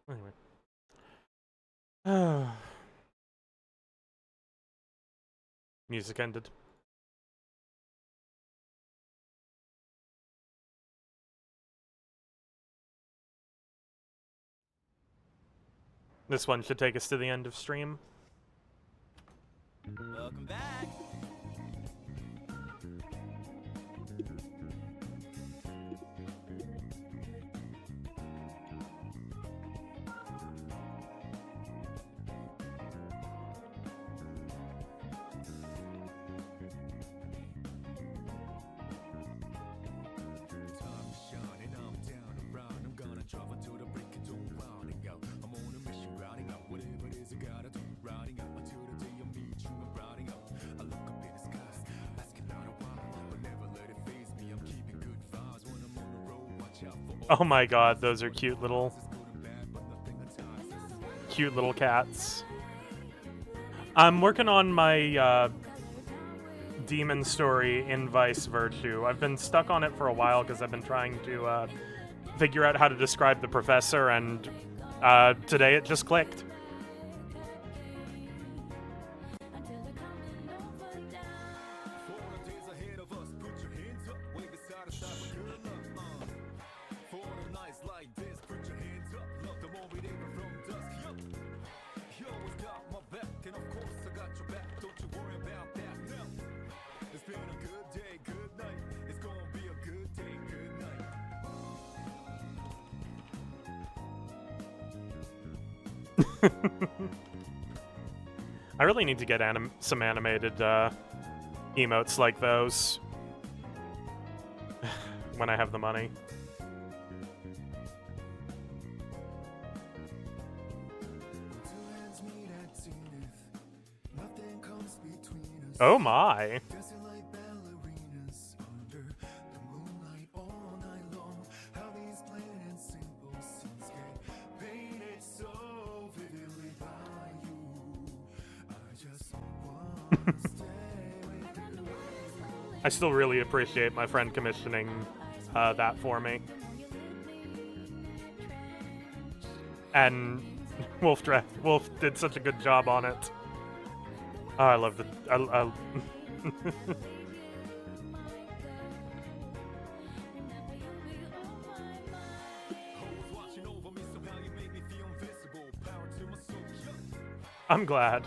A: Anyway. Music ended. This one should take us to the end of stream.
E: Welcome back.
A: Oh my god, those are cute little cats. I'm working on my demon story in Vice Virtue. I've been stuck on it for a while because I've been trying to figure out how to describe the professor, and today it just clicked. I really need to get some animated emotes like those when I have the money. Oh my! I still really appreciate my friend commissioning that for me. And Wolf did such a good job on it. Oh, I love the... I'm glad.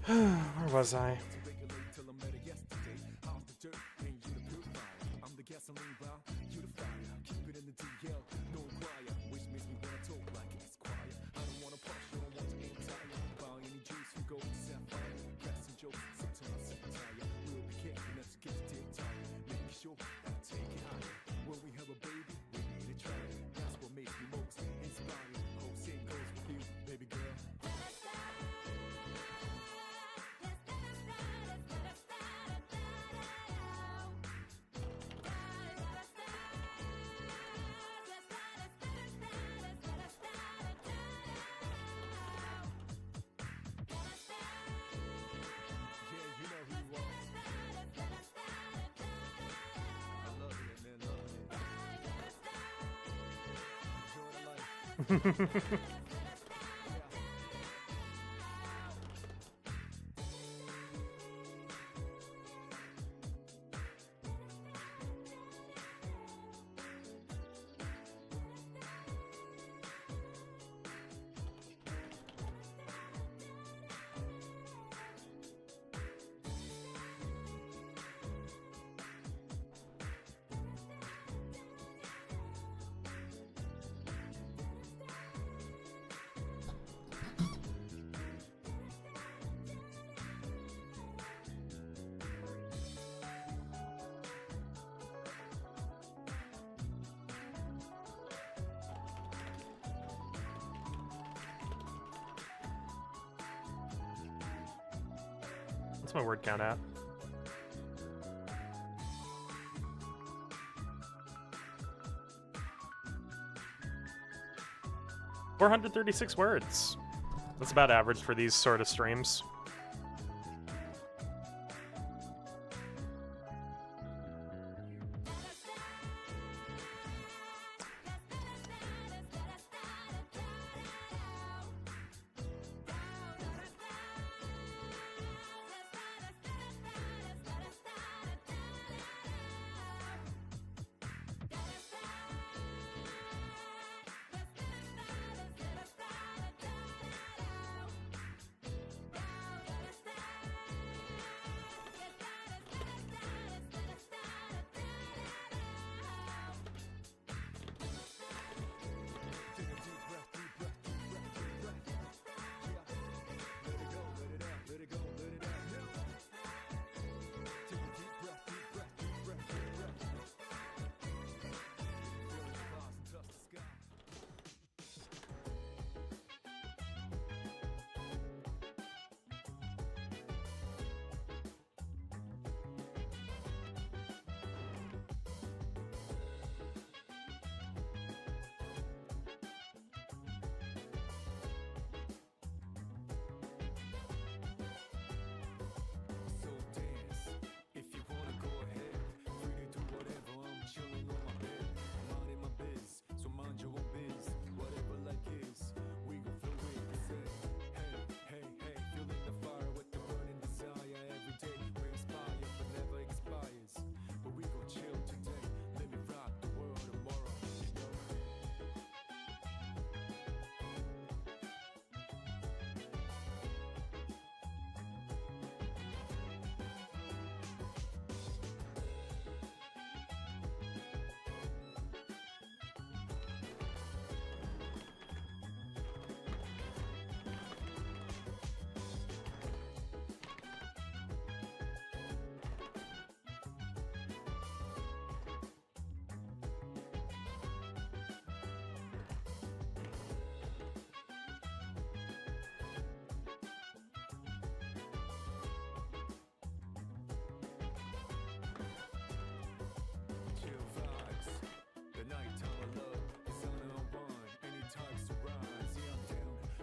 A: Where was I? What's my word count at? $436 words. That's about average for these sort of streams.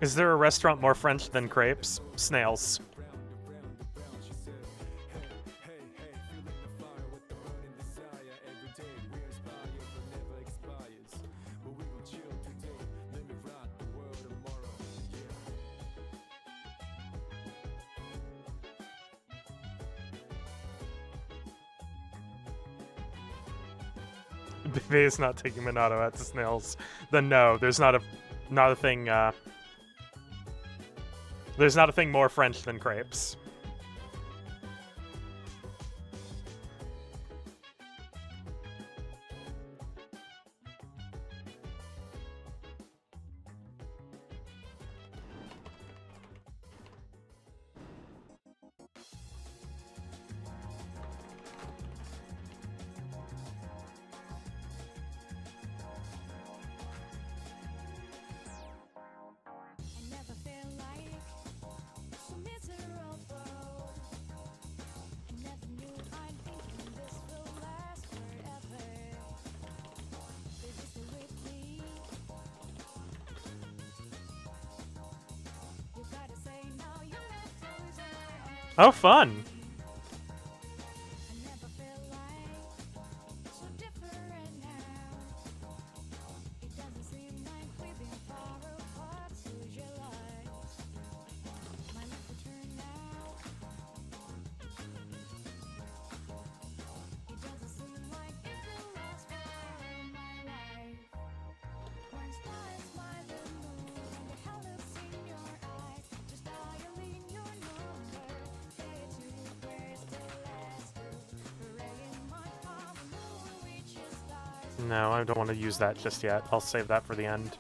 A: Is there a restaurant more French than crepes? Snails. Bibi is not taking Minato out to snails. Then no, there's not a thing. There's not a thing more French than crepes. Oh, fun! No, I don't want to use that just yet. I'll save that for the end.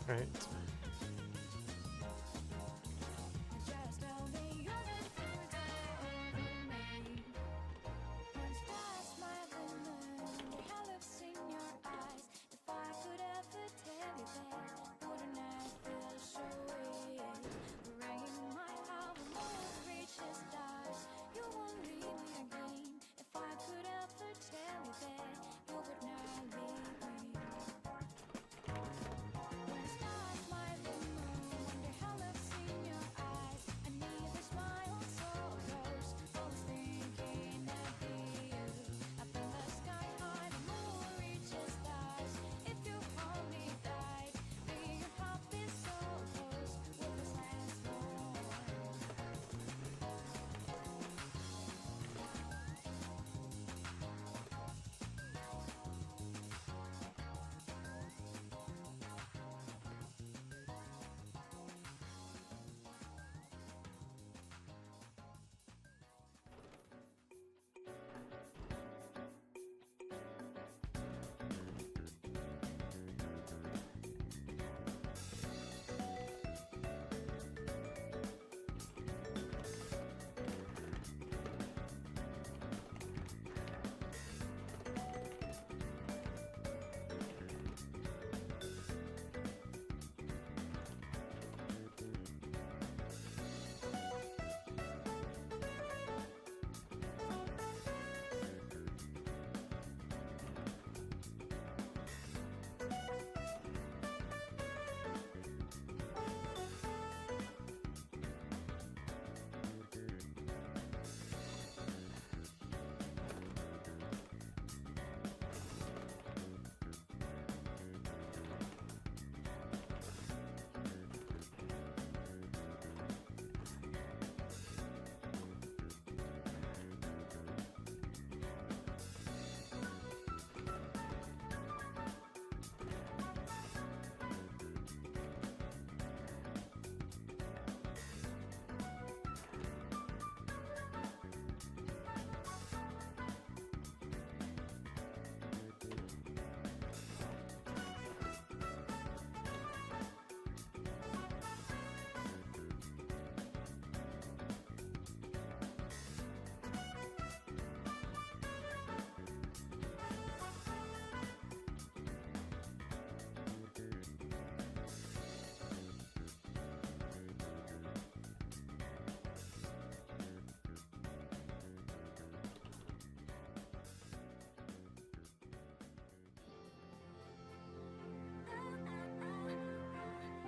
A: Right.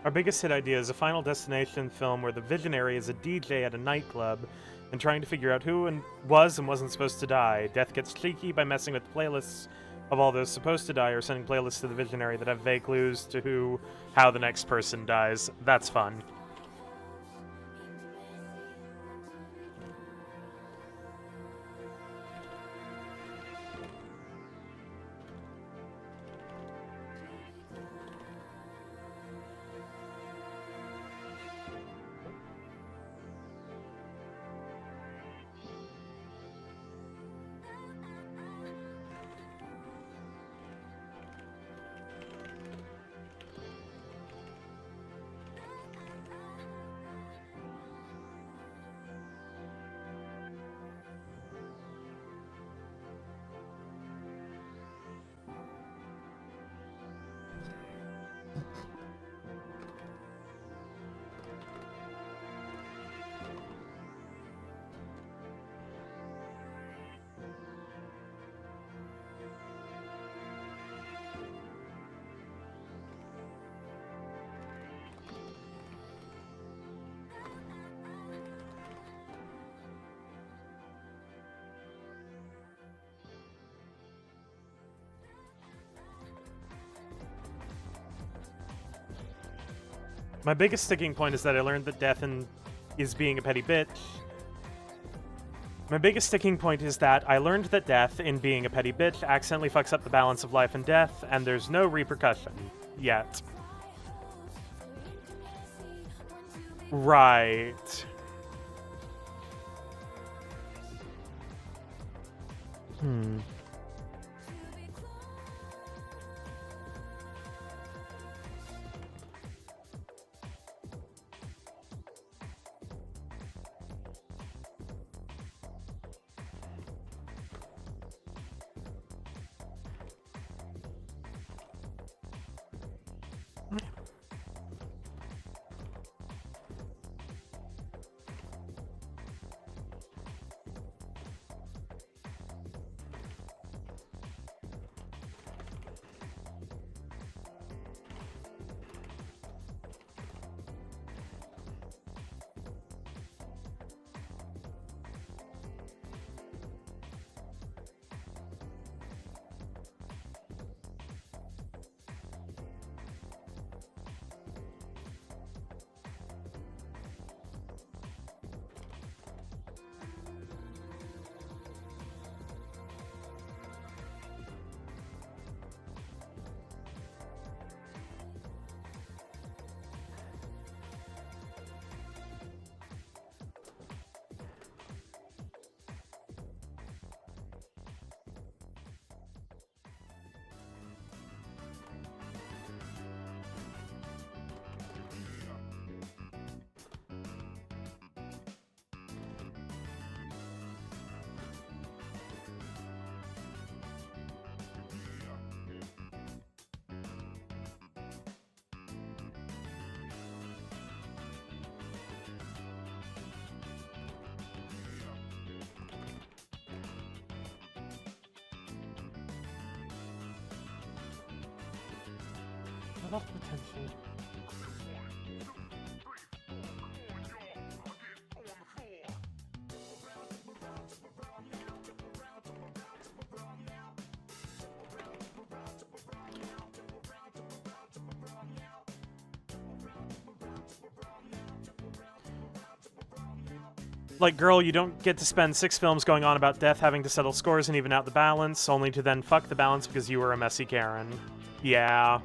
A: Our biggest hit idea is a Final Destination film where the visionary is a DJ at a nightclub and trying to figure out who was and wasn't supposed to die. Death gets cheeky by messing with playlists of all those supposed to die or sending playlists to the visionary that have vague clues to how the next person dies. That's fun. My biggest sticking point is that I learned that Death is being a petty bitch. My biggest sticking point is that I learned that Death, in being a petty bitch, accidentally fucks up the balance of life and death, and there's no repercussion. Yet. Right. I love potential. Like, girl, you don't get to spend 6 films going on about Death having to settle scores and even out the balance, only to then fuck the balance because you were a messy Karen. Yeah.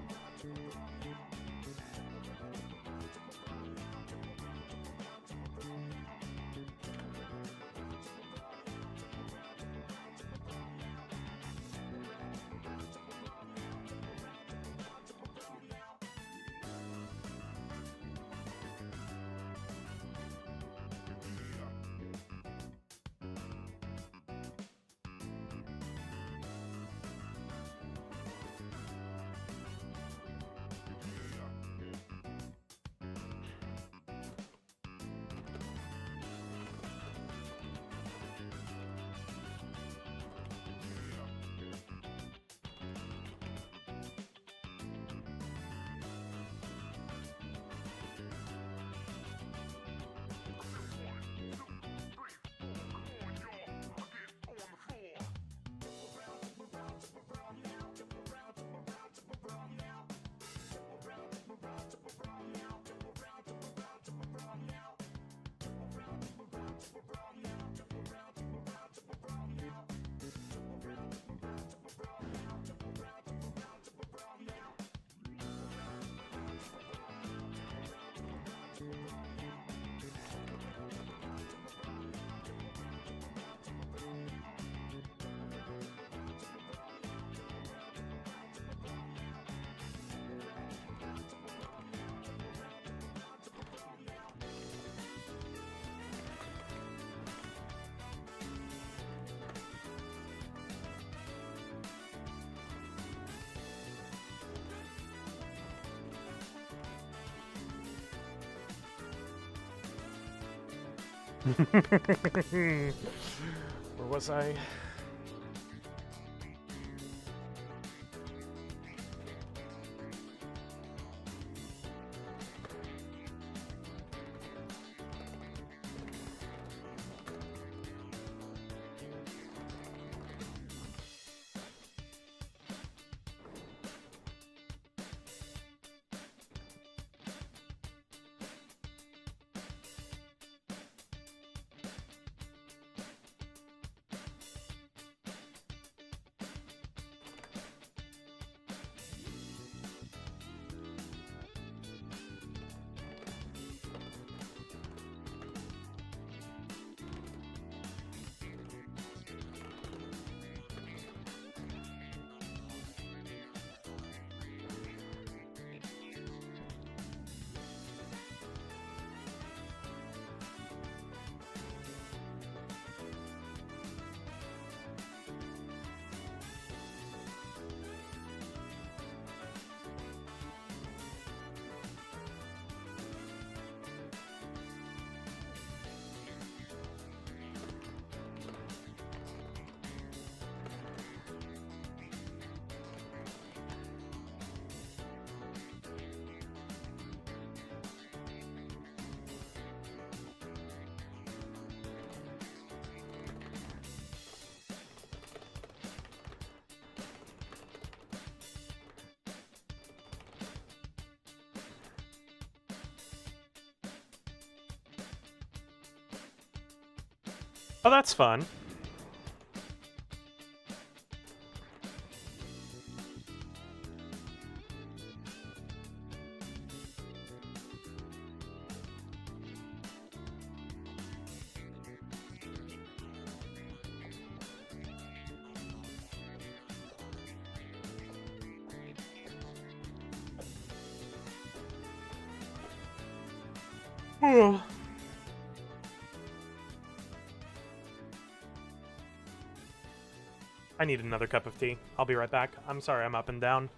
A: Where was I? Oh, that's fun. I need another cup of tea. I'll be right back. I'm sorry I'm up and down.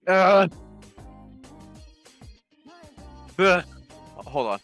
C: Uh, Hold on.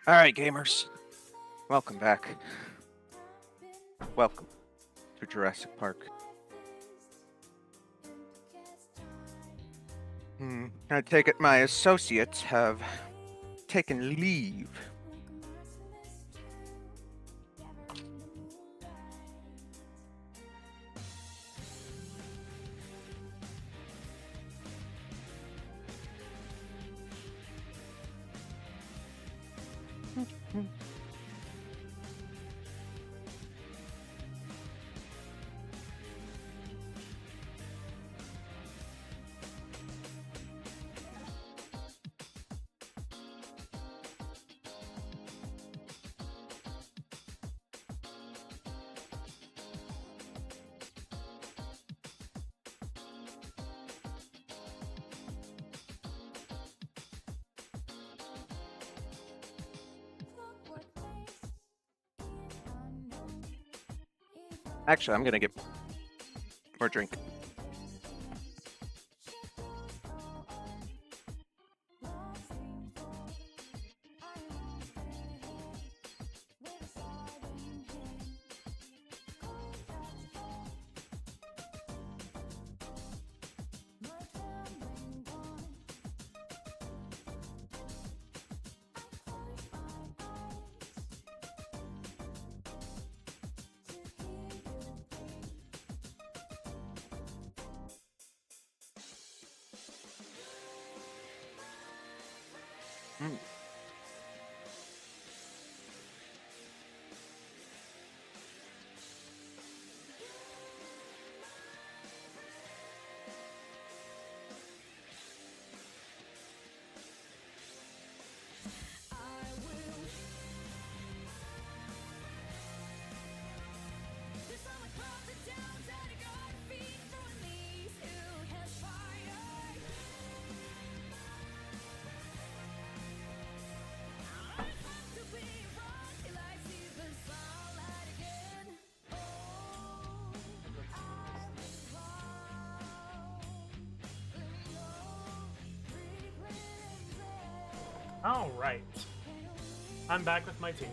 C: All right, gamers. Welcome back. Welcome to Jurassic Park. I take it my associates have taken leave. Actually, I'm gonna get more drink.
A: All right. I'm back with my team.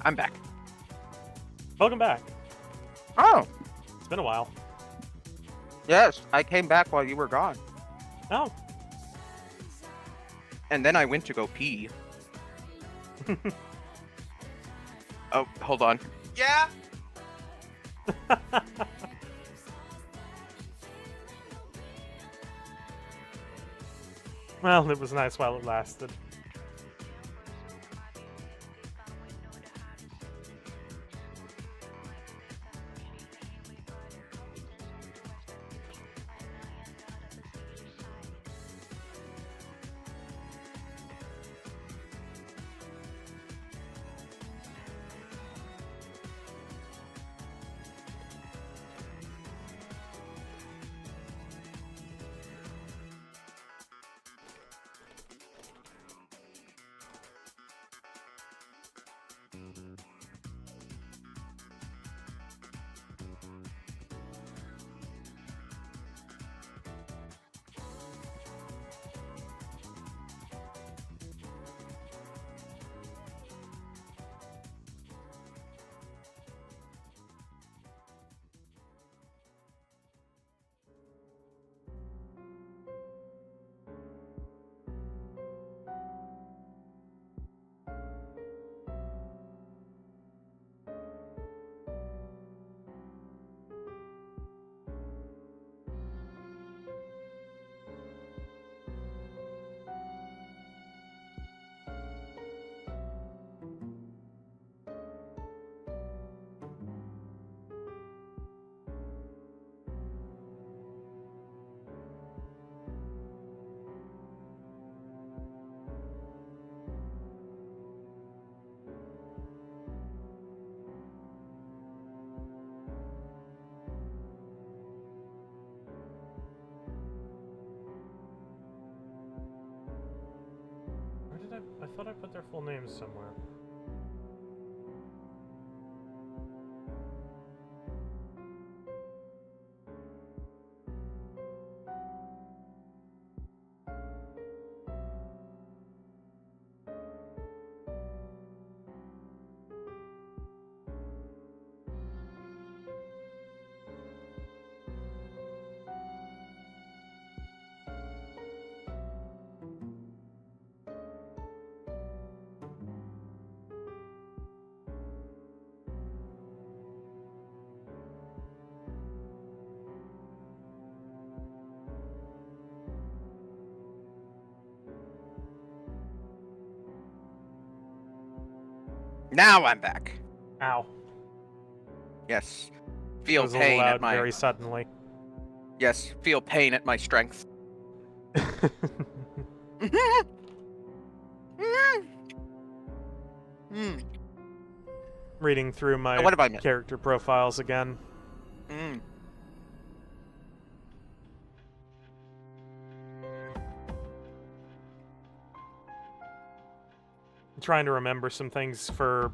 C: I'm back.
A: Welcome back.
C: Oh,
A: It's been a while.
C: yes, I came back while you were gone.
A: Oh.
C: And then I went to go pee. Oh, hold on. Yeah?
A: Well, it was nice while it lasted. thought I put their full names somewhere.
C: Now I'm back.
A: Ow.
C: Yes.
A: It
C: Feel
A: was a little
C: pain
A: loud
C: at my
A: very suddenly.
C: yes. Feel pain at my strength. Mm.
A: Reading through my
C: What have I missed?
A: character profiles again.
C: Mm.
A: Trying to remember some things for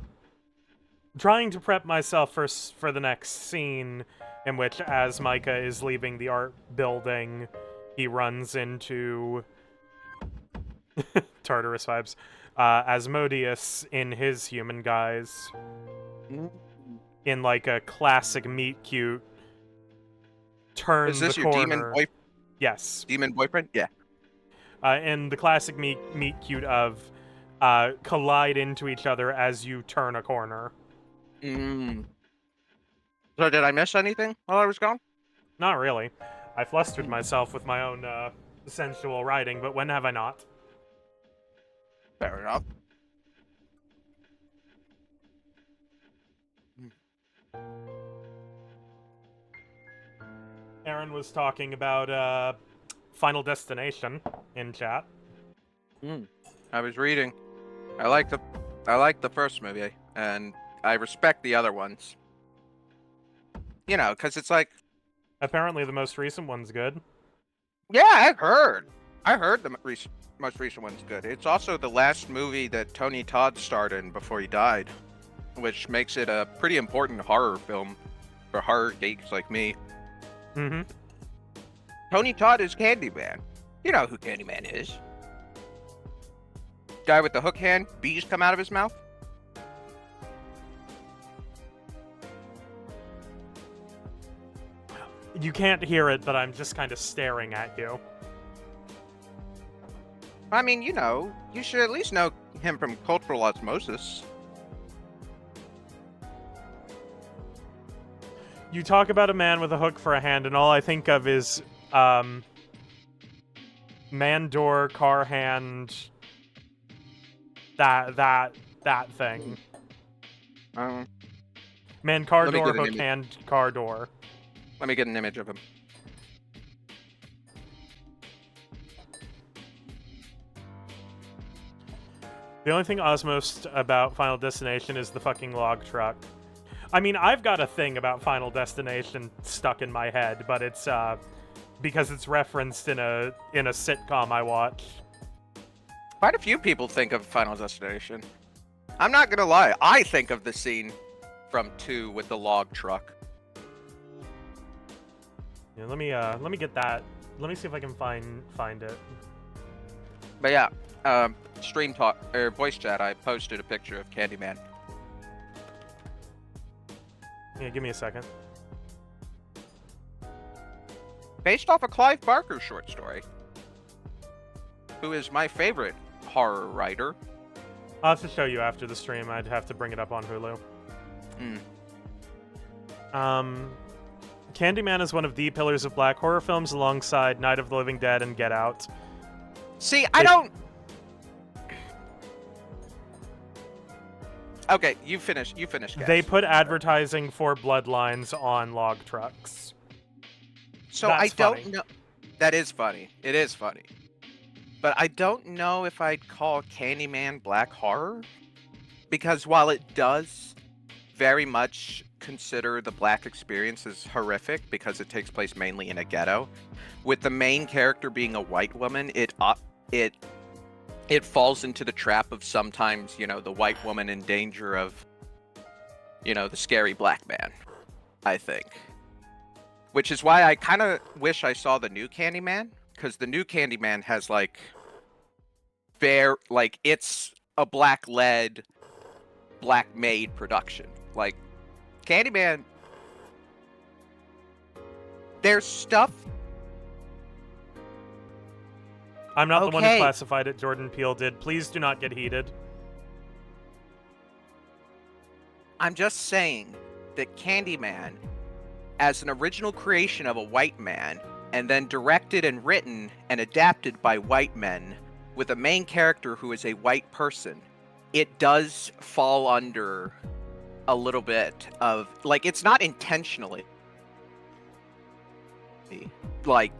A: trying to prep myself for the next scene in which, as Micah is leaving the art building, he runs into Tartarus vibes. Asmodeus in his human guise,
C: Mm.
A: in like a classic meet cute turn
C: Is this
A: the
C: your
A: corner. Yes.
C: demon boyfriend? Yeah.
A: In the classic meet cute of collide into each other as you turn a corner.
C: Mm. So did I miss anything while I was gone?
A: Not really. I flustered myself with my own sensual writing, but when have I not?
C: Fair enough.
A: Aaron was talking about Final Destination in chat.
C: Mm. I was reading. I like the first movie, and I respect the other ones. You know, because it's like,
A: Apparently, the most recent one's good.
C: yeah, I've heard. I heard the most recent one's good. It's also the last movie that Tony Todd starred in before he died, which makes it a pretty important horror film for horror geeks like me.
A: Mm-hmm.
C: Tony Todd is Candyman. You know who Candyman is. Guy with the hook hand, bees come out of his mouth.
A: You can't hear it, but I'm just kind of staring at you.
C: I mean, you know, you should at least know him from Cultural Osmosis.
A: You talk about a man with a hook for a hand, and all I think of is man door, car hand, that thing. Man, car
C: Let me
A: door,
C: get an
A: hook
C: image.
A: hand, car door.
C: Let me get an image of him.
A: The only thing osmosed about Final Destination is the fucking log truck. I mean, I've got a thing about Final Destination stuck in my head, but it's because it's referenced in a sitcom I watch.
C: Quite a few people think of Final Destination. I'm not gonna lie, I think of the scene from 2 with the log truck.
A: Yeah, let me get that. Let me see if I can find it.
C: But yeah, stream talk or voice chat, I posted a picture of Candyman.
A: Yeah, give me a second.
C: Based off a Clive Barker short story, who is my favorite horror writer.
A: I'll have to show you after the stream. I'd have to bring it up on Hulu. Candyman is one of the pillars of black horror films alongside Night of the Living Dead and Get Out.
C: See, I don't. Okay, you finish. You finish, guys.
A: They put advertising for Bloodlines on log trucks.
C: So
A: That's
C: I don't
A: funny.
C: know. That is funny. It is funny. But I don't know if I'd call Candyman black horror. Because while it does very much consider the black experience as horrific because it takes place mainly in a ghetto, with the main character being a white woman, it it falls into the trap of sometimes, the white woman in danger of, the scary black man, I think. Which is why I kind of wish I saw the new Candyman, because the new Candyman has it's a black-led, black-made production. Like, Candyman, there's stuff.
A: I'm not the one who
C: Okay.
A: classified it, Jordan Peele did. Please do not get heated.
C: I'm just saying that Candyman, as an original creation of a white man, and then directed and written and adapted by white men, with a main character who is a white person, it does fall under a little bit of, it's not intentionally,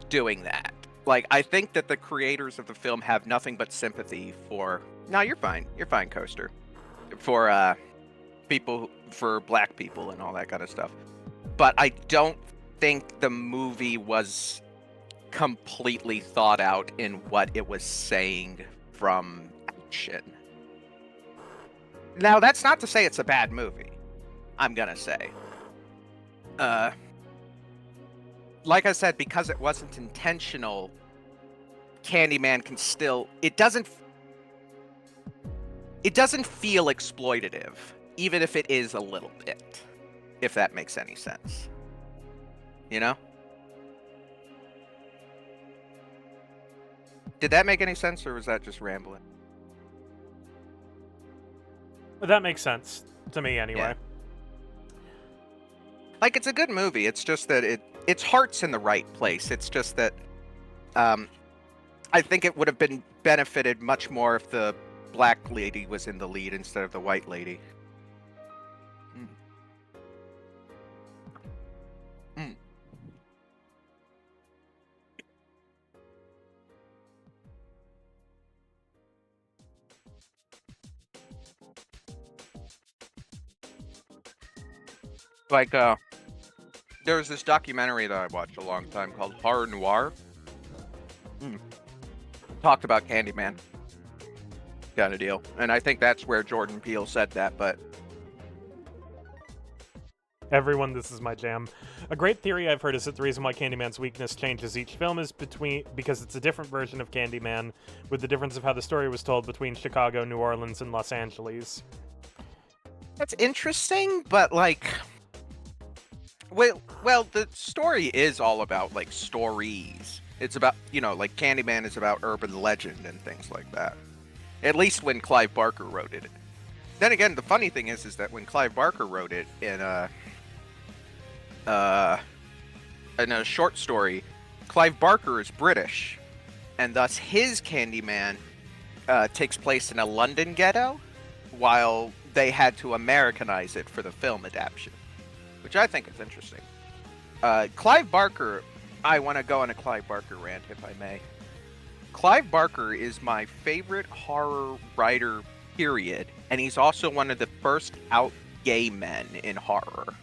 C: doing that. I think that the creators of the film have nothing but sympathy for... No, you're fine. You're fine, Coaster. For, for black people and all that kind of stuff. But I don't think the movie was completely thought out in what it was saying from action. Now, that's not to say it's a bad movie, I'm gonna say. Like I said, because it wasn't intentional, Candyman can still... It doesn't feel exploitative, even if it is a little bit, if that makes any sense. You know? Did that make any sense, or was that just rambling?
A: That makes sense to me anyway.
C: Yeah. It's a good movie. It's just that its heart's in the right place. It's just that I think it would have been benefited much more if the black lady was in the lead instead of the white lady. There was this documentary that I watched a long time called Horror Noir. Talked about Candyman. Kind of deal. And I think that's where Jordan Peele said that, but...
A: Everyone, this is my jam. A great theory I've heard is that the reason why Candyman's weakness changes each film is because it's a different version of Candyman, with the difference of how the story was told between Chicago, New Orleans, and Los Angeles.
C: That's interesting, but well, the story is all about stories. It's about, Candyman is about urban legend and things like that. At least when Clive Barker wrote it. Then again, the funny thing is that when Clive Barker wrote it in a short story, Clive Barker is British, and thus his Candyman takes place in a London ghetto, while they had to Americanize it for the film adaptation, which I think is interesting. Clive Barker, I want to go on a Clive Barker rant, if I may. Clive Barker is my favorite horror writer, period, and he's also one of the first out gay men in horror.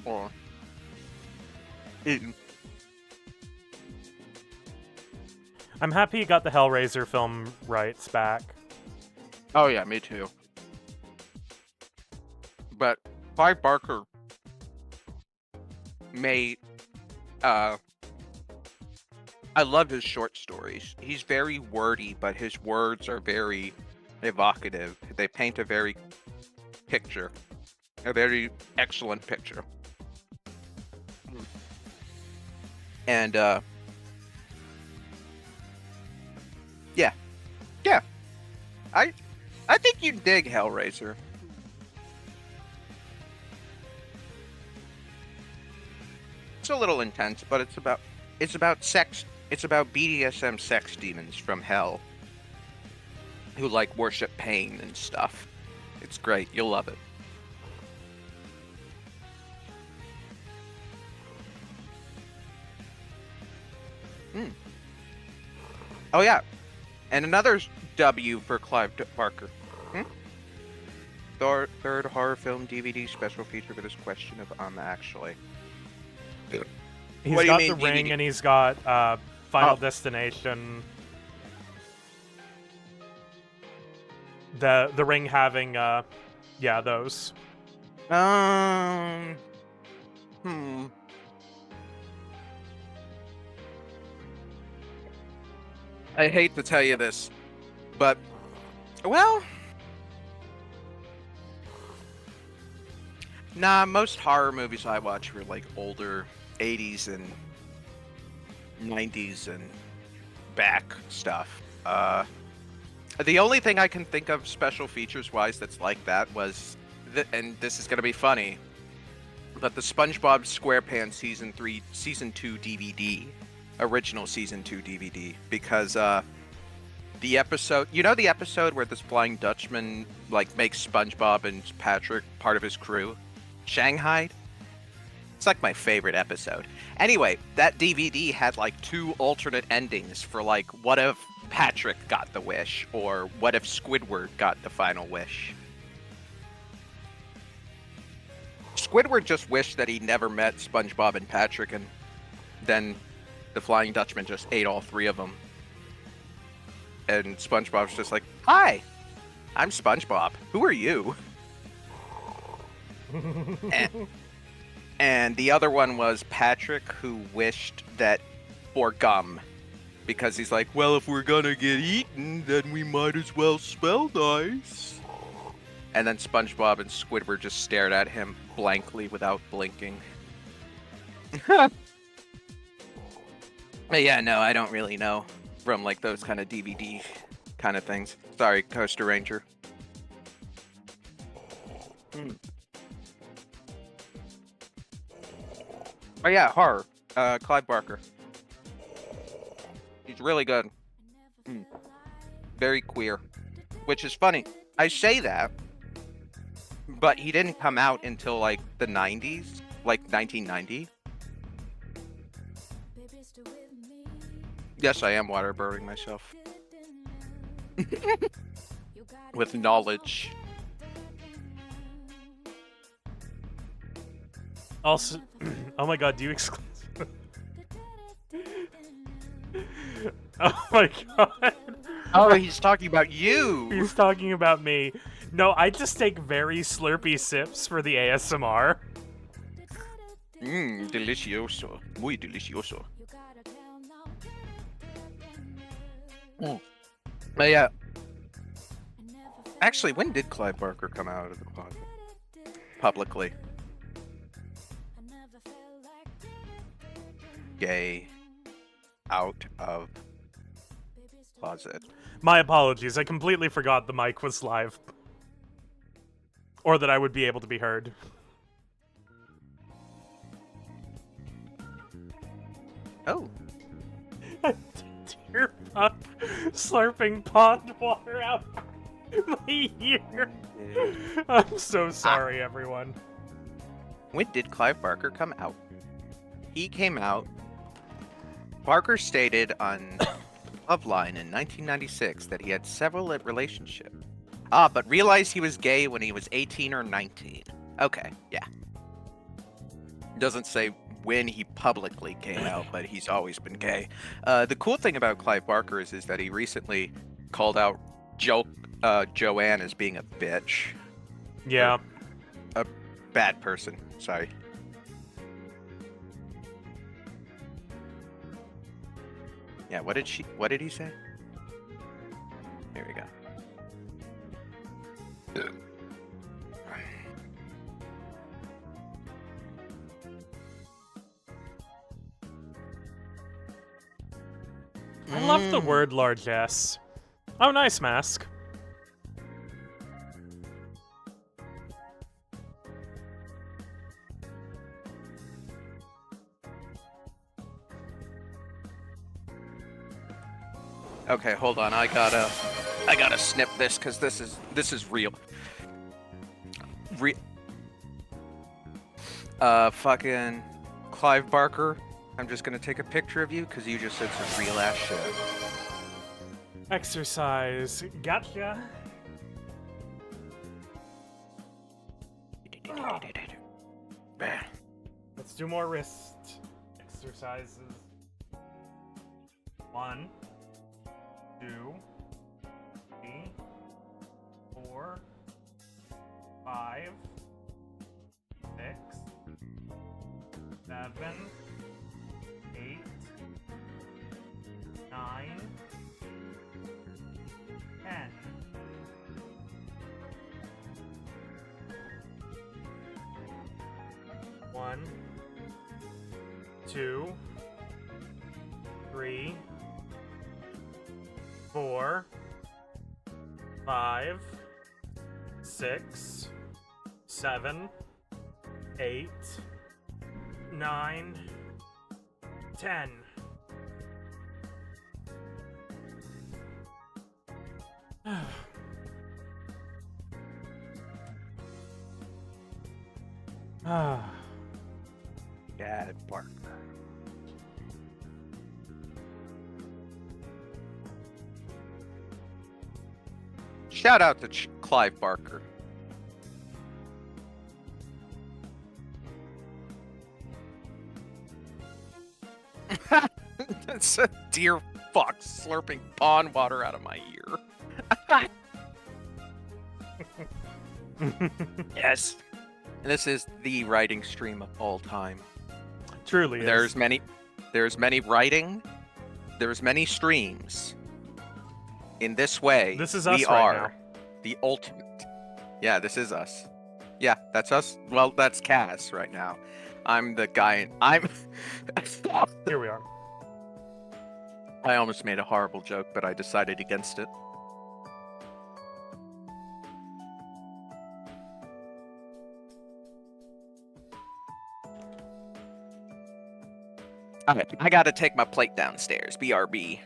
C: Or...
A: I'm happy you got the Hellraiser film rights back.
C: Oh yeah, me too. But Clive Barker made... I love his short stories. He's very wordy, but his words are very evocative. They paint a very excellent picture. And yeah. I think you'd dig Hellraiser. It's a little intense, but it's about sex. It's about BDSM sex demons from hell who worship pain and stuff. It's great. You'll love it. Oh yeah, and another W for Clive Barker. Third horror film DVD special feature for this question of actually.
A: He's
C: What do you
A: got
C: mean
A: the ring
C: DVD?
A: and he's got Final
C: Oh.
A: Destination. The ring having yeah, those.
C: Hmm. I hate to tell you this, but well, nah. Most horror movies I watch were like older, 80s and 90s and back stuff. The only thing I can think of special features wise that's like that was, and this is gonna be funny, but the SpongeBob SquarePants season 2 DVD, original season 2 DVD, because the episode, the episode where this Flying Dutchman like makes SpongeBob and Patrick part of his crew, Shanghai. It's like my favorite episode. Anyway, that DVD had like 2 alternate endings for like what if Patrick got the wish or what if Squidward got the final wish. Squidward just wished that he never met SpongeBob and Patrick, and then the Flying Dutchman just ate all 3 of them. And SpongeBob's just like, "Hi, I'm SpongeBob. Who are you?" and the other one was Patrick, who wished that for gum, because he's like, "Well, if we're gonna get eaten, then we might as well smell nice." And then SpongeBob and Squidward just stared at him blankly without blinking. But yeah, no, I don't really know from like those kind of DVD kind of things. Sorry, Coaster Ranger. Oh yeah, horror. Clive Barker. He's really good. Very queer. Which is funny. I say that, but he didn't come out until like the 90s, like 1990. Yes, I am waterboarding myself. With knowledge.
A: Also, oh my god, do you exclude? Oh my god.
C: Oh, he's talking about you!
A: He's talking about me. No, I just take very slurpy sips for the ASMR.
C: Delicioso. Muy delicioso. But yeah. Actually, when did Clive Barker come out of the closet? Publicly. Gay. Out of closet.
A: My apologies, I completely forgot the mic was live. Or that I would be able to be heard.
C: Oh.
A: Dear fuck, slurping pond water out my ear. I'm so sorry, everyone.
C: When did Clive Barker come out? He came out. Barker stated on Loveline in 1996 that he had several relationships. But realized he was gay when he was 18 or 19. Okay, yeah. Doesn't say when he publicly came out, but he's always been gay. The cool thing about Clive Barker is that he recently called out Joanne as being a bitch.
A: Yeah.
C: A bad person, sorry. Yeah, what did he say? Here we go.
A: I love the word largesse. Oh, nice mask.
C: Okay, hold on. I gotta snip this because this is real. Fucking Clive Barker. I'm just gonna take a picture of you because you just said some real ass shit.
A: Exercise. Gotcha. Let's do more wrist exercises. 1, 2, 3, 4, 5, 6, 7, 8, 9, 10. One, 2, 3, 4, 5, 6, 7, 8, 9, 10. Ah.
C: Gad Barker. Shout out to Clive Barker. That's a deer fox slurping pond water out of my ear. Yes. And this is the writing stream of all time.
A: Truly
C: There's
A: is.
C: many writing. There's many streams. In this way,
A: This is
C: we
A: us right
C: are
A: now.
C: the ultimate. Yeah, this is us. Yeah, that's us. Well, that's Kaz right now. I'm the guy.
A: Here we are.
C: I almost made a horrible joke, but I decided against it. Alright, I gotta take my plate downstairs. BRB.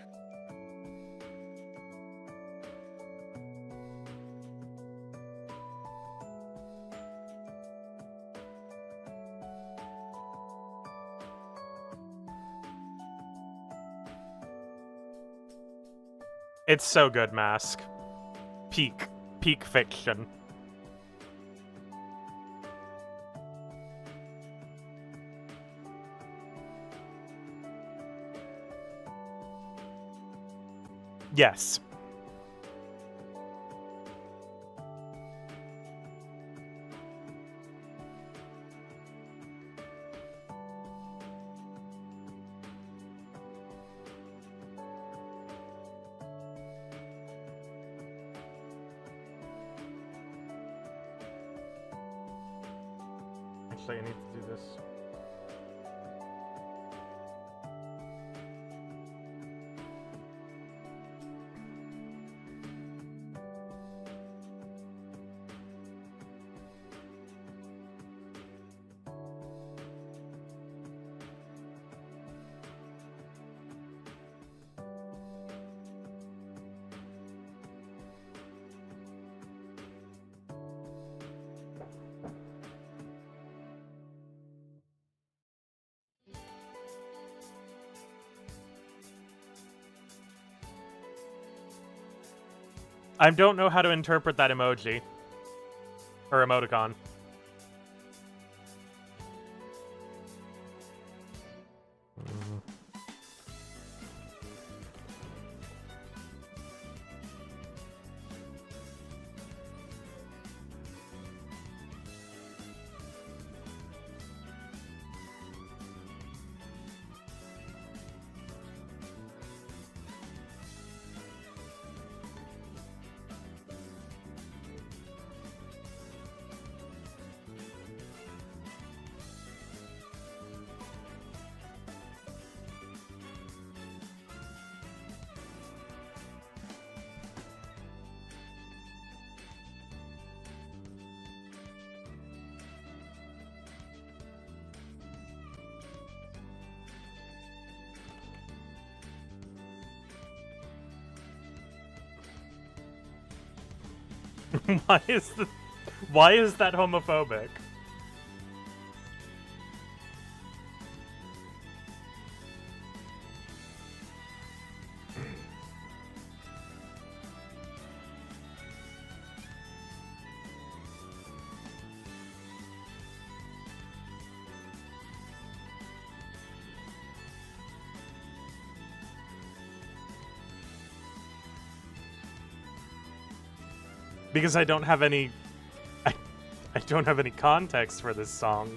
A: It's so good, Mask. Peak fiction. Yes. Actually, I need to do this. I don't know how to interpret that emoji. Or emoticon. Why is that homophobic? Because I don't have any... I don't have any context for this song.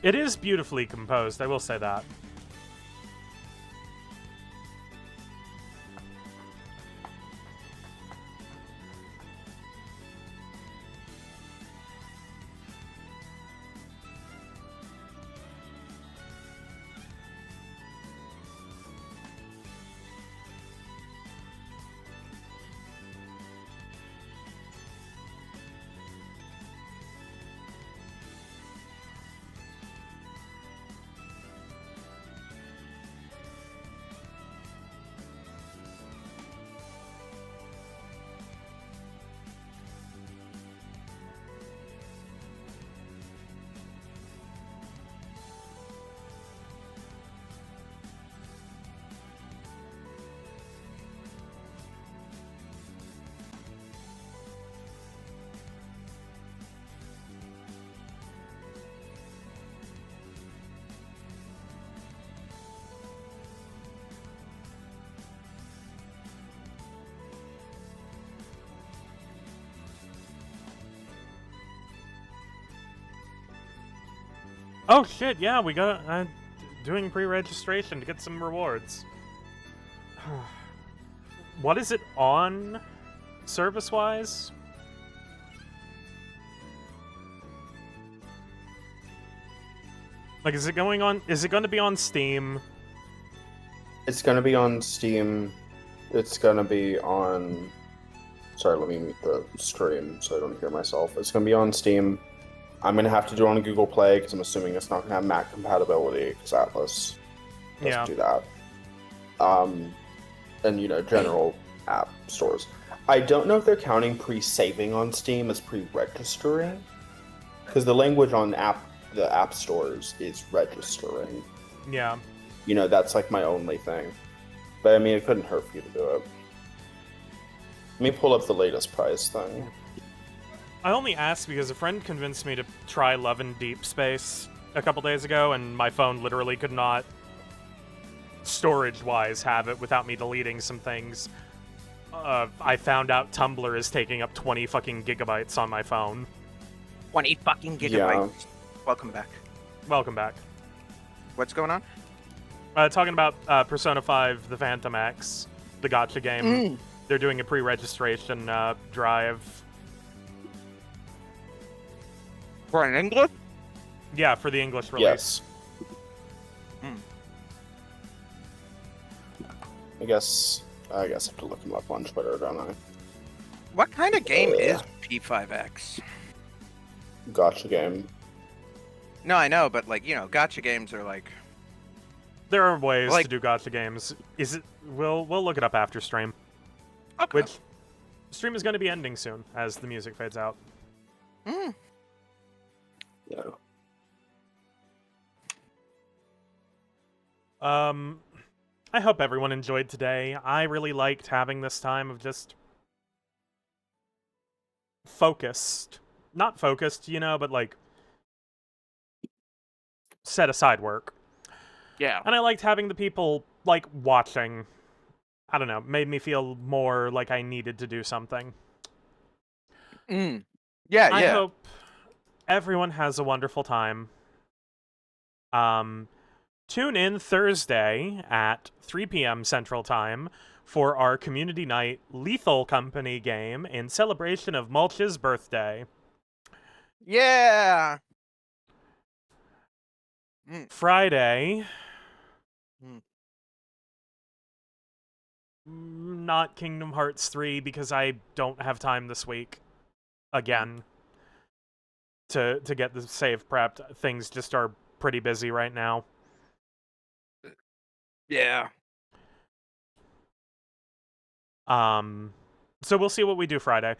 A: It is beautifully composed, I will say that. Oh shit, yeah, we got doing pre-registration to get some rewards. What is it on service-wise? Like, is it going to be on Steam?
B: It's going to be on Steam. It's going to be on... Sorry, let me mute the stream so I don't hear myself. It's going to be on Steam. I'm going to have to do it on Google Play because I'm assuming it's not going to have Mac compatibility because Atlas doesn't do that. And, you know, general app stores. I don't know if they're counting pre-saving on Steam as pre-registering because the language on the app stores is registering.
A: Yeah.
B: You know, that's like my only thing. But I mean, it couldn't hurt for you to do it. Let me pull up the latest price thing.
A: I only asked because a friend convinced me to try Love in Deep Space a couple days ago, and my phone literally could not, storage-wise, have it without me deleting some things. I found out Tumblr is taking up 20 fucking gigabytes on my phone.
C: 20 fucking gigabytes.
B: Yeah.
C: Welcome back.
A: Welcome back.
C: What's going on?
A: Talking about Persona 5, the Phantom X, the gacha game. They're doing a pre-registration drive.
C: For an English?
A: Yeah, for the English release.
B: Yes. I guess I have to look him up on Twitter, don't I?
C: What kind of game is P5X?
B: Gotcha game.
C: No, I know, but like, you know, gacha games are like...
A: There are ways
C: Like-
A: to do gacha games. Is it? We'll look it up after stream.
C: Okay.
A: Which stream is going to be ending soon as the music fades out.
C: Mm.
B: Yeah.
A: I hope everyone enjoyed today. I really liked having this time of just focused. Not focused, you know, but like set aside work.
D: Yeah.
A: And I liked having the people, like, watching. I don't know, made me feel more like I needed to do something.
D: Mm. Yeah,
A: I
D: yeah.
A: hope everyone has a wonderful time. Tune in Thursday at 3 p.m. Central Time for our community night Lethal Company game in celebration of Mulch's birthday.
D: Yeah.
A: Friday,
D: Mm.
A: not Kingdom Hearts 3 because I don't have time this week. Again. To get the save prepped. Things just are pretty busy right now.
D: Yeah.
A: So we'll see what we do Friday.